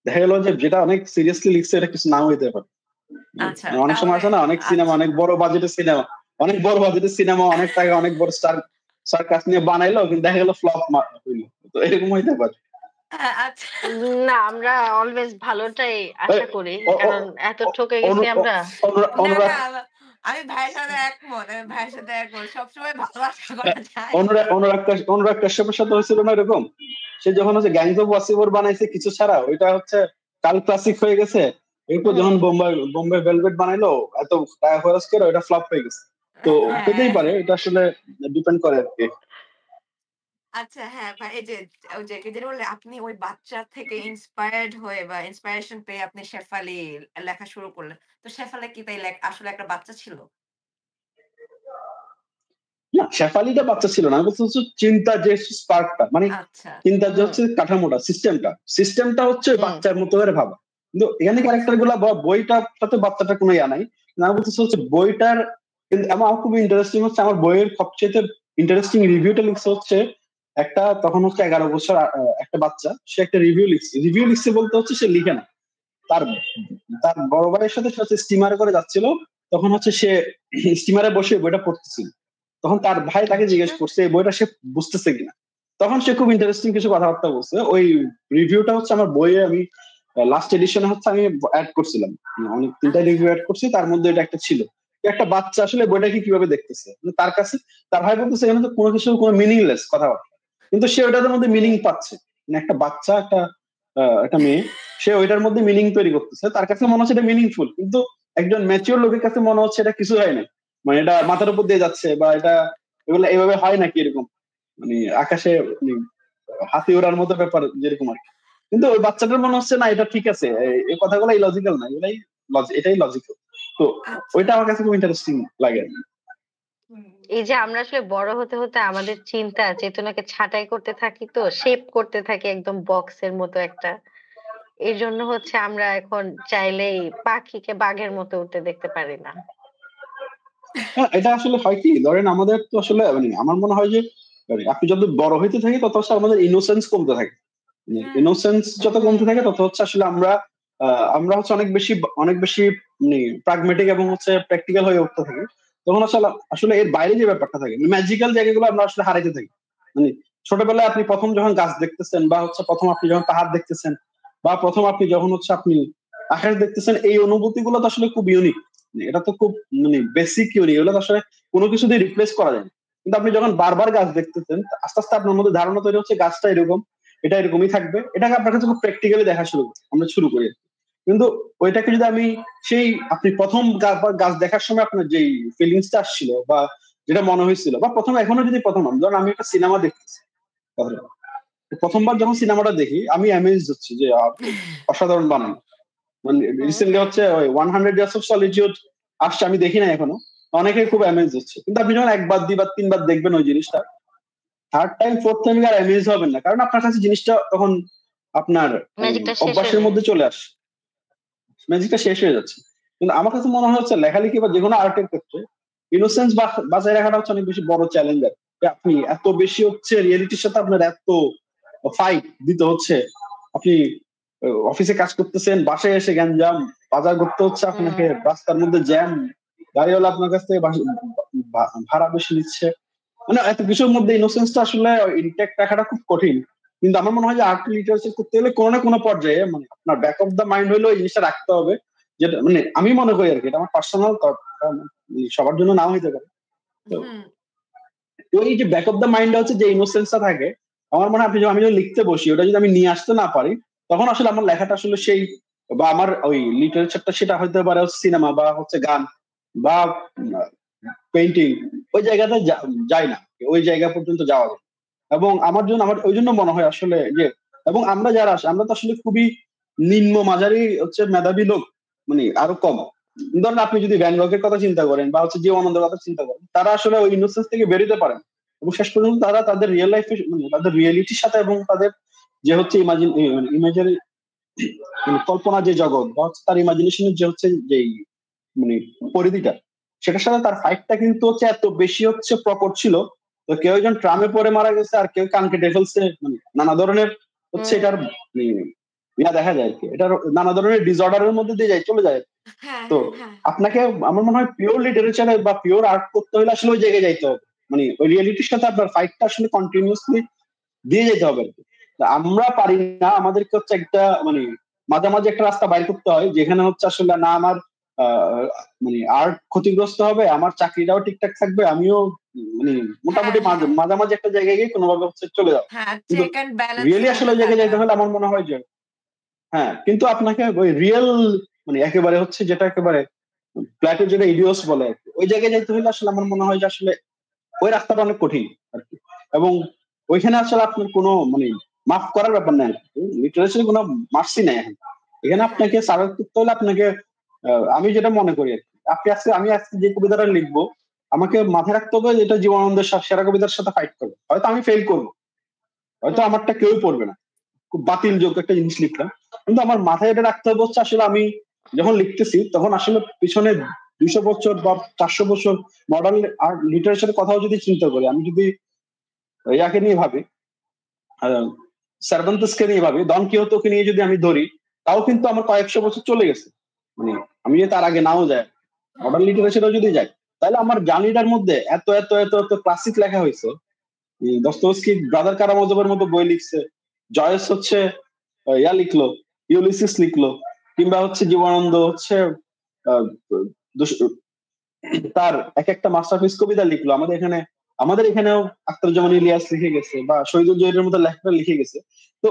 দেখা গেল যে যেটা অনেক সিরিয়াসলি লিখছে এটা কিছু নাও হইতে পারে। আচ্ছা, অনেক সময় তাহলে আছে না অনেক সিনেমা, আচ্ছা, অনেক বড় বাজেটের সিনেমা, অনেক বড় বাজেটের সিনেমা, অনেক টাকা অনেক বড় স্টার কাস্ট নিয়ে বানাইলো কিন্তু দেখা গেল ফ্লপ হইলো। তো এরকম হইতে পারে। আচ্ছা। না আমরা অলওয়েজ ভালোটাই এই আশা করি। অ- অ- কারণ এত অ- ঠকে গেছি অনু- আমরা। না, অনুরাগ না, আমি ভাইয়ের সাথে একমত। আমি ভাইয়ের সাথে একমত। সবসময় ভালো আশা করা যায় না। অনুরাগ কাশ্যপের সাথে হয়েছিল না এরকম। সে যখন হচ্ছে গ্যাংস অফ ওয়াসিপুর বানাইছে কিছু ছাড়া ওইটা হচ্ছে কাল ক্লাসিক হয়ে গেছে। এরপর যখন হুম। বোম্বে ভেলভেট বানাইলো এত টাকা খরচ করে ওটা ফ্লপ হয়ে গেছে। তো হতেই হ্যাঁ। পারে এটা আসলে ডিপেন্ড করে আর কি। আচ্ছা হ্যাঁ, ভাই এই যে ওই যে কি যেন বললে আপনি ওই বাচ্চা থেকে ইন্সপায়ার্ড হয়ে বা ইন্সপিরেশন পেয়ে আপনি শেফালি লেখা শুরু করলেন। তো শেফালি কি তাই আসলে একটা বাচ্চা ছিল? না শেফালিটা বাচ্চা ছিল না, আমি বলছি হচ্ছে চিন্তা যে স্পার্কটা মানে আচ্ছা, চিন্তার যে হুম, হচ্ছে কাঠামোটা সিস্টেমটা হচ্ছে ওই হুম। বাচ্চার মতো করে ভাবা। কিন্তু এখানে আচ্ছা। ক্যারেক্টার গুলা বা বইটার সাথে বাচ্চাটা কোনো ইয়া নাই। আমি বলতেছি হচ্ছে বইটার কিন্তু আমার খুব ইন্টারেস্টিং হচ্ছে আমার বইয়ের সবচেয়ে ইন্টারেস্টিং রিভিউটা লিখছে হচ্ছে একটা তখন হচ্ছে 11 বছর একটা বাচ্চা সে একটা রিভিউ লিখছে বলতে হচ্ছে সে লিখে না। তার তার বড় ভাইয়ের সাথে সে হচ্ছে স্টিমারে করে যাচ্ছিল। তখন হচ্ছে সে স্টিমারে বসে বইটা পড়তেছিল। তখন তার ভাই তাকে জিজ্ঞেস আচ্ছা। করছে এই বইটা সে বুঝতেছে কিনা। তখন সে খুব ইন্টারেস্টিং কিছু কথাবার্তা বলছে। ওই রিভিউটা হচ্ছে আমার বইয়ে আমি লাস্ট এডিশনে হচ্ছে আমি অ্যাড করছিলাম। অনেক 3টা আচ্ছা। রিভিউ অ্যাড করছি তার মধ্যে এটা একটা ছিল। একটা বাচ্চা আসলে বইটাকে কিভাবে দেখতেছে। মানে তার কাছে তার ভাই বলতেছে এখানে তো কোনো কিছু কোনো মিনিংলেস কথাবার্তা। কিন্তু সে ওটার মধ্যে মিনিং হুম। পাচ্ছে। মানে একটা বাচ্চা একটা মেয়ে সে ওইটার মধ্যে মিনিং তৈরি করতেছে। তার কাছে মনে হচ্ছে এটা মিনিংফুল। কিন্তু একজন ম্যাচিওর লোকের কাছে মনে হচ্ছে এটা কিছু হয় না। মানে এটা মাথার উপর দিয়ে যাচ্ছে বা এটা এগুলো এভাবে হয় নাকি এরকম। মানে আকাশে মানে হাতি ওড়ার মতো ব্যাপার যেরকম আর কি। কিন্তু ওই বাচ্চাটার মনে হচ্ছে না এটা ঠিক আছে। এই কথাগুলাই লজিক্যাল না। এটাই লজিক্যাল। তো আচ্ছা। ওইটা আমার কাছে খুব ইন্টারেস্টিং লাগে আর কি। হুম। এই যে আমরা আসলে বড় হতে, হতে আমাদের চিন্তা চেতনাকে ছাঁটাই করতে থাকি তো, শেপ করতে থাকি একদম বক্সের মতো একটা। এজন্য হচ্ছে আমরা এখন চাইলেই পাখিকে বাঘের মতো উড়তে দেখতে পারি না। হ্যাঁ, এটা আসলে হয় কি ধরেন আমাদের তো আসলে মানে আমার মনে হয় যে মানে আপনি যত বড় হইতে থাকি তত হচ্ছে আমাদের ইনোসেন্স কমতে থাকে। হুম। ইনোসেন্স যত হুম, কমতে থাকে তত হচ্ছে আসলে আমরা হচ্ছে অনেক বেশি মানে প্রাগমেটিক এবং হচ্ছে প্র্যাকটিক্যাল হয়ে উঠতে থাকি। তখন আসলে আসলে এর বাইরে যে ব্যাপারটা থাকে ম্যাজিক্যাল জায়গাগুলো আমরা আসলে হারাইতে থাকি। মানে ছোটবেলায় আপনি প্রথম যখন গাছ দেখতেছেন বা হচ্ছে প্রথম আপনি যখন পাহাড় দেখতেছেন বা প্রথম আপনি যখন হচ্ছে আপনি আকাশ দেখতেছেন এই অনুভূতি গুলো তো আসলে খুব ইউনিক। এটা তো খুব মানে বেসিক ইউনিক, এগুলো তো আসলে কোনো কিছু দিয়ে রিপ্লেস করা যায় না। কিন্তু আপনি যখন বারবার গাছ দেখতেছেন আস্তে আস্তে আপনার মধ্যে ধারণা তৈরি হচ্ছে গাছটা এরকম, এটা এরকমই থাকবে। এটাকে আপনার কাছে খুব প্র্যাকটিক্যালি দেখা আমরা শুরু করি। কিন্তু ওইটাকে যদি আমি সেই আপনি প্রথম গাছ দেখার সময় আপনার যেই ফিলিংসটা আসছিল বা যেটা মনে হয়েছিল বা প্রথম এখনো যদি প্রথম ধরুন আমি একটা সিনেমা দেখতেছি তাহলে প্রথমবার যখন সিনেমাটা দেখি আমি অ্যামেজড হচ্ছি যে অসাধারণ বানানো। মানে হুম, রিসেন্টলি হচ্ছে ওই 100 ইয়ার্স অফ সলিটিউড আসছে, আমি দেখি না এখনো। অনেকে খুব অ্যামেজ হচ্ছে কিন্তু আপনি যখন একবার দুইবার তিনবার দেখবেন ওই জিনিসটা থার্ড টাইম ফোর্থ টাইম আর অ্যামেজ হবেন না, কারণ আপনার কাছে জিনিসটা তখন আপনার ম্যাজিকটা শেষ হয়ে অভ্যাসের যায়। মধ্যে চলে আসে, ম্যাজিকটা শেষ হয়ে যাচ্ছে। কিন্তু আমার কাছে মনে হচ্ছে লেখালেখি বা যেকোনো আর্টের ক্ষেত্রে ইনোসেন্স বাঁচায় রাখাটা হচ্ছে অনেক বেশি বড় চ্যালেঞ্জার। আপনি এত বেশি হচ্ছে রিয়েলিটির সাথে আপনার এত ফাইট দিতে হচ্ছে। আপনি অফিসে কাজ করতেছেন, বাসায় এসে গ্যাঞ্জাম, বাজার করতে হচ্ছে আপনাকে, হুম, রাস্তার মধ্যে জ্যাম, গাড়িওয়ালা আপনার কাছ থেকে ভাড়া বেশি নিচ্ছে, মানে এত কিছুর মধ্যে ইনোসেন্সটা আসলে ইনট্যাক্ট রাখাটা খুব কঠিন। কিন্তু আমার মনে হয় যে আর্ট লিটারেচার করতে গেলে কোনো না কোনো পর্যায়ে মানে আপনার ব্যাক অফ দ্য মাইন্ড হলো এই জিনিসটা রাখতে হবে, যেটা মানে আমি মনে করি আর কি, এটা আমার পার্সোনাল থট, সবার জন্য নাও হইতে পারে। তো হুম, ওই যে ব্যাক অফ দ্য মাইন্ড হচ্ছে যে ইনোসেন্সটা থাকে, আমার মনে হয় আমি যদি লিখতে বসি ওটা যদি আমি নিয়ে আসতে না পারি, তখন আসলে আমার লেখাটা আসলে সেই, বা আমার ওই লিটারেচারটা সেটা হইতে পারে সিনেমা বা হচ্ছে গান বা পেইন্টিং, ওই জায়গাতে যায় না, ওই জায়গা পর্যন্ত যাওয়া যায়। এবং আমার ওই জন্য মনে হয় আসলে যে, এবং আমরা যারা আসি আমরা তো আসলে খুবই নিম্ন মাঝারি হচ্ছে মেধাবী লোক, মানে আরো কম। ধরেন আপনি যদি ভ্যান গগের কথা চিন্তা করেন বা হচ্ছে জীবনানন্দের কথা চিন্তা করেন, তারা আসলে ওই ইনোসেন্স থেকে বেরোতে পারেন এবং শেষ পর্যন্ত তারা তাদের রিয়েল লাইফে মানে তাদের রিয়েলিটির সাথে এবং তাদের যে হচ্ছে ইমাজিনারি মানে কল্পনা যে জগৎ বা হচ্ছে তার ইমাজিনেশনের যে হচ্ছে যে মানে পরিধিটা, সেটার সাথে তার ফাইটটা কিন্তু হচ্ছে এত বেশি হচ্ছে প্রকট ছিল। তো কেউ একজন ট্রামে পরে মারা গেছে, আর কেউ কান কেটে ফেলছে, মানে নানা ধরনের হচ্ছে এটার মানে ইয়া দেখা যায় আর কি, এটার নানা ধরনের ডিসঅর্ডারের মধ্যে দিয়ে যায় চলে যায়। হ্যাঁ, তো হ্যাঁ, হ্যাঁ। আপনাকে আমার মনে হয় পিওর লিটারেচারে বা পিওর আর্ট করতে হলে আসলে ওই জায়গায় যাইতে হবে, মানে ওই রিয়েলিটির সাথে আপনার ফাইটটা আসলে কন্টিনিউসলি দিয়ে যেতে হবে আর কি। তা আমরা পারি না, আমাদেরকে হচ্ছে একটা মানে মাঝামাঝি একটা রাস্তা বাইর করতে হয়, যেখানে হচ্ছে আসলে না আমার আহ, মানে আর্ট ক্ষতিগ্রস্ত হবে, আমার চাকরিটাও ঠিকঠাক থাকবে, আমিও মানে হ্যাঁ, মোটামুটি হ্যাঁ। মাঝামাঝি একটা জায়গায় গিয়ে কোনোভাবে হচ্ছে চলে যাও। হ্যাঁ, কিন্তু চেক অ্যান্ড ব্যালেন্স এর রিয়েলি আসলে মধ্যে ওই জায়গায় থাকা। যাইতে হলে আমার মনে হয় যে, হ্যাঁ, কিন্তু আপনাকে ওই রিয়েল মানে একেবারে হচ্ছে যেটা একেবারে প্ল্যাটো যেটা ইডিওস বলে আর কি, ওই জায়গায় যাইতে হলে আসলে আমার মনে হয় যে আসলে ওই রাস্তাটা অনেক কঠিন আর কি। এবং ওইখানে আসলে আপনার কোনো মানে মাফ করার ব্যাপার নাই, লিটারেচারে কোনো মার্সি নাই এখন। এখানে হ্যাঁ, আপনাকে সার্ভাইভ করতে হলে আপনাকে আমি যেটা মনে করি আর কি, আমি আজকে যে কবিতাটা লিখবো, আমাকে মাথায় রাখতে হবে যে এটা জীবনানন্দের সেরা কবিতার সাথে ফাইট করবে, হয়তো আমি ফেল করবো, হয়তো আমারটা কেউ পড়বে না, খুব বাতিল যোগ্য একটা জিনিস লিখলাম, কিন্তু আমার মাথায় এটা রাখতে হবে হচ্ছে আসলে আমি যখন লিখতেছি তখন আসলে পিছনে 200 বছর বা 400 বছর মডার্ন আর্ট লিটারেচারের কথাও যদি চিন্তা করি, আমি যদি ইয়াকে নিয়ে ভাবি, সার্ভান্টাসকে নিয়ে ভাবি, ডন কিহোতোকে নিয়ে যদি আমি ধরি, তাও কিন্তু আমার কয়েকশো বছর চলে গেছে, মানে আমি যদি তার আগে নাও যায়, হুম, মডার্ন লিটারেচারও যদি যাই, তাহলে আমার জার্নিটার মধ্যে এত এত এত এত ক্লাসিক লেখা হয়েছে। দস্তয়েভস্কি ব্রাদার কারামাজোভের মতো বই লিখছে, জয়েস হচ্ছে ইয়া লিখলো, ইউলিসিস লিখলো, কিংবা হচ্ছে জীবনানন্দ হচ্ছে আহ, দুশ- তার এক একটা মাস্টারপিস কবিতা লিখলো, আমাদের এখানেও আখতারুজ্জামান ইলিয়াস লিখে গেছে বা শহীদুল জহিরের মতো লেখকরা লিখে গেছে। তো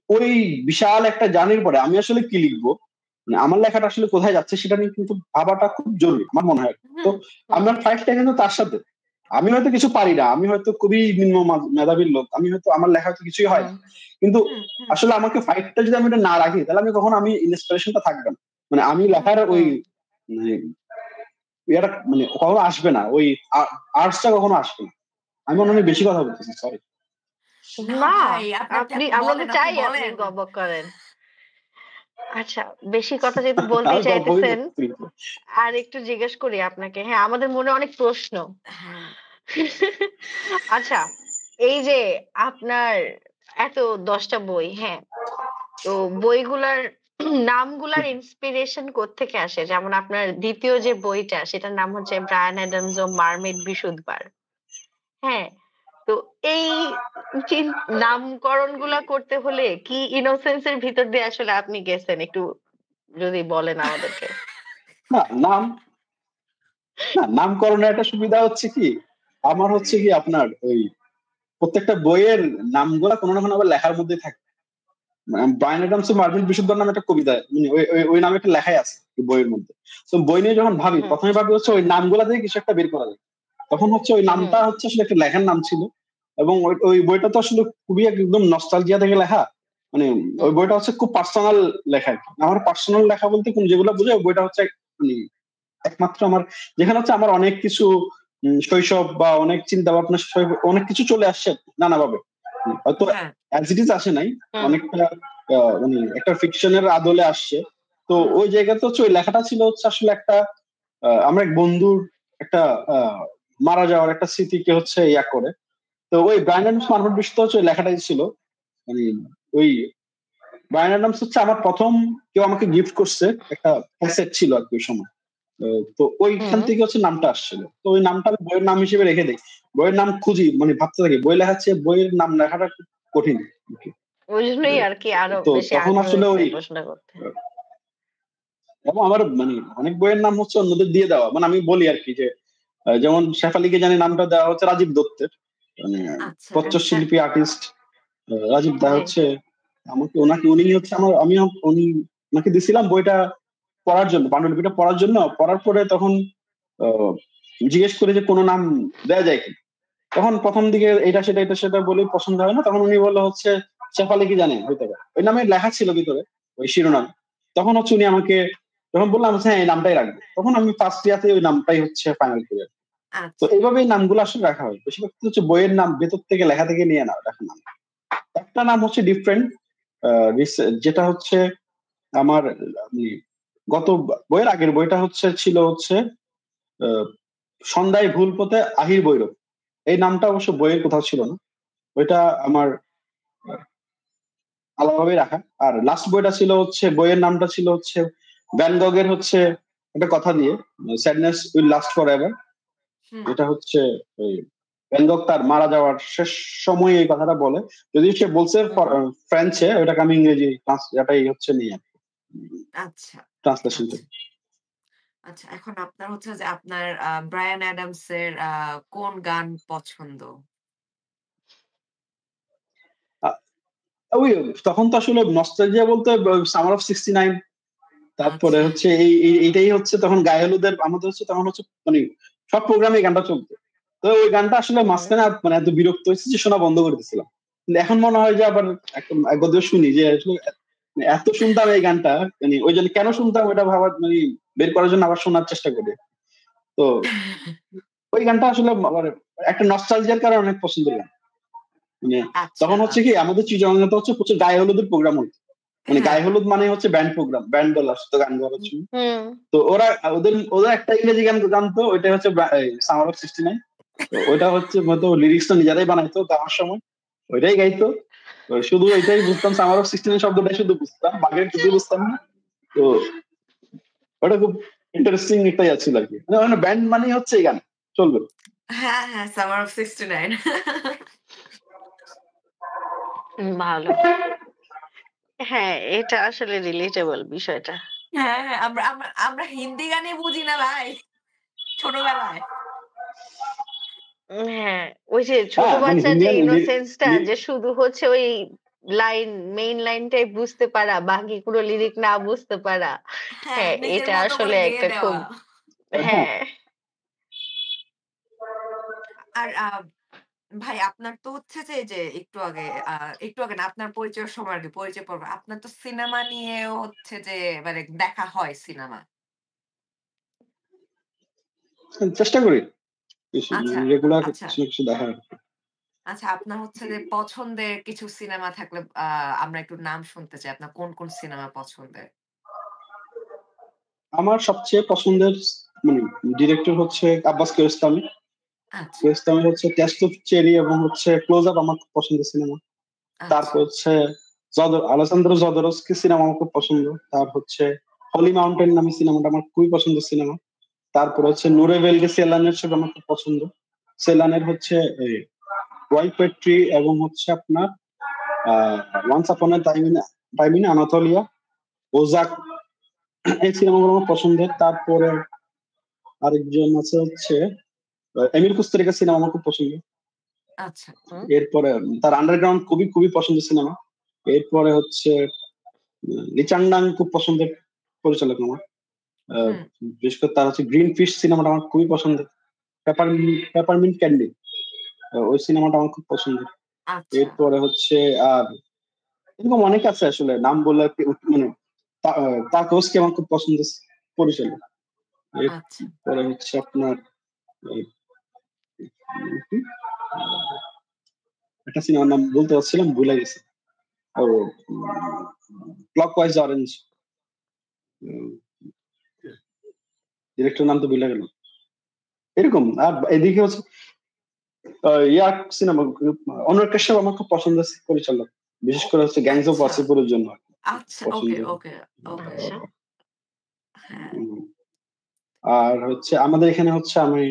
ওই বিশাল একটা জার্নির পরে আমি আসলে কি লিখবো, মানে আমার লেখাটা আসলে কোথায় যাচ্ছে সেটা নিয়ে কিন্তু ভাবাটা খুব জরুরি আমার মনে হয়। তো হুম, আমার ফাইটটা কিন্তু তার সাথে, আমি হয়তো কিছু পারি না, আমি হয়তো খুবই নিম্ন মেধাবীর লোক, আমি হয়তো আমার লেখা হয়তো কিছুই হয় না, কিন্তু হুম, হুম, আসলে আমাকে ফাইটটা যদি আমি এটা না রাখি, তাহলে আমি কখনো আমি ইন্সপিরেশনটা থাকবে না, মানে আমি লেখার ওই মানে এটা মানে কখনো আসবে না, ওই আর্টসটা কখনো আসবে না। আমি মনে হয় বেশি কথা বলতেছি, সরি। না না, ভাই, আপনি আপনি আমরা তো বলেন, আপনি চাই আপনি বলেন। বকবক করেন। আচ্ছা, বেশি কথা যেহেতু বলতেই আমি গল্পই চাইতেছেন, করতেছি। আর একটু জিজ্ঞেস করি আপনাকে। হ্যাঁ, আমাদের মনে অনেক প্রশ্ন। হ্যাঁ, আচ্ছা, এই যে আপনার এত ১০ টা বই, হ্যাঁ? তো বইগুলার নামগুলার ইন্সপিরেশন কোত্থেকে আসে? যেমন আপনার ২য় যে বইটা সেটার নাম হচ্ছে 'ব্রায়ান অ্যাডামস ও মারমেড বিশুদ্ধবার'। হ্যাঁ? তো এই চিন নামকরণগুলা করতে হলে কি ইনোসেন্স এর ভিতর দিয়ে আসলে আপনি গেছেন? একটু যদি বলেন আমাদেরকে। না নাম না নামকরণের একটা সুবিধা হচ্ছে কি, আমার হচ্ছে কি আপনার ওই প্রত্যেকটা বইয়ের নামগুলা কোনো না কোনো আবার লেখার মধ্যে থাকে। ব্রায়ান অ্যাডামস মার্ভিন বিশুদ্ধর নামে একটা কবিতা, মানে ওই নামে একটা লেখাই আছে ওই বইয়ের মধ্যে। তো বই নিয়ে যখন ভাবি, হুম, প্রথমে ভাবি হচ্ছে ওই নামগুলা থেকে কিছু একটা বের করা যায়, তখন হচ্ছে ওই হুম, নামটা হচ্ছে আসলে একটা লেখার নাম ছিল। এবং ওই বইটা তো আসলে খুবই একদম নস্টালজিয়া থেকে লেখা, মানে ওই হুম, বইটা হচ্ছে খুব পার্সোনাল লেখা আর কি। আমার পার্সোনাল লেখা বলতে কোন যেগুলো বোঝায়, ওই বইটা হচ্ছে মানে একমাত্র আমার, যেখানে হচ্ছে আমার অনেক কিছু শৈশব বা অনেক চিন্তা ভাবনা, অনেক কিছু চলে আসছে নানাভাবে, হয়তো হ্যাঁ, অ্যাজ ইট ইজ আসে নাই, হুম, অনেকটা মানে একটা ফিকশনের আদলে আসছে। তো হুম, ওই জায়গাতে হচ্ছে ওই লেখাটা ছিল হচ্ছে আসলে একটা আমার এক বন্ধুর একটা আহ, মারা যাওয়ার একটা স্মৃতিকে হচ্ছে ইয়া করে। তো ওই ব্রায়ান অ্যাডামস মারফত বিশুদ্ধ হচ্ছে ওই লেখাটাই ছিল, মানে ওই ব্রায়ান অ্যাডামস হচ্ছে আমার প্রথম কেউ আমাকে গিফট করছে একটা ক্যাসেট ছিল আর কি ওই সময়, তো ওইখান হুম। থেকে হচ্ছে নামটা আসছিল। তো ওই নামটা আমি বইয়ের নাম হিসেবে রেখে দেই। বইয়ের নাম খুঁজি মানে ভাবতে থাকি বই লেখার চেয়ে বইয়ের নাম লেখাটা খুব কঠিন আরকি। ওইজন্যই আরকি আরো তো বেশি তখন আগ্রহ আসলে হইছে ওই এই প্রশ্নটা করতে। এবং আমার মানে অনেক বইয়ের নাম হচ্ছে অন্যদের দিয়ে দেওয়া। মানে আমি বলি আরকি যে যেমন শেফালিকে জানি নামটা দেওয়া হচ্ছে রাজীব দত্তের। মানে আচ্ছা। প্রচ্ছদশিল্পী আর্টিস্ট রাজীব দা জি। হচ্ছে ওনাকে উনি হচ্ছে উনি ওনাকে দিছিলাম বইটা পড়ার জন্য, পাণ্ডুলিপিটা পড়ার জন্য। পড়ার পরে তখন আ জিজ্ঞেস করি যে কোন নাম দেয়া যায় কিনা? তখন ১ম দিকে এটা সেটা বলেই পছন্দ হয় না। তখন উনি বলল হচ্ছে শেফালি কি জানেন হইতে পারে। ওই নামে লেখা ছিল ভিতরে, ওই শিরোনামে। তখন হচ্ছে উনি আমাকে যখন বললাম হচ্ছে হ্যাঁ, এই নামটাই রাখবো। তখন আমি ফার্স্ট ইয়াতে ওই নামটাই হচ্ছে ফাইনাল করি আরকি। তো আচ্ছা। এইভাবেই নামগুলো আসলে রাখা হয়। বেশিরভাগ ক্ষেত্রে হচ্ছে বইয়ের নাম ভেতর থেকে লেখা থেকে নিয়ে না রাখা নাম। একটা নাম হচ্ছে ডিফারেন্ট আ যেটা হচ্ছে আমার আমি গত বইয়ের আগের বইটা ছিল হচ্ছে আ 'সন্ধ্যায় ভুল পথে আহির ভৈরব'। এই নামটা অবশ্য বইয়ের কোথাও ছিল না। ওইটা আমার আ আলাদাভাবেই রাখা। আর লাস্ট বইটা ছিল হচ্ছে বইয়ের নামটা ছিল হচ্ছে ভ্যান গগের হচ্ছে একটা কথা দিয়ে 'sadness will last forever'. হুম। এটা হচ্ছে ওই ভ্যান গগ তার মারা যাওয়ার শেষ সময়ে এই কথাটা বলে। যদিও সে বলছে হুম। ফ্রেঞ্চে ওটাকে আমি ইংরেজি এটাই হচ্ছে নিয়ে আচ্ছা, ট্রান্সলেশন আচ্ছা, করি। আচ্ছা। এখন আপনার হচ্ছে যে আপনার ব্রায়ান অ্যাডামস এর কোন গান পছন্দ? আ ওই তখন তো আসলে নস্টালজিয়া বলতে 'সামার অফ 69' তারপরে আচ্ছা। হচ্ছে এইটাই হচ্ছে তখন গায়ে হলুদের আমাদের হচ্ছে তখন হচ্ছে মানে সব প্রোগ্রামে এই গানটা চলত। তো ওই গানটা আসলে হুম। মাঝখানে মানে এত বিরক্ত হইছি যে শোনা বন্ধ করে দিছিলাম। কিন্তু এখন মনে হয় যে আবার একবার যদি শুনি যে আসলে এত শুনতাম এই গানটা মানে ওইজন্য কেন শুনতাম ওইটা ভাবার মানে বের করার জন্য আবার শোনার চেষ্টা করি। তো ওই গানটা আসলে আমার একটা নস্টালজিয়ার কারণে অনেক পছন্দের গান। মানে আচ্ছা, তখন হচ্ছে কি আচ্ছা। আমাদের চিটাগাং তো হচ্ছে প্রচুর গায়ে হলুদের প্রোগ্রাম হতো। মানে হ্যাঁ। গায়ে হলুদ মানে হচ্ছে ব্যান্ড প্রোগ্রাম। ব্যান্ড দল আসতো গান গাওয়ার জন্য। হুম। তো ওদের একটা ইংরেজি গান জানতো ওইটা হচ্ছে সামার অফ 69। তো ওইটা হচ্ছে হয়তো লিরিক্সটা নিজেরাই বানাইতো গাওয়ার সময়। ওইটাই গাইতো। তো শুধু এটাই বুঝতাম সামার অফ 69 শব্দটাই শুধু বুঝতাম। বাকিটা কিছুই বুঝতাম না। তো ওটা খুব ইন্টারেস্টিং একটা ইয়ে ছিল আরকি। মানে ব্যান্ড মানেই হচ্ছে এই গান। চলবে। হ্যাঁ, হ্যাঁ, 'সামার অফ 69'। ভালো। হ্যাঁ, এটা আসলে রিলেটেবল বিষয়টা। হ্যাঁ, হ্যাঁ। আমরা আমরা আমরা হিন্দি গানই বুঝি না ভাই ছোটবেলায়। হ্যাঁ, ওই যে ছোট হ্যাঁ, মানে বাচ্চার হিন্দি যে গান ইনোসেন্স টা লি যে শুধু হচ্ছে ওই মেইন লাইনটাই বুঝতে পারা, বাকি পুরো লিরিক না বুঝতে পারা। হ্যাঁ, হ্যাঁ, নিজের এটা মতো আসলে করে গেয়ে একটা খুব দেওয়া। হ্যাঁ, হ্যাঁ। আর ভাই আপনার তো হচ্ছে যে এই যে আ একটু আগে না আপনার পরিচয়ের সময় আরকি পরিচয় পর্ব। আপনার তো সিনেমা নিয়েও হচ্ছে যে মানে দেখা হয় সিনেমা। চেষ্টা করি। আচ্ছা, রেগুলার আচ্ছা, কিছু না কিছু দেখার। আচ্ছা আপনার হচ্ছে যে পছন্দের কিছু সিনেমা থাকলে আমরা একটু নাম শুনতে চাই। আপনার কোন, কোন সিনেমা পছন্দের? আমার সবচেয়ে পছন্দের মানে ডিরেক্টর হচ্ছে আব্বাস কিয়ারোস্তামি। আচ্ছা, কিয়ারোস্তামির হচ্ছে 'টেস্ট অফ চেরি' এবং হচ্ছে 'ক্লোজ আপ' আমার খুব পছন্দের সিনেমা। আচ্ছা। তারপর হচ্ছে আলেসান্দ্রো জোদরস্কির সিনেমা আমার খুব পছন্দ। তার হচ্ছে 'হলি মাউন্টেন' নামে সিনেমাটা আমার খুবই পছন্দের সিনেমা। তারপর হচ্ছে 'নুরে বেলগে সেলানের' ছবি আমার খুব পছন্দ। সেলানের হচ্ছে এই 'ওয়াইল্ড পোয়েট্রি' এবং হচ্ছে আপনার আ 'once upon a time in Anatolia', 'Uzak' এই সিনেমাগুলো আমার পছন্দের। তারপরে আরেকজন আছে হচ্ছে এমিল কুস্তারিকার সিনেমা আমার খুব পছন্দ। আচ্ছা। হুম, এরপরে তার আন্ডারগ্রাউন্ড খুবই পছন্দের সিনেমা। এরপরে হচ্ছে লি চাংনাং খুব পছন্দের পরিচালক আমার। আ হুম, বিশেষ করে তার হচ্ছে 'গ্রিন ফিশ' সিনেমাটা আমার খুবই পছন্দের। পেপারমিন্ট ক্যান্ডি ওই সিনেমাটা আমার খুব পছন্দের। আচ্ছা, এরপরে হচ্ছে আর এরকম অনেক আছে আসলে নাম বললে মানে তারকোস্কি আমার খুব পছন্দের পরিচালক। আচ্ছা। এরপরে হচ্ছে আপনার এই কি? একটা সিনেমার নাম বলতে চাচ্ছিলাম ভুলে গেছি। ও ক্লকওয়াইজ অরেঞ্জ উম ডিরেক্টরের নাম তো ভুলে গেলাম। এরকম আর এদিকে হচ্ছে সিনেমা অনুরাগ কাশ্যপ আমার খুব পছন্দের পরিচালক। বিশেষ ও করে হচ্ছে 'গ্যাংস অফ আচ্ছা, ওয়াসেপুর' এর জন্য খুব আচ্ছা। ওকে, পছন্দের। ওকে, ওকে। আচ্ছা। হ্যাঁ। হুম, আর হচ্ছে আমাদের এখানে হচ্ছে আমি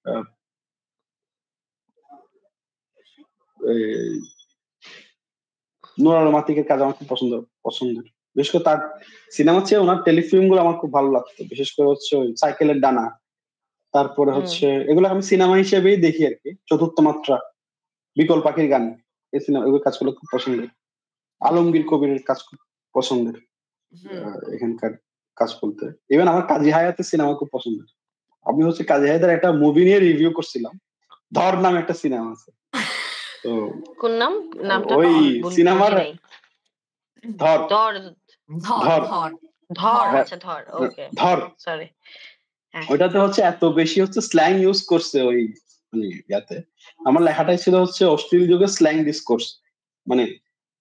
আহ, এই নোরাল মাতিকের কাজ আমার খুব পছন্দের। বিশেষ করে তার সিনেমা চেয়ে ওনার টেলিফিল্ম গুলো আমার খুব ভালো লাগতো, বিশেষ করে হচ্ছে ওই সাইকেলের ডানা, তারপরে হুম হচ্ছে এগুলো আমি সিনেমা হিসেবেই দেখি আর কি। চতুর্থ মাত্রা, বিকল পাখির গান, এই সিনেমা এগুলো কাজগুলো খুব পছন্দের। আলমগীর কবিরের কাজ খুব পছন্দের। হুম। এখানকার কাজ বলতে ইভেন আমার কাজী হায়াতের সিনেমা খুব পছন্দের। আমি হচ্ছে কাজী হায়াতের একটা মুভি নিয়ে রিভিউ করছিলাম, ধর নামে একটা সিনেমা আছে। তো কোন নাম? নামটা ওই বুঝি সিনেমার নাই। ধর ধর ধর, ধর ধর, ধর ধর। হ্যাঁ, আচ্ছা ধর ওকে ধর সরি হ্যাঁ ওইটাতে হচ্ছে এত বেশি হচ্ছে স্ল্যাং ইউজ করছে ওই মানে ইয়াতে। আমার লেখাটাই ছিল হচ্ছে অশ্লীল যুগের স্ল্যাং ডিসকোর্স, মানে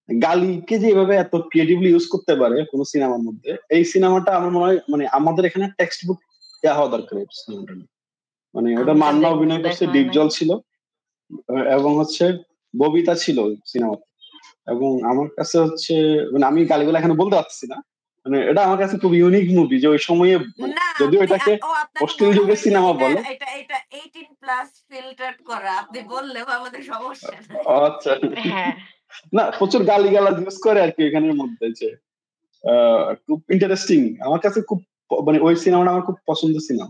গালিকে যে এভাবে এত ক্রিয়েটিভলি ইউজ করতে পারে কোন সিনেমার মধ্যে। এই সিনেমাটা আমার মনে হয় মানে আমাদের এখানে টেক্সট বুক দেওয়া হওয়া দরকার এই সিনেমাটা নিয়ে। মানে ওটা আমি তো মান্না অভিনয় করছে, দেখা হয় নাই। ডিপজল ছিল, এবং হচ্ছে ববিতা ছিল সিনেমাতে। এবং আমার কাছে হচ্ছে মানে আমি গালিগুলো এখানে বলতে পারছি না, মানে এটা আমার কাছে খুব ইউনিক মুভি যে ওই সময়ে মানে না যদিও আপনি এটাকে আপনাকে অশ্লীল বলা যুগের হয়নি সিনেমা এটা বলে। এটা এটা 18 প্লাস ফিল্টার করা। আপনি বললেও আমাদের সমস্যা নাই। আচ্ছা, হ্যাঁ না প্রচুর গালি গালাজ ইউজ করে আর কি এখানের মধ্যে, যে খুব ইন্টারেস্টিং আমার কাছে খুব মানে ওই সিনেমাটা আমার খুব পছন্দের সিনেমা।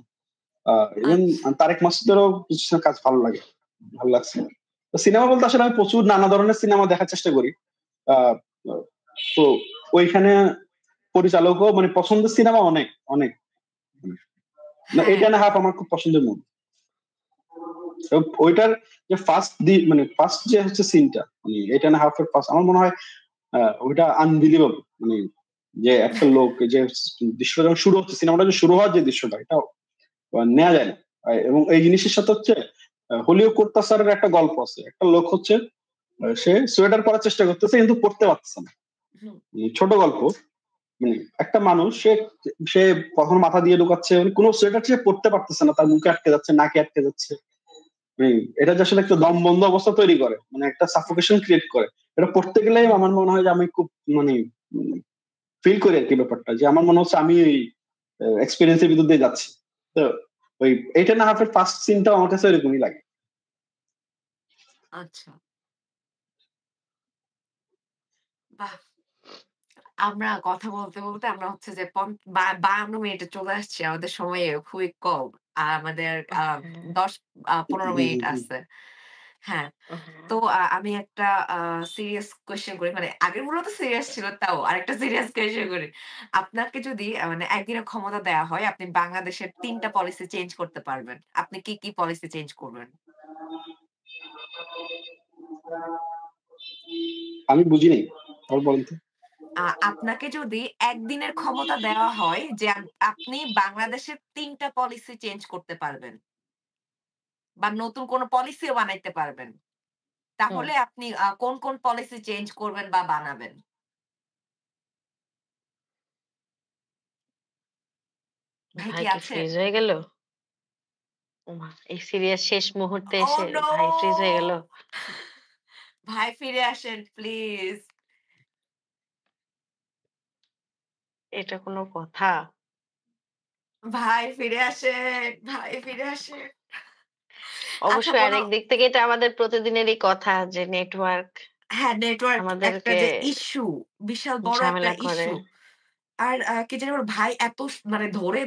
ইভেন আচ্ছা। তারেক মাসুদেরও কিছু কাজ ভালো লাগে, ভালো লাগছে। তো সিনেমা বলতে আসলে আমি প্রচুর নানা ধরনের সিনেমা দেখার চেষ্টা করি। আহ, তো ওইখানে পরিচালকও মানে পছন্দের সিনেমা অনেক অনেক, না হ্যাঁ। এইটা না হাফ আমার খুব পছন্দের মুভি। ওইটার যে মানে ফার্স্ট যে হচ্ছে সিনটা, মানে এইটা না হাফের ফার্স্ট আমার মনে হয় ওইটা আনবিলিভেবল। মানে যে একটা লোক যে দৃশ্য যখন শুরু হচ্ছে, সিনেমাটা যে শুরু হওয়ার যে দৃশ্যটা, এটা নেওয়া যায় না। এবং এই জিনিসের সাথে হচ্ছে হলিও কোর্তাসারের একটা গল্প আছে। একটা লোক হচ্ছে সে সোয়েটার পরার চেষ্টা করতেছে কিন্তু পড়তে পারতেছে না। হুম। ছোট গল্প, মানে একটা মানুষ সে সে কখন মাথা দিয়ে ঢুকাচ্ছে, মানে কোনো সোয়েটার সে পড়তে পারতেছে না, তার মুখে আটকে যাচ্ছে, নাকে আটকে যাচ্ছে। এটা যে আসলে একটা দম বন্ধ অবস্থা তৈরি করে, মানে একটা সাফোকেশন ক্রিয়েট করে। এটা পড়তে গেলে আমার মনে হয় যে আমি খুব মানে ফিল করি আর কি ব্যাপারটা, যে আমার মনে হচ্ছে আমি ওই এক্সপিরিয়েন্সের ভিতর দিয়ে যাচ্ছি। তো ওই এইটা না হাফের ফার্স্ট সিনটাও আমার কাছে এরকমই লাগে। আচ্ছা। বাহ! আমরা কথা বলতে আমরা হচ্ছে যে ৫২ মিনিটে চলে আসছি। আমাদের সময় খুবই কম। আর আমাদের হ্যাঁ ১০ ১৫ জি জি মিনিট জি। আছে। হ্যাঁ। হ্যাঁ তো আমি একটা আ সিরিয়াস কোয়েশ্চেন করি। মানে আগেরগুলো তো সিরিয়াস ছিল, তাও আরেকটা সিরিয়াস কোয়েশ্চেন করি। আপনাকে যদি মানে একদিনের ক্ষমতা দেয়া হয়, আপনি বাংলাদেশের ৩ টা পলিসি চেঞ্জ করতে পারবেন। আপনি কি পলিসি চেঞ্জ করবেন? আমি বুঝি নাই, আবার বলেন তো। আপনাকে যদি একদিনের ক্ষমতা দেওয়া হয় যে আপনি বাংলাদেশের ৩ টা পলিসি চেঞ্জ করতে পারবেন বা নতুন কোন পলিসিও বানাইতে পারবেন। হুম তাহলে আপনি কোন পলিসি চেঞ্জ করবেন বা বানাবেন? ভাই ভাই কি কি আছেন? ফ্রিজ হয়ে গেল? ওমা এই সিরিয়াস শেষ মুহূর্তে ওহ এসে নো! ভাই ফ্রিজ হয়ে গেল। ভাই ফিরে আসেন প্লিজ। এটা কোনো কথা? ভাই ফিরে আসেন, ভাই ফিরে আসেন। আচ্ছা অবশ্যই কোন আরেক দিক থেকে এটা আমাদের প্রতিদিনেরই কথা যে নেটওয়ার্ক হ্যাঁ, নেটওয়ার্ক একটা আমাদেরকে যে ইস্যু, বিশাল বড় একটা ঝামেলা করে। ইস্যু। আর কি জানি বলে ভাই এত মানে ধরে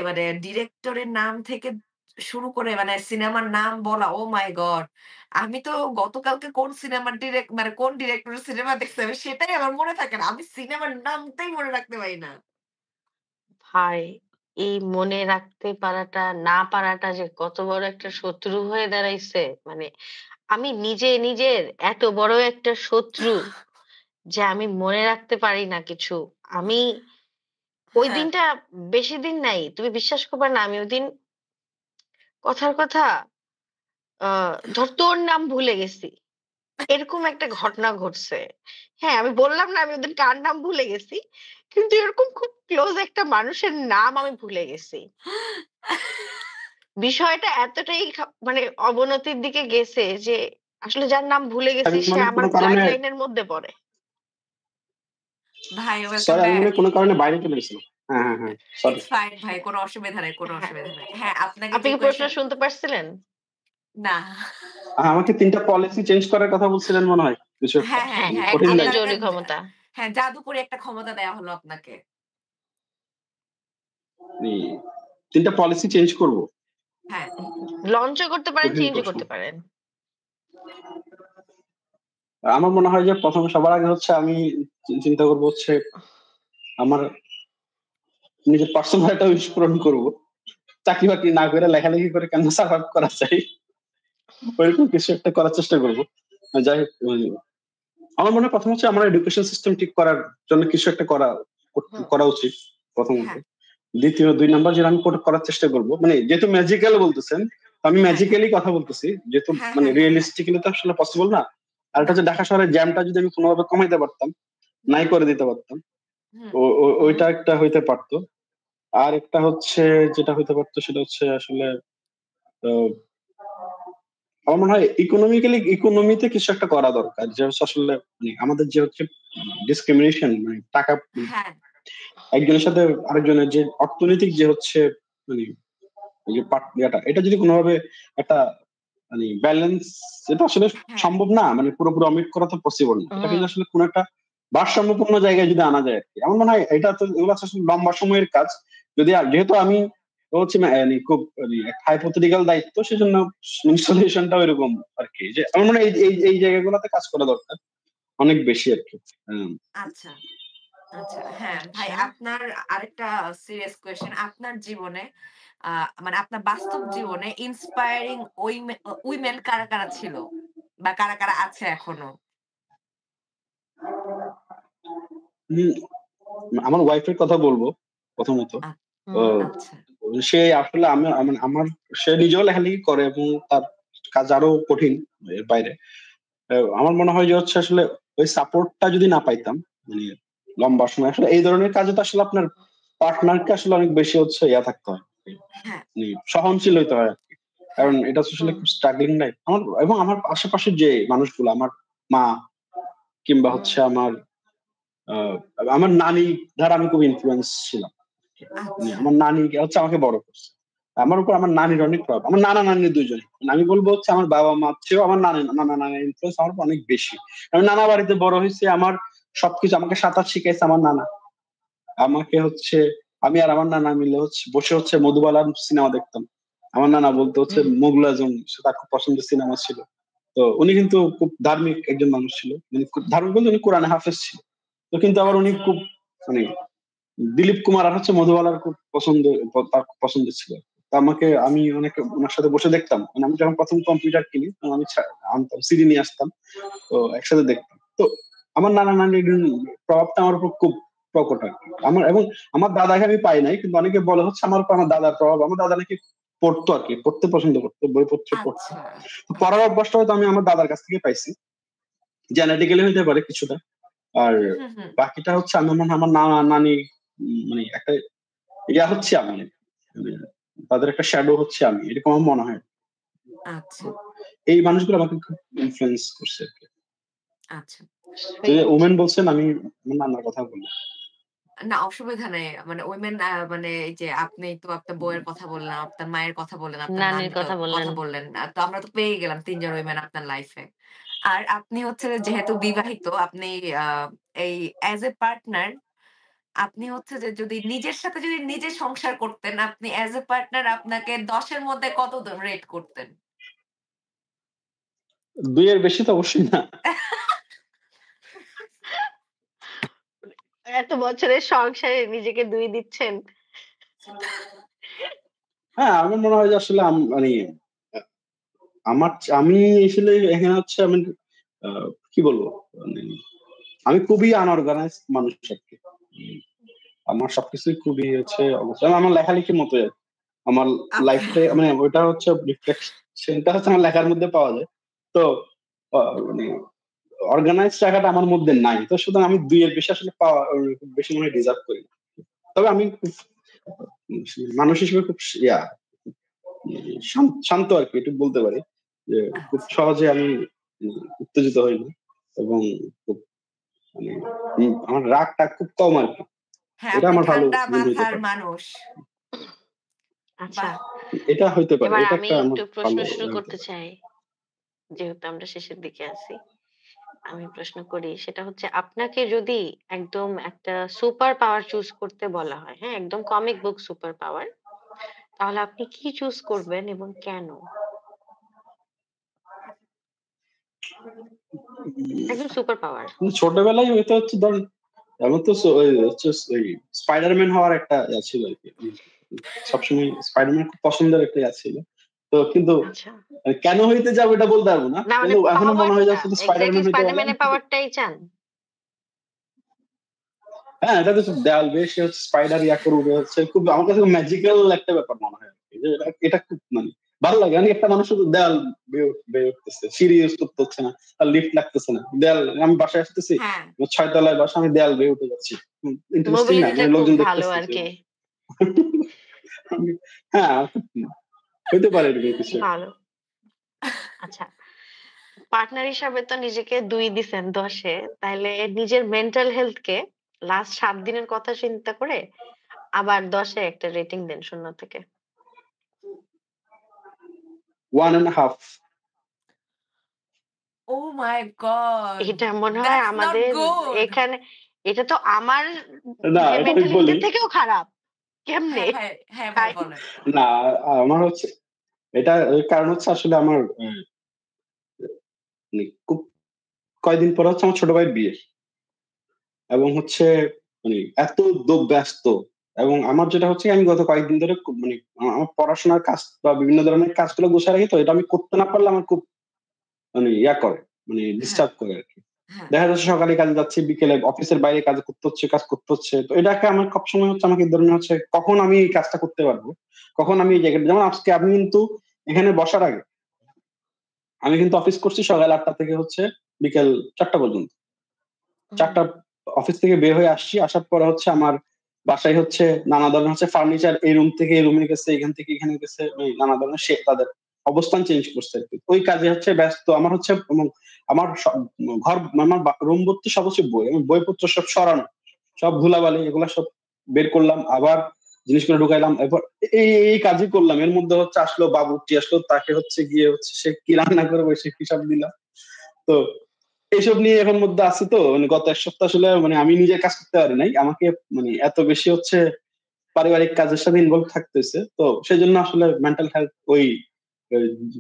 মানে ডিরেক্টরের নাম থেকে শুরু করে মানে সিনেমার নাম বলা, ওহ মাই গড! আমি তো গতকালকে কোন সিনেমার মানে কোন ডিরেক্টরের সিনেমা দেখছি আমি সেটাই আমার মনে থাকে না। আমি সিনেমার নামটাই মনে রাখতে পারি না। ভাই এই মনে রাখতে পারাটা না পারাটা যে কত বড় একটা শত্রু হয়ে দাঁড়াইছে। মানে আমি নিজের এত বড় একটা শত্রু যে আমি মনে রাখতে পারি না কিছু। আমি ওই হ্যাঁ, দিনটা বেশি দিন নাই। তুমি বিশ্বাস করবা না আমি ওইদিন কথার কথা আ ধর তোর নাম ভুলে গেছি। এরকম একটা ঘটনা ঘটছে। হ্যাঁ, আমি বললাম না আমি ওদের কার নাম ভুলে গেছি। কিন্তু এরকম খুব ক্লোজ একটা মানুষের নাম আমি ভুলে গেছি। বিষয়টা এতটাই মানে অবনতির দিকে গেছে যে আসলে যার নাম ভুলে গেছি আমি সে মনে হয় আমার কোনো ব্লাড কারণে, ভাই লাইন এর মধ্যে পড়ে। ভাই ওয়েলকাম সরি আমি মনে ব্যাক। হয় কোনো কারণে বাইরে চলে গেছিলাম। হ্যাঁ। সরি। ইটস ফাইন ভাই, কোনো অসুবিধা নাই, কোনো হ্যাঁ। অসুবিধা নাই। হ্যাঁ, আপনাকে আপনি যে কি প্রশ্ন কোয়েশ্চেন শুনতে পারছিলেন? না। আমাকে ৩ টা পলিসি চেঞ্জ করার কথা বলছিলেন মনে হয়। কিছু একটা। হ্যাঁ, হ্যাঁ, হ্যাঁ, হ্যাঁ। কঠিন একদিনের লাগে। আপনার জরুরি ক্ষমতা। হ্যাঁ, জাদুকরি একটা ক্ষমতা দেয়া হলো আপনাকে। নি ৩ টা পলিসি চেঞ্জ করব। হ্যাঁ, লঞ্চও করতে পারেন, কঠিন চেঞ্জও প্রশ্ন। করতে পারেন। আমার মনে হয় যে ১ম সবার আগে হচ্ছে আমি চিন্তা করব হচ্ছে আমার নিজের পার্সোনাল একটা উইশ পূরণ করব। চাকরি-বাকরি না করে লেখালেখি করে কেমনে সার্ভাইভ করা যায়, ওইরকম কিছু একটা করার চেষ্টা করব। যাই হোক আমার মনে হয় ১ম হচ্ছে আমার এডুকেশন সিস্টেম ঠিক করার জন্য কিছু একটা হুম, করা উচিত প্রথমত। হ্যাঁ, ২ নাম্বার যেটা আমি করার চেষ্টা করব। মানে যেহেতু ম্যাজিক্যাল বলতেছেন, তো আমি হ্যাঁ, হ্যাঁ, ম্যাজিক্যালি কথা বলতেছি। যেহেতু হ্যাঁ, মানে হ্যাঁ, হ্যাঁ, হ্যাঁ। রিয়ালিস্টিক্যালি তো আসলে পসিবল না। আর এটা না। হচ্ছে ঢাকা শহরের জ্যামটা যদি আমি কোনভাবে কমাইতে পারতাম, নাই করে দিতে পারতাম। হুম, ওইটা একটা হইতে পারত। আর একটা হচ্ছে যেটা হইতে পারত সেটা হচ্ছে আসলে আ আমার মনে হয় ইকোনমিতে কিছু একটা করা দরকার। যে হচ্ছে আসলে মানে আমাদের যে হচ্ছে ডিসক্রিমিনেশন মানে টাকা হ্যাঁ, একজনের সাথে আরেকজনের যে অর্থনৈতিক যে হচ্ছে মানে এই যে ইয়াটা এটা যদি কোনোভাবে একটা মানে ব্যালেন্স এটা আসলে হ্যাঁ, সম্ভব না। মানে পুরোপুরি অমিট করা তো পসিবল না। এটাকে হুম, যদি আসলে কোনো একটা ভারসাম্যপূর্ণ জায়গায় যদি আনা যায় আরকি। আমার মনে হয় এটা তো এগুলো আসলে লম্বা সময়ের কাজ। যদি যেহেতু আমি হচ্ছে মানে খুব মানে একটা হাইপোথেটিক্যাল দায়িত্ব সেজন্য সলিউশনটাও এরকম আরকি। যে আমার মনে হয় এই জায়গাগুলোতে কাজ করা দরকার। অনেক বেশি আরকি। হুম। আচ্ছা, আচ্ছা। হ্যাঁ, ভাই আচ্ছা। আপনার আরেকটা সিরিয়াস কোয়েশ্চেন। আপনার জীবনে আ মানে আপনার বাস্তব জীবনে ইন্সপায়ারিং উইমেন কারা ছিল? বা কারা আছে এখনো? হুম, আমার ওয়াইফের কথা বলবো প্রথমত। আ ও হুম, আচ্ছা, সে আসলে আমার সে নিজেও লেখালেখি করে এবং তার কাজ আরো কঠিন এর বাইরে। আমার মনে হয় যে হচ্ছে আসলে ওই সাপোর্টটা যদি না পাইতাম, মানে লম্বা সময় আসলে এই ধরনের কাজে তো আসলে আপনার পার্টনারকে আসলে অনেক বেশি হচ্ছে থাকতে হয়। হ্যাঁ, মানে সহনশীল হইতে হয় আরকি। কারণ হ্যাঁ, এটা তো আসলে হুম, খুব স্ট্রাগলিং লাইফ। আমার আশেপাশের যে মানুষগুলো আমার মা কিংবা হুম, হচ্ছে আ আমার নানি দ্বারা আমি খুব ইনফ্লুয়েন্স ছিলাম। মানে আচ্ছা, আমার নানি হচ্ছে আমাকে বড় করছে। আমার উপর আমার নানির অনেক প্রভাব। আমার নানা-নানি ২ জনই। মানে আমি বলব হচ্ছে আমার বাবা-মার চেয়েও আমার নানা-নানির ইনফ্লুয়েন্স আমার উপর অনেক বেশি। আমি নানা বাড়িতে বড় হইছি। আমার সবকিছু আমাকে সাঁতার শিখাইছে আমার নানা। আমাকে হচ্ছে আমি আর আমার নানা মিলে বসে মধুবালার সিনেমা দেখতাম। আমার নানা বলতো হচ্ছে হুম, মোগল আজম তার খুব পছন্দের সিনেমা ছিল। তো উনি কিন্তু খুব ধার্মিক একজন মানুষ ছিল। মানে খুব ধার্মিক বলতে উনি কোরআনে হাফেজ ছিল। তো কিন্তু আবার উনি আচ্ছা, খুব মানে দিলীপ কুমার আর মধুবালার খুব তার খুব পছন্দের ছিল। তো আমি আচ্ছা, অনেক উনার সাথে বসে দেখতাম। মানে আমি যখন ১ম কম্পিউটার কিনি তখন আমি আনতাম সিডি নিয়ে আসতাম। তো একসাথে দেখতাম। তো আমার নানা-নানির প্রভাবটা আমার উপর খুব প্রকট আরকি। আমার দাদাকে আমি পাই নাই। কিন্তু অনেকে বলে হচ্ছে আমার উপর আমার দাদার প্রভাব। আমার দাদা নাকি পড়তো আরকি। পড়তে পছন্দ করতো। বইপত্র পড়তো। আচ্ছা, তো পড়ার আচ্ছা। অভ্যাসটা হয়তো আমি আমার দাদার কাছ থেকে পাইছি। জেনেটিক্যালি হইতে পারে কিছুটা। আর হুম, হুম, হুম। বাকিটা হচ্ছে আমি মনে হয় আমার নানা-নানি মানে একটা হচ্ছে আমি। মানে তাদের একটা শ্যাডো হচ্ছে আমি। এরকম আমার মনে হয়। আচ্ছা, তো এই মানুষগুলো আমাকে খুব ইনফ্লুয়েন্স করছে আরকি। আচ্ছা। তো এই যে সুইট। ওমেন বলছেন আমি আমার নানার কথা বলি। না অসুবিধা নেই। মানে উইমেন মানে এই যে আপনি তো আপনার বউয়ের কথা বললেন, আপনার মায়ের কথা বললেন, আপনার নানির নানির কথা বললেন। কথা বললেন। তো আমরা তো পেয়েই গেলাম ৩ জন উইমেন আপনার লাইফ এ। আর আপনি হচ্ছে যে যেহেতু বিবাহিত আপনি আ এই এজ এ পার্টনার আপনি হচ্ছে যে যদি নিজের সাথে যদি নিজে সংসার করতেন, আপনি এজ এ পার্টনার আপনাকে ১০ এর মধ্যে কত রেট করতেন? ২ এর বেশি তো অবশ্যই না। এত বছরের সংসারে নিজেকে ২ দিচ্ছেন। হ্যাঁ, আমার মনে হয় যে আসলে মানে আ আমি আসলে এখানে হচ্ছে আমি আ কি বলবো? মানে আমি খুবই আনঅর্গানাইজড মানুষ আরকি। উম আমার সবকিছুই খুবই আমার লেখালেখির মতোই আরকি। আমার আচ্ছা, লাইফটাই মানে ওইটা হচ্ছে রিফ্লেকশন টা হচ্ছে আমার লেখার মধ্যে পাওয়া যায়। তো আ মানে অর্গানাইজড রাখাটা আমার মধ্যে নাই। তো সুতরাং আমি ২ এর বেশি আসলে পাওয়া বেশি মনে হয় ডিজার্ভ করি না। তবে আমি খুব মানুষ হিসেবে খুব শান্ত আরকি এটুকু বলতে পারি। যে খুব আচ্ছা, সহজে আমি উত্তেজিত হই না এবং খুব মানে আমার রাগটা খুব কম আরকি। হ্যাঁ, এটা আপনি আমার ভালো ঠান্ডা গুণ হইতে মাথার পারে। মানুষ। আচ্ছা, বাহ! এটা হইতে পারে। এবার এটা আমি একটা আমার একটু প্রশ্ন ভালো শুরু হইতে করতে পারে। চাই। যেহেতু আমরা শেষের দিকে আছি। আমি প্রশ্ন করি সেটা হচ্ছে আপনাকে যদি একদম একটা সুপার পাওয়ার চুজ করতে বলা হয়, হ্যাঁ? একদম কমিক বুক সুপার পাওয়ার। তাহলে আপনি কি চুজ করবেন এবং কেন? একদম সুপার পাওয়ার। ছোটবেলায় হইতে হচ্ছে ধরেন আমার তো ওই হচ্ছে ওই স্পাইডারম্যান হওয়ার একটা ছিল আরকি। সবসময় স্পাইডারম্যান খুব পছন্দের একটা ছিল। তো কিন্তু আচ্ছা। কেন হইতে যাবো এটা বলতে পারবো না। না মানে কিন্তু এখনো মনে হয় যে পাওয়ারটা শুধু এক্সাক্টলি স্পাইডারম্যান হইতে পারলাম। স্পাইডারম্যানের পাওয়ারটাই চান? হ্যাঁ, এটা তো দেয়াল বেয়ে সে হচ্ছে স্পাইডার করবে হচ্ছে খুব আমার কাছে ম্যাজিক্যাল একটা ব্যাপার মনে হয় আরকি। যে এটা খুব মানে ভালো লাগে। মানে একটা মানুষ শুধু দেয়াল বেয়ে উঠতেছে। সিঁড়ি ইউজ করতে হচ্ছে না। আর লিফট লাগতেছে না। দেয়াল আমি বাসায় আসতেছি। হ্যাঁ, ৬ তলায় বাসা আমি দেয়াল বেয়ে উঠে যাচ্ছি। ইন্টারেস্টিং না? মোবিলিটিটা মানে খুব লোকজন ভালো দেখতেছে যে আরকি। হ্যাঁ, হইতে পারে এরকম কিছু একটা। ভালো। আচ্ছা। পার্টনার হিসাবে তো নিজেকে ২ দিছেন ১০ এ। তাইলে নিজের মেন্টাল হেলথ কে লাস্ট ৭ দিনের কথা চিন্তা করে আবার ১০ এ একটা রেটিং দেন ০ থেকে। 1 and a half. Oh my God! এটা মনে হয় That's not আমাদের good! এখানে এটা তো আমার না, এটা আমি মেন্টাল হেলথ বলি। এর থেকেও খারাপ। কেমনে? হ্যাঁ ভাই, হ্যাঁ ভাই তাই বলেন। না, আমার হচ্ছে এটা এর কারণ হচ্ছে আসলে আমার মানে খুব কয়দিন পরে হচ্ছে আমার ছোট ভাইয়ের বিয়ে। এবং হচ্ছে মানে এত ব্যস্ত এবং আমার যেটা হচ্ছে আমি গত কয়েকদিন ধরে খুব মানে আমার পড়াশোনার কাজ বা বিভিন্ন ধরনের কাজগুলো গোছায় রাখি তো এটা আমি করতে না পারলে আমার খুব মানে করে মানে হ্যাঁ, ডিস্টার্ব করে আরকি। হ্যাঁ, দেখা যাচ্ছে সকালে কাজে যাচ্ছি, বিকেলে অফিসের বাইরে কাজ করতে হচ্ছে। তো এটাকে আমার সবসময় হচ্ছে আমাকে এই ধরনের হচ্ছে কখন আমি এই কাজটা করতে পারবো? কখন আমি এই জায়গাটা যেমন আজকে আমি কিন্তু এখানে বসার আগে আমি কিন্তু অফিস করছি সকাল ৮ঃ০০ থেকে হচ্ছে বিকেল ৪ঃ০০ পর্যন্ত। হুম, ৪টা অফিস থেকে বের হয়ে আসছি। আসার পরে হচ্ছে আমার বাসায় হচ্ছে নানা ধরনের হচ্ছে ফার্নিচার এই রুম থেকে এই রুমে গেছে, এখান থেকে এখানে গেছে। ওই নানা ধরনের তাদের অবস্থান চেঞ্জ করছে আরকি। ওই কাজে হচ্ছে ব্যস্ত। আমার হচ্ছে এবং আমার ঘর আমার রুম ভর্তি সব হচ্ছে বই। আমার বইপত্র সব সরানো। সব ধুলাবালি এগুলা সব বের করলাম। আবার জিনিসগুলো ঢুকাইলাম। এরপর এই কাজই করলাম। এর মধ্যে হচ্ছে আসলো বাবুর্চি আসলো। তাকে হচ্ছে গিয়ে হচ্ছে সে কি রান্না করবে সে হিসাব দিলাম। তো এইসব নিয়ে এখন মধ্যে আছি তো মানে গত ১ সপ্তাহ আসলে মানে আমি নিজের কাজ করতে পারি নাই। আমাকে মানে এত বেশি হচ্ছে পারিবারিক কাজের সাথে ইনভলভ থাকতে হইছে। তো সেজন্য আসলে মেন্টাল হেলথ ওই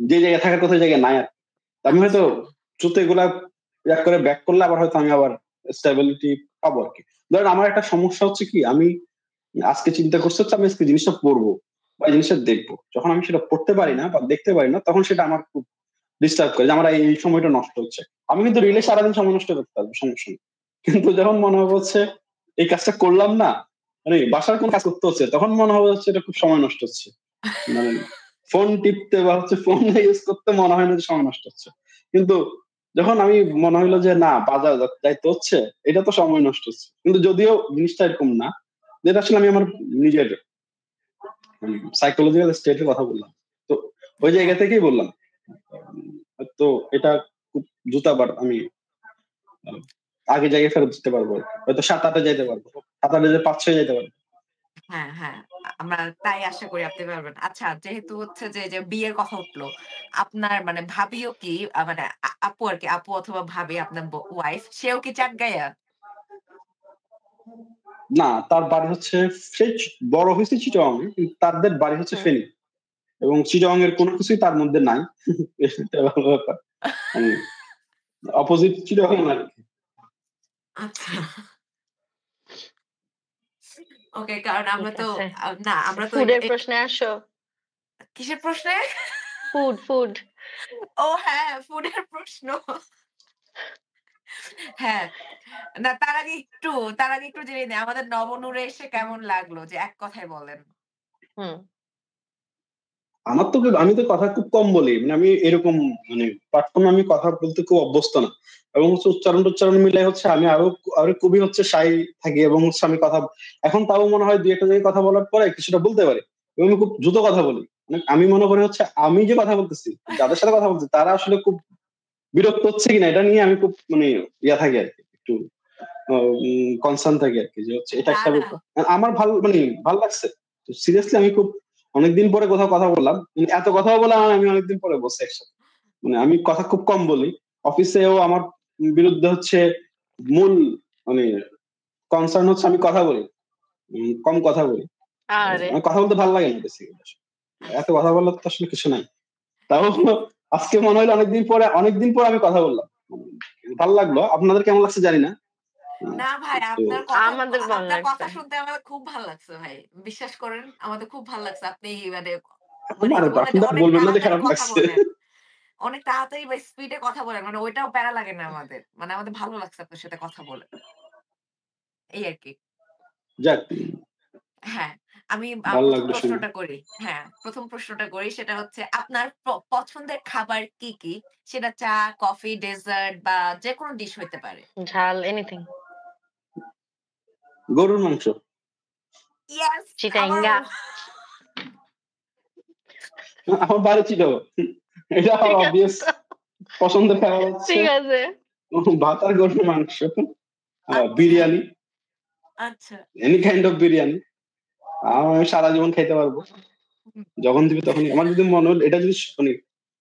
যে জায়গায় থাকার কথা ওই জায়গায় নাই আর। আমি হয়তো আচ্ছা। দ্রুত এগুলা করে ব্যাক করলে আবার হয়তো আমি আবার স্টেবিলিটি পাবো আরকি। ধরেন আমার একটা সমস্যা হচ্ছে কি আমি আজকে চিন্তা করছি হচ্ছে আমি আজকে জিনিসটা পড়বো বা এই জিনিসটা দেখবো। যখন আমি সেটা পড়তে পারি হুম, না বা দেখতে পারি না তখন সেটা আমার খুব ডিস্টার্ব করে যে আমার এই সময়টা নষ্ট হচ্ছে। আমি কিন্তু রিলে সারাদিন সময় নষ্ট করতে পারবো, সমস্যা নেই। কিন্তু যখন মনে হবে হচ্ছে এই কাজটা করলাম না, মানে বাসার কোন কাজ করতে হচ্ছে তখন মনে হবে হচ্ছে এটা খুব সময় নষ্ট হচ্ছে। মানে ফোন টিপতে বা হচ্ছে ফোন ইউজ করতে মনে হয় না যে সময় নষ্ট হচ্ছে। কিন্তু যখন আমি মনে হইলো যে না বাজার যাইতে হচ্ছে এটা তো সময় নষ্ট হচ্ছে। কিন্তু যদিও জিনিসটা এরকম না। যেটা আসলে আমি আমার নিজের সাইকোলজিক্যাল স্টেট এর কথা বললাম। তো ওই জায়গা হ্যাঁ, থেকেই বললাম। তো এটা খুব দ্রুত আমি আ আগের জায়গায় ফেরত যেতে পারবো। হয়তো ৭-৮ এ যাইতে পারবো। ৭-৮ এ যে ৫-৬ যাইতে পারবো। হ্যাঁ, হ্যাঁ। আমরা তাই আশা করি আপনি পারবেন। আচ্ছা, যেহেতু হচ্ছে যে বিয়ের কথা উঠলো, আপনার মানে ভাবিও কি মানে আপু আরকি, আপু অথবা ভাবি আপনার ওয়াইফ সেও কি চাটগাঁইয়া? না তার বাড়ি হচ্ছে সেই বড় হইছে চিটগাং এ। কিন্তু তাদের বাড়ি হচ্ছে হুম। ফেনী। এবং চিটগাং এর কোন কিছুই তার মধ্যে নাই। এটা হলো ব্যাপার। মানে অপোজিট চিটগাং আরকি। আচ্ছা। ওকে, কারণ ঠিক আমরা তো আছে। না আমরা তো ফুডের প্রশ্নে আসো। কিসের প্রশ্নে? ফুড। ও হ্যাঁ, ফুডের প্রশ্ন। হ্যাঁ। না তার আগে একটু জেনে নেই আমাদের নবনূরে এসে কেমন লাগলো? যে এক কথায় বলেন। হুম, আমার তো আমি তো কথা খুব কম বলি। মানে আমি এরকম মানে প্ল্যাটফর্মে আমি কথা বলতে খুব অভ্যস্ত না। এবং হচ্ছে উচ্চারণ-টচ্চারণ মিলায় হচ্ছে আমি আরো খুবই হচ্ছে শাই থাকি এবং হচ্ছে আমি কথা এখন তাও মনে হয় ২-১ টা জায়গায় কথা বলার পরে কিছুটা বলতে পারি। এবং আমি খুব দ্রুত কথা বলি। মানে আমি মনে করি হচ্ছে আমি যে কথা বলতেছি, যাদের সাথে কথা বলছি তারা আসলে খুব বিরক্ত হচ্ছে কিনা এটা নিয়ে আমি খুব মানে থাকি আরকি। একটু কনসার্ন থাকে আরকি যে হচ্ছে এটা না, একটা না। ব্যাপার। আমার ভাল লাগছে। তো সিরিয়াসলি আমি খুব অনেকদিন পরে কোথাও কথা বললাম। এত কথাও বললাম আমি অনেকদিন পরে বসছি একসাথে। আমি কথা খুব কম বলি। অফিসেও আমার বিরুদ্ধে হচ্ছে মূল মানে কনসার্ন হচ্ছে আমি কথা বলি। কম কথা বলি। আরে আমার কথা বলতে ভালো লাগে না বেসিক্যালি। এত কথা বলার তো আসলে কিছু নাই। তাও আজকে মনে হলো অনেকদিন পরে আমি কথা বললাম। ভাল লাগলো। আপনাদের কেমন লাগছে জানি না। না ভাই তো আমাদের ভালো আপনার লাগছে। কথা শুনতে আমার খুব ভাল লাগছে ভাই। বিশ্বাস করেন আমাদের খুব ভাল লাগছে। আপনি মানে কি আরে বলে যে আপনারা অনেক বলবেন না যে তাড়াতাড়ি খারাপ কথা লাগছে। বলেন। অনেক তাড়াতাড়ি বা স্পিডে কথা বলেন। মানে ওইটাও প্যারা লাগে না আমাদের। মানে আমাদের ভালো লাগছে আপনার সাথে কথা বলে। এই আরকি। যাক হ্যাঁ, আমি ভাল ১ম লাগলো শুনে। প্রশ্নটা করি। হ্যাঁ, ১ম প্রশ্নটা করি সেটা হচ্ছে আপনার পছন্দের খাবার কি, কি? সেটা চা, কফি, ডেজার্ট বা যেকোনো ডিশ হইতে পারে। ঝাল এনিথিং। গরুর মাংস। ইয়েস! আমারও। চিটাঙ্গা। আমার বাড়ি চিটাগং। এটা আমার ঠিক আছে অবভিয়াস তো। পছন্দের খাবার হচ্ছে ঠিক আছে। ভাত আর গরুর মাংস। আচ্ছা, বিরিয়ানি, আচ্ছা। Any kind of biryani. আমি সারা জীবন খাইতে পারবো। হুম, যখন দিবি তখনই। আমার যদি মনে হল এটা যদি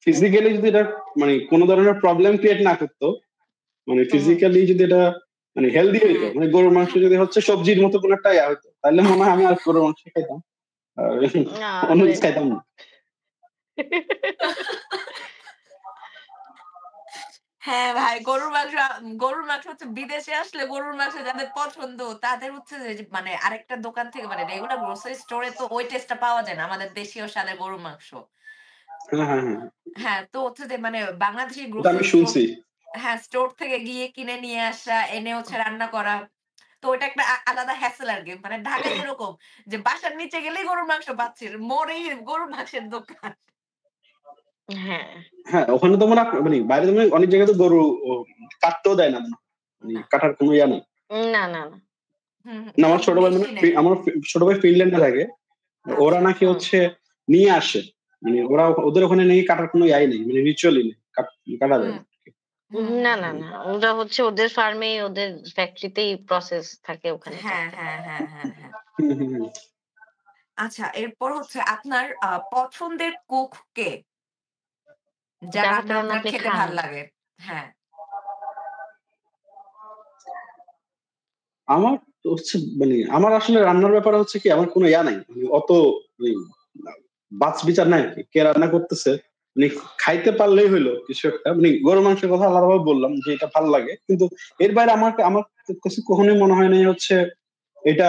ফিজিক্যালি যদি এটা কোন ধরনের প্রবলেম ক্রিয়েট না করতো, হুম। ফিজিক্যালি যদি এটা হেলদি হইতো, হ্যাঁ, গরুর মাংস হ্যাঁ। যদি হচ্ছে সবজির মতো কোন একটা ইয়া হইতো, তাহলে মনে হয় আমি আর গরুর মাংস খাইতাম। আর অন্য আরে। কিছু খাইতাম না। হ্যাঁ ভাই, গরুর মাংস হচ্ছে বিদেশে আসলে গরুর মাংস যাদের পছন্দ তাদের হচ্ছে যে মানে আরেকটা দোকান থেকে মানে রেগুলার গ্রোসারি স্টোরে তো ওই টেস্টটা পাওয়া যায় না আমাদের দেশীয় স্বাদের গরুর মাংস। হ্যাঁ। হ্যাঁ, তো হচ্ছে যে মানে বাংলাদেশি এটা আমি গ্রোসারি স্টোর শুনছি। হ্যাঁ, স্টোর থেকে গিয়ে কিনে নিয়ে আসা, এনে হচ্ছে রান্না করা। তো ওইটা একটা আলাদা হ্যাসেল আরকি। মানে ঢাকায় যেরকম যে বাসার নিচে গেলেই গরুর মাংস পাচ্ছি। মোড়েই গরুর মাংসের দোকান। হ্যাঁ। হ্যাঁ, ওখানে তো বাইরে তো অনেক জায়গায় তো গরু কাটতেও দেয় না। না। কাটার কোনো ইয়া নেই। না, না, না। হুম, হুম। না, আমার যেহেতু ছোট ভাই মেশিনের। আমার ছোট ভাই ফিনল্যান্ডে থাকে। ওরা আচ্ছা। নাকি হুম। হচ্ছে নিয়ে আসে। ওদের ওখানে নাকি কাটার কোনো ইয়াই নেই। রিচুয়ালই নেই। কাটা যায় হুম, না। হুম, না, হুম, না, হুম। না। ওরা হচ্ছে ওদের ফার্মেই ওদের ফ্যাক্টরিতেই প্রসেস থাকে ওখানে হ্যাঁ, কাটতে। হ্যাঁ। হুম। আচ্ছা, এরপর হচ্ছে আপনার পছন্দের কুক কে? যার যার হাতের রান্না রান্না আপনার আপনি খেতে খান। ভাল লাগে? হ্যাঁ। আমার তো হচ্ছে আমার আসলে রান্নার ব্যাপারে হচ্ছে কি আমার কোনো ইয়া নাই। অত মানে বাছ-বিচার নাই আরকি। কে রান্না করতেছে মানে খাইতে পারলেই হইলো কিছু একটা। গরুর মাংসের কথা আলাদাভাবে বললাম যে এটা ভাল লাগে। কিন্তু এর বাইরে আমার কাছে কখনোই মনে হয় নাই হচ্ছে এটা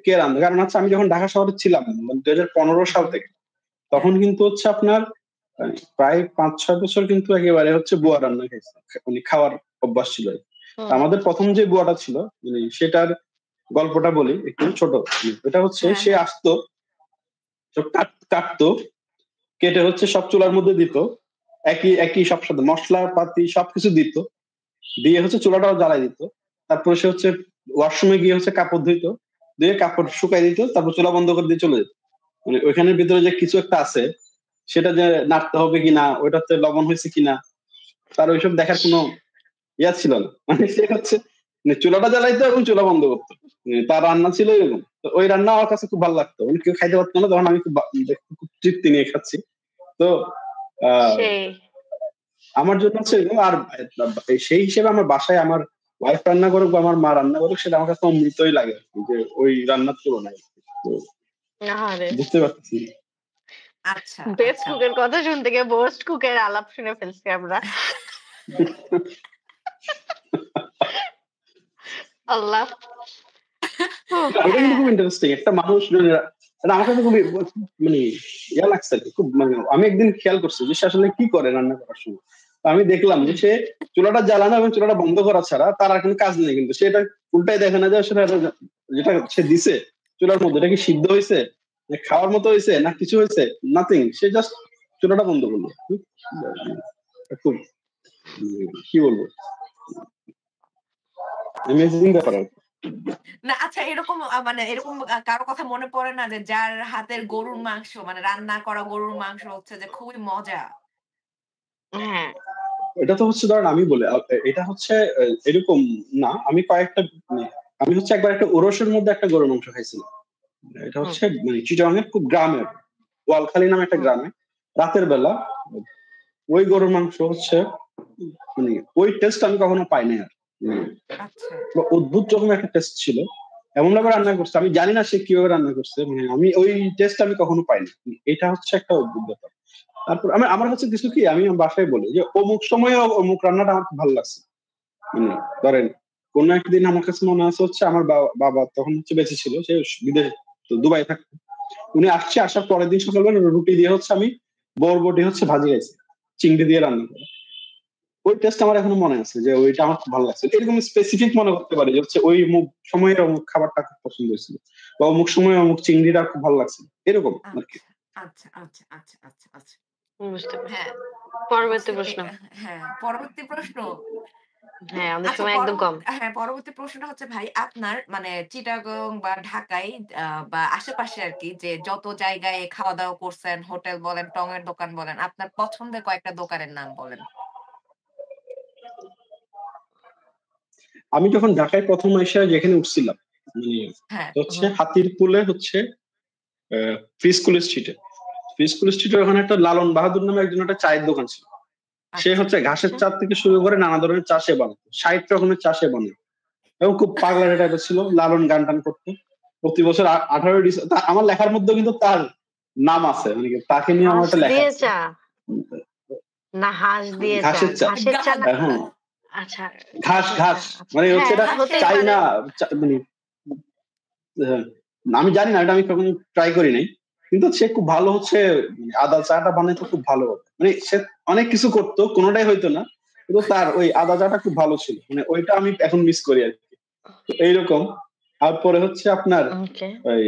কে রান্না। কারণ হচ্ছে আমি যখন ঢাকা শহরে ছিলাম ২০১৫ সাল হুম, থেকে, হ্যাঁ। তখন কিন্তু হচ্ছে আপনার প্রায় ৫-৬ বছর কিন্তু একেবারে হচ্ছে বুয়া রান্না খাইছি। খাওয়ার অভ্যাস ছিল। হুম, আমাদের ১ম যে বুয়াটা ছিল সেটার গল্পটা বলি একটু ছোট। এটা হচ্ছে হ্যাঁ, সে হ্যাঁ। আসতো, সব কাটতো, কেটে হচ্ছে সব চুলার মধ্যে দিত। একই সব সাথে মসলাপাতি সবকিছু দিত। দিয়ে হচ্ছে চুলাটাও জ্বালায় দিত। তারপরে সে হচ্ছে ওয়াশরুমে গিয়ে হচ্ছে কাপড় ধুইতো। ধুয়ে কাপড় শুকায় দিত। তারপর চুলা বন্ধ করে দিয়ে চলে যেত। ওইখানের ভিতরে যে কিছু একটা আছে সেটা যে নাড়তে হবে কিনা, ওইটাতে লবণ হয়েছে কিনা, তার ওইসব দেখার কোনো ইয়া ছিল না। সে হচ্ছে চুলাটা জ্বালাইতো এবং চুলা বন্ধ করতো। তার রান্না ছিল এরকম। তো ওই রান্না আমার কাছে খুব ভালো লাগতো। কেউ খাইতে পারতো না তখন আমি খুব তৃপ্তি নিয়ে খাচ্ছি। তো আহ সেই। আমার জন্য হচ্ছে এরকম। আর সেই হিসেবে আমার বাসায় আমার ওয়াইফ রান্না করুক বা আমার মা রান্না করুক সেটা আমার কাছে অমৃতই লাগে আরকি। যে ওই রান্নার তুলনায়। তো আহারে! বুঝতে পারতেছি। আচ্ছা, বেস্ট আচ্ছা। কুকের কথা শুনতে গিয়ে worst কুকের আলাপ শুনে ফেলছি আমরা। আল্লাহ! উফ! ওটা কিন্তু হ্যাঁ, খুব ইন্টারেস্টিং। একটা মানুষ এটা আমার কাছে খুবই মানে ইয়া লাগছে আরকি। খুব আমি একদিন খেয়াল করছি যে সে আসলে কি করে রান্না করার সময়। তো আমি দেখলাম যে হুম। সে চুলাটা জ্বালানো এবং চুলাটা বন্ধ করা ছাড়া তার আর কোনো কাজ নেই কিন্তু। সে এটা উল্টাই দেখে না যে আসলে যেটা সে দিছে চুলার মধ্যে এটা কি সিদ্ধ হইছে? না খাওয়ার মতো হইছে? না কিছু হইছে? নাথিং। সে জাস্ট চুলাটা বন্ধ করলো। খুব কি বলবো? অ্যামেজিং ব্যাপার আরকি। না আচ্ছা এরকম মানে এরকম কারো কথা মনে পড়ে না যে যার হাতের গরুর মাংস মানে রান্না করা গরুর মাংস হচ্ছে যে খুবই মজা? হ্যাঁ, এটা তো হচ্ছে ধরেন আমি বলি এটা হচ্ছে এরকম না। আমি কয়েকটা মানে আমি হচ্ছে একবার একটা ওরসের মধ্যে একটা গরুর মাংস খাইছিলাম। এটা হুম, হচ্ছে মানে চিটাগাং এর খুব গ্রামের ওয়ালখালী নামে একটা হুম। গ্রামে রাতের বেলা ওই গরুর মাংস হচ্ছে মানে ওই টেস্ট আমি কখনো পাই নাই আর। মানে আচ্ছা, পুরো অদ্ভুত রকম একটা টেস্ট ছিল। এমন ভাবে রান্না আচ্ছা, করছে আমি জানি না সে কিভাবে রান্না করছে। মানে আমি ওই টেস্ট আমি কখনো পাইনি। এটা হচ্ছে একটা অদ্ভুত ব্যাপার। তারপর আমার হচ্ছে কিছু কি আমি আমার বাসায় বলি যে অমুক সময়ে অমুক রান্নাটা আমার খুব ভালো লাগছে। মানে ধরেন কোন একদিন আমার কাছে মনে আছে হচ্ছে আমার বাবা তখন হচ্ছে বেঁচে ছিল, সে বিদেশে তো দুবাই থাকতো। উনি আসছে, আসার পরের দিন সকালবেলা রুটি দিয়ে হচ্ছে আমি বরবটি হচ্ছে ভাজি খাইছি, চিংড়ি দিয়ে রান্না করে। ওই টেস্ট আমার এখনো মনে আছে যে ওইটা আমার খুব ভালো লাগছে। এরকম স্পেসিফিক মনে করতে পারি যে হচ্ছে ওই অমুক সময়ের অমুক খাবারটা খুব পছন্দ হয়েছিল বা অমুক সময়ে অমুক চিংড়িটা খুব ভালো লাগছে, এরকম আর কি। আচ্ছা, আচ্ছা, আচ্ছা, আচ্ছা, আচ্ছা, আচ্ছা। বুঝতে পারছি। হ্যাঁ, পরবর্তী বুঝতে প্রশ্ন। হ্যাঁ, পরবর্তী প্রশ্ন। হ্যাঁ, আমাদের আচ্ছা, সময় একদম কম। পরবর্তী প্রশ্নটা হচ্ছে ভাই আপনার মানে চিটাগং বা ঢাকায় বা আশেপাশে আরকি যে যত জায়গায় খাওয়া-দাওয়া করছেন, হোটেল বলেন, টঙের দোকান বলেন, আপনার পছন্দের কয়েকটা দোকানের নাম বলেন? আমি যখন ঢাকায় প্রথম এসে যেখানে উঠছিলাম মানে হ্যাঁ, হচ্ছে হুম, হাতির পুলে হচ্ছে ফ্রি স্কুল স্ট্রিটে, ফ্রি স্কুল স্ট্রিটের ওখানে একটা লালন বাহাদুর নামে একজন একটা চায়ের দোকান ছিল। সে আচ্ছা, হচ্ছে ঘাসের আচ্ছা। চা থেকে শুরু করে নানা ধরনের চা সে বানাতো, 60 রকমের চা সে বানাতো এবং খুব পাগলাটে টাইপের ছিল। লালন গান টান করতো প্রতি বছর 18 ডিসেম্বর। আমার লেখার মধ্যে কিন্তু তার নাম আছে, মানে কি তাকে নিয়ে আমার হাঁস একটা লেখা দিয়ে আছে। চা না হাঁস দিয়ে চা? ঘাসের চা, ঘাসের চা না? হ্যাঁ আচ্ছা, ঘাস ঘাসের চা। ঘাস আচ্ছা। মানে হচ্ছে হ্যাঁ, এটা ঘাসের হতেই চাই পারে। না মানে হ্যাঁ, আমি জানি না, এটা আমি কখনো ট্রাই করি নাই। কিন্তু সে খুব ভালো হচ্ছে মানে আদা চাটা বানাইতো খুব ভালো। মানে সে অনেক কিছু করতো, কোনোটাই হইতো না। কিন্তু তার ওই আদা চাটা খুব ভালো ছিল। মানে ওইটা আমি এখন মিস করি আরকি। তো এইরকম। তারপরে হচ্ছে আপনার ওকে। ওই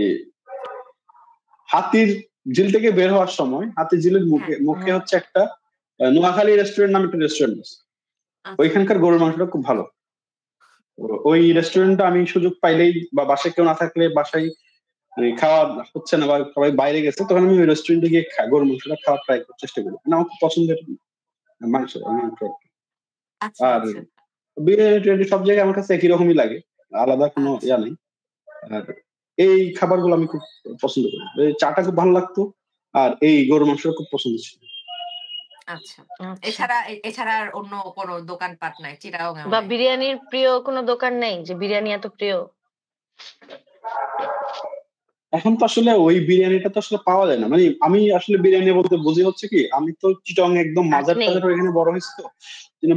হাতির ঝিল থেকে বের হওয়ার সময় হাতির ঝিলের হ্যাঁ, মুখে মুখে হুম, হচ্ছে একটা নোয়াখালী রেস্টুরেন্ট নামে একটা রেস্টুরেন্ট আছে। আচ্ছা, ওইখানকার গরুর মাংসটা খুব ভালো। তো ওই রেস্টুরেন্টটা আমি সুযোগ পাইলেই বা বাসায় কেউ না থাকলে বাসায় মানে খাওয়া হচ্ছে না বা সবাই বাইরে গেছে তখন আমি ওই রেস্টুরেন্টে গিয়ে গরুর মাংসটা খাওয়ার ট্রাই করার চেষ্টা করি। মানে আমার খুব পছন্দের মাংস মাংস। আচ্ছা, আর আচ্ছা, বিরিয়ানি টিরিয়ানি সব জায়গায় আমার কাছে একই রকমই লাগে, আলাদা কোনো আচ্ছা, ইয়া নেই। আর এই খাবারগুলো আমি খুব পছন্দ করি। এই চাটা খুব ভালো লাগতো আর এই গরুর মাংসটা খুব পছন্দ ছিল। আচ্ছা। আচ্ছা। এছাড়া আর অন্য কোনো দোকানপাট নাই, চিটাগংয়েও বা নাই? বিরিয়ানির প্রিয় কোনো দোকান নেই যে বিরিয়ানি এত প্রিয়? এখন তো আসলে ওই বিরিয়ানিটা তো আসলে পাওয়া যায় না। মানে আমি আসলে বিরিয়ানি বলতে বুঝি হচ্ছে কি, আমি তো চিটং একদম মাজার আখনি? টাজার ওইখানে বড় হয়েছি তো। কিন্তু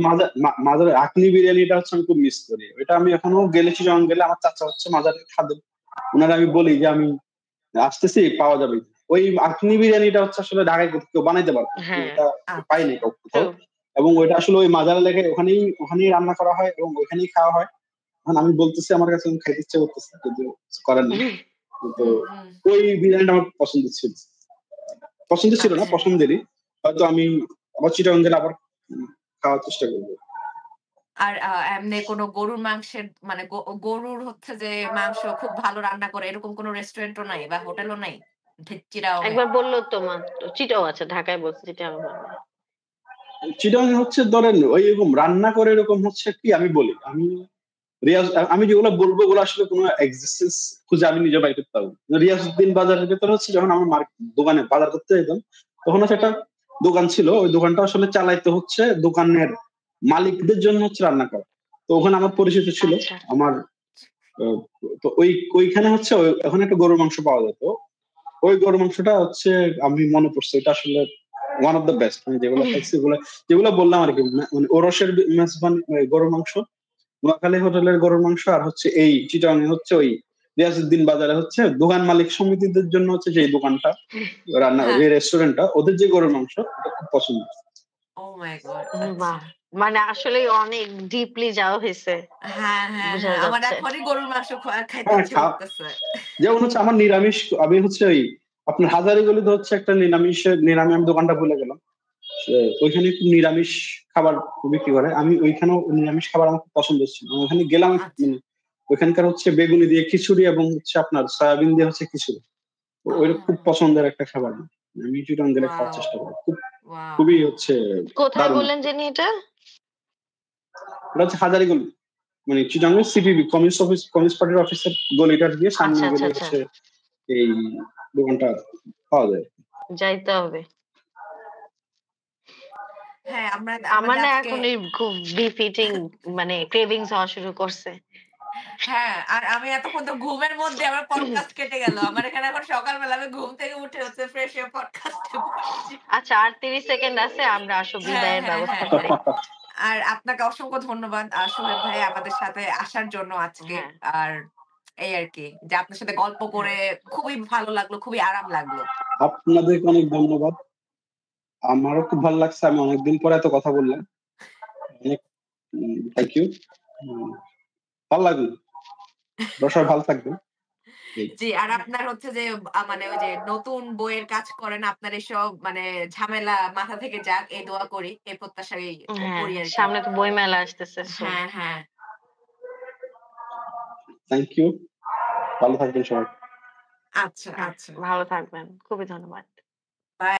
মাজার আখনি বিরিয়ানিটা হচ্ছে আমি খুব মিস করি। এটা আমি এখনো গেলে চিটং গেলে আমার চাচা হচ্ছে মাজারের খাদ্য। উনারা আমি বলি যে আমি আসতেছি পাওয়া যাবে। ওই আখনি বিরিয়ানিটা হচ্ছে আসলে ঢাকায় কেউ বানাইতে পারবে না। আমি হ্যাঁ, ওটা পাই আচ্ছা, নাই ট্রু। কোথাও। এবং ওইটা আসলে ওই মাজার এলাকায় ওখানেই রান্না করা হয় এবং ওইখানেই খাওয়া হয়। এখন আমি বলতেছি আমার কাছে এখন খাইতে ইচ্ছে করতেছে, কিন্তু কিছু করার নাই। কিন্তু হুম, হুম, ওই বিরিয়ানিটা আমার পছন্দ ছিল। পছন্দের ছিল না, আচ্ছা। পছন্দেরই। হয়তো আমি আবার চিটাগাং গেলে আবার খাওয়ার চেষ্টা করব। আর এমনি কোনো গরুর মাংসের মানে গরুর হচ্ছে যে মাংস খুব ভালো রান্না করে এরকম কোনো রেস্টুরেন্টও নাই বা হোটেলও নাই? চিটাগংয়ে? একবার বলল তো চিটাও আছে, ঢাকায় বলছে, চিটাগাং বলে নাই। চিটাগাং হচ্ছে ধরেন ওইরকম রান্না করে এরকম হচ্ছে কি আমি বলি, আমি যেগুলো বলবো ওগুলো আসলে কোনো এক্সিস্টেন্স খুঁজে আমি নিজে বাই করতে পারবো না। রিয়াজউদ্দিন বাজারের ভেতরে হচ্ছে যখন আমার দোকানে বাজার করতে যেতাম তখন হচ্ছে একটা হুম, দোকান ছিল, ওই দোকানটা আসলে চালাইতে হচ্ছে দোকানের মালিকদের জন্য হচ্ছে রান্না করা। তো ওখানে আমার পরিচিত ছিল। আচ্ছা। আমার আহ, তো ওইখানে হচ্ছে ওখানে একটা গরুর মাংস পাওয়া যেত। ওই গরুর মাংসটা হচ্ছে আমি মনে পড়ছে এটা আসলে ওয়ান অফ দ্য বেস্ট। আমি যেগুলো খাইছি ওগুলো যেগুলো বললাম আর কি, মানে ওরসের মেজবান গরুর মাংস, নোয়াখালী হোটেলের গরুর মাংস আর হচ্ছে এই চিটাগাং হচ্ছে ওই রিয়াজউদ্দিন বাজারে হচ্ছে দোকান মালিক সমিতিদের জন্য হচ্ছে যে দোকানটা রান্না হ্যাঁ। যে রেস্টুরেন্টটা ওদের যে গরুর মাংস এটা খুব পছন্দ। ওহ মাই গড! বাহ! আচ্ছা। মানে আসলেই অনেক ডিপলি যাওয়া হইছে। হ্যাঁ, হ্যাঁ, বুঝা হ্যাঁ। আমার যাচ্ছে। এখনই গরুর মাংস খাইতে হ্যাঁ ইচ্ছে করতেছে। যেমন হচ্ছে আমার নিরামিষ, আমি হচ্ছে ওই আপনার হাজারিগলিতে হচ্ছে একটা নিরামিষ আমি দোকানটা ভুলে গেলাম। ওইখানে একটু নিরামিষ খাবার বিক্রি করে। আমি ওইখানেও নিরামিষ খাবার আমার খুব পছন্দ ছিল। আমি ওখানে গেলাম আচ্ছা। মানে ওইখানকার হচ্ছে বেগুনি দিয়ে খিচুড়ি এবং হচ্ছে আপনার সয়াবিন দিয়ে হচ্ছে খিচুড়ি। ওইটা খুব ওহ! পছন্দের একটা খাবার। আমি চিটাগাং গেলে খাওয়ার ওয়াও! চেষ্টা করি। ওয়াও! খুবই হচ্ছে কোথায় দারুণ বললেন একটা। জানি এটা? ওটা হচ্ছে হাজারীগলি, মানে চিটাগাং সিপিবি কমিউনিস্ট পার্টির অফিসের গলিটার দিয়ে সামনে আচ্ছা, আচ্ছা, গেলে আচ্ছা। হচ্ছে এই দোকানটা পাওয়া যায়। যাইতে হবে। হ্যাঁ, আমার আমাদের না আজকে এখন এই খুব বিফ ইটিং মানে ক্রেভিংস হওয়া শুরু করছে। হ্যাঁ, আর আমি এতক্ষণ তো ঘুমের মধ্যে আমার পডকাস্ট কেটে গেল। আমার এখানে এখন সকালবেলা আমি ঘুম থেকে উঠে হচ্ছে ফ্রেশ হয়ে পডকাস্টে বসছি। আচ্ছা আর ৩০ সেকেন্ড আছে আমরা আসো হ্যাঁ, বিদায়ের হ্যাঁ, ব্যবস্থা হ্যাঁ, করি। হ্যাঁ। আর আপনাকে অসংখ্য ধন্যবাদ সোহেব ভাই আমাদের সাথে আসার জন্য আজকে। হ্যাঁ, আর এই আরকি যে আপনার সাথে গল্প হ্যাঁ। করে খুবই ভালো লাগলো, খুবই আরাম লাগলো। আপনাদেরকে অনেক ধন্যবাদ। আমারও খুব ভালো লাগছে। আমি অনেকদিন পরে এত কথা বললাম। অনেক থ্যাংক ইউ। ভালো লাগলো। আপনারা সবাই ভালো থাকবেন। এই জি, আর হ্যাঁ, আপনার হচ্ছে যে মানে ওই যে নতুন বইয়ের কাজ করেন, আপনার এসব মানে ঝামেলা মাথা থেকে যাক এই দোয়া করি। এই প্রত্যাশাই হ্যাঁ, করি আরকি। সামনে তো বইমেলা আসতেছে সুন। হ্যাঁ, হ্যাঁ। Thank you. ভালো থাকবেন সবাই। আচ্ছা, হ্যাঁ, আচ্ছা। ভালো থাকবেন। খুবই ধন্যবাদ।